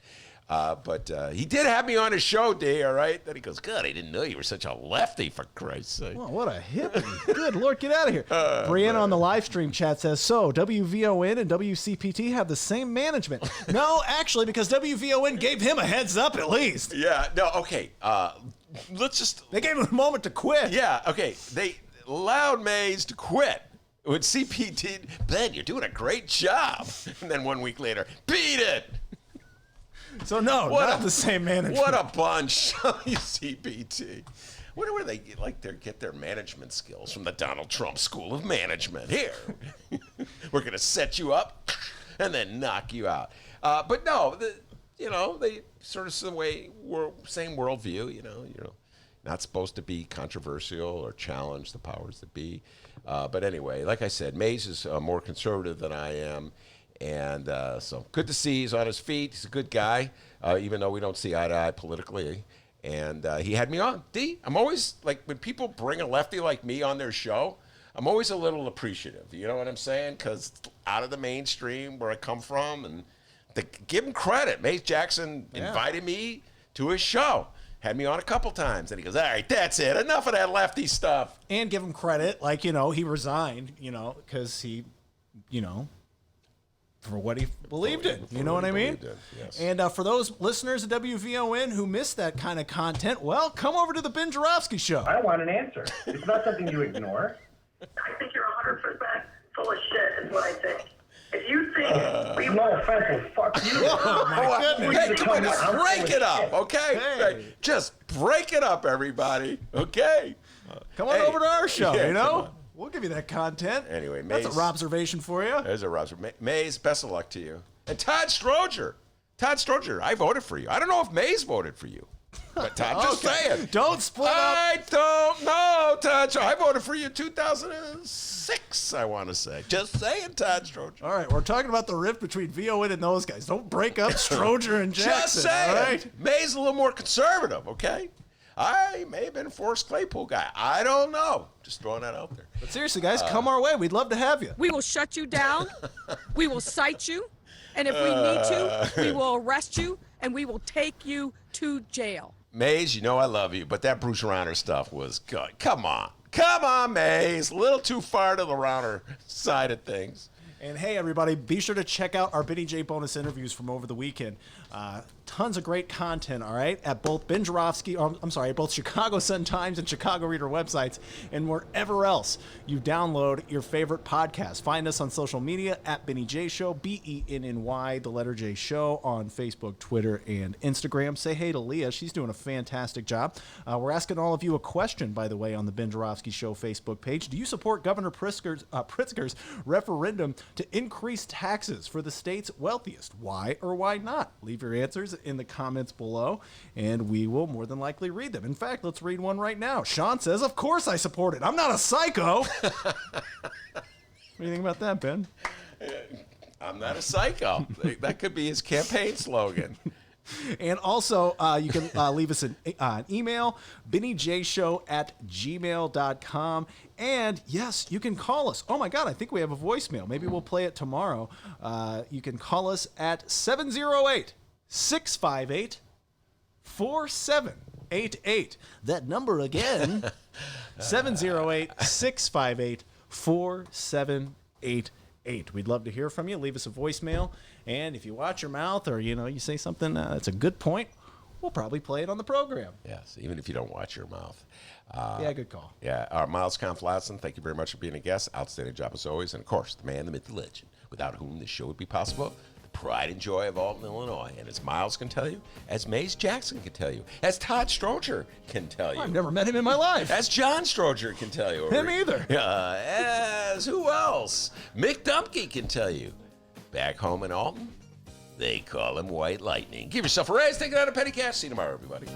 But he did have me on his show, D, all right? Then he goes, God, I didn't know you were such a lefty, for Christ's sake. Well, what a hippie. Good Lord, get out of here. Brianna on the live stream chat says, so WVON and WCPT have the same management. No, actually, because WVON gave him a heads up at least. Yeah, no, okay. They gave him a moment to quit. Yeah, okay. They allowed Maze to quit. With CPT, Ben, you're doing a great job. And then 1 week later, beat it. So no, not the same management. What a bunch, CPT. Wonder where they get their management skills from the Donald Trump School of Management. Here, we're gonna set you up and then knock you out. But no, they sort of same worldview. You're not supposed to be controversial or challenge the powers that be. But anyway, like I said, Maze is more conservative than I am. And so good to see he's on his feet. He's a good guy, even though we don't see eye to eye politically. And he had me on. I'm always, like, when people bring a lefty like me on their show, I'm always a little appreciative. You know what I'm saying? Because out of the mainstream where I come from, and give him credit. Maze Jackson invited me to his show. Had me on a couple times. And he goes, all right, that's it. Enough of that lefty stuff. And give him credit. Like, he resigned, because he, for what he believed in. You know what I mean? Yes. And for those listeners at WVON who missed that kind of content, well, come over to the Ben Joravsky Show. I want an answer. It's not something you ignore. I think you're 100% full of shit, is what I think. If you think we No offense, fuck you. Hey, come on, just break it up, okay? Hey. Just break it up, everybody, okay? Come on Hey. over to our show, Yeah, you come know? on. We'll give you that content. Anyway, that's Maze- a observation for you. There's a Roger. Maze, best of luck to you. And Todd Stroger. Todd Stroger, I voted for you. I don't know if Maze voted for you. But Todd, just saying. Don't split up. I don't know, Todd. I voted for you in 2006, I want to say. Just saying, Todd Stroger. All right, we're talking about the rift between VON and those guys. Don't break up Stroger and Jackson. Just saying. All right? Maze is a little more conservative, okay? I may have been a Forrest Claypool guy. I don't know. Just throwing that out there. But seriously, guys, come our way. We'd love to have you. We will shut you down. We will cite you. And if we need to, we will arrest you and we will take you to jail. Maze, you know I love you, but that Bruce Rauner stuff was good. Come on. Come on, Maze. A little too far to the Rauner side of things. And hey, everybody, be sure to check out our Benny J bonus interviews from over the weekend. Tons of great content, all right, at both Ben Joravsky, at both Chicago Sun-Times and Chicago Reader websites, and wherever else you download your favorite podcast. Find us on social media at Benny J Show, BENNY, the letter J Show, on Facebook, Twitter, and Instagram. Say hey to Leah. She's doing a fantastic job. We're asking all of you a question, by the way, on the Ben Joravsky Show Facebook page. Do you support Governor Pritzker's referendum to increase taxes for the state's wealthiest? Why or why not? Leave your answers in the comments below, and we will more than likely read them. In fact, let's read one right now. Sean says, of course I support it. I'm not a psycho. What do you think about that, Ben? I'm not a psycho. That could be his campaign slogan. And also, you can leave us an email, bennyjshow@gmail.com. And yes, you can call us. Oh my God, I think we have a voicemail. Maybe we'll play it tomorrow. You can call us at 708-658-4788. That number again, 708-658-4788. We'd love to hear from you. Leave us a voicemail. And if you watch your mouth or, you say something that's a good point, we'll probably play it on the program. Yes, even if you don't watch your mouth. Yeah, good call. Yeah, Miles Kampf-Lassin, thank you very much for being a guest. Outstanding job as always. And, of course, the man, the myth, the legend, without whom this show would be possible. The pride and joy of Alton, Illinois. And as Miles can tell you, as Maze Jackson can tell you, as Todd Stroger can tell you. I've never met him in my life. As John Stroger can tell you. Him either. As who else? Mick Dumpke can tell you. Back home in Alton, they call him White Lightning. Give yourself a raise. Take it out of petty cash. See you tomorrow, everybody.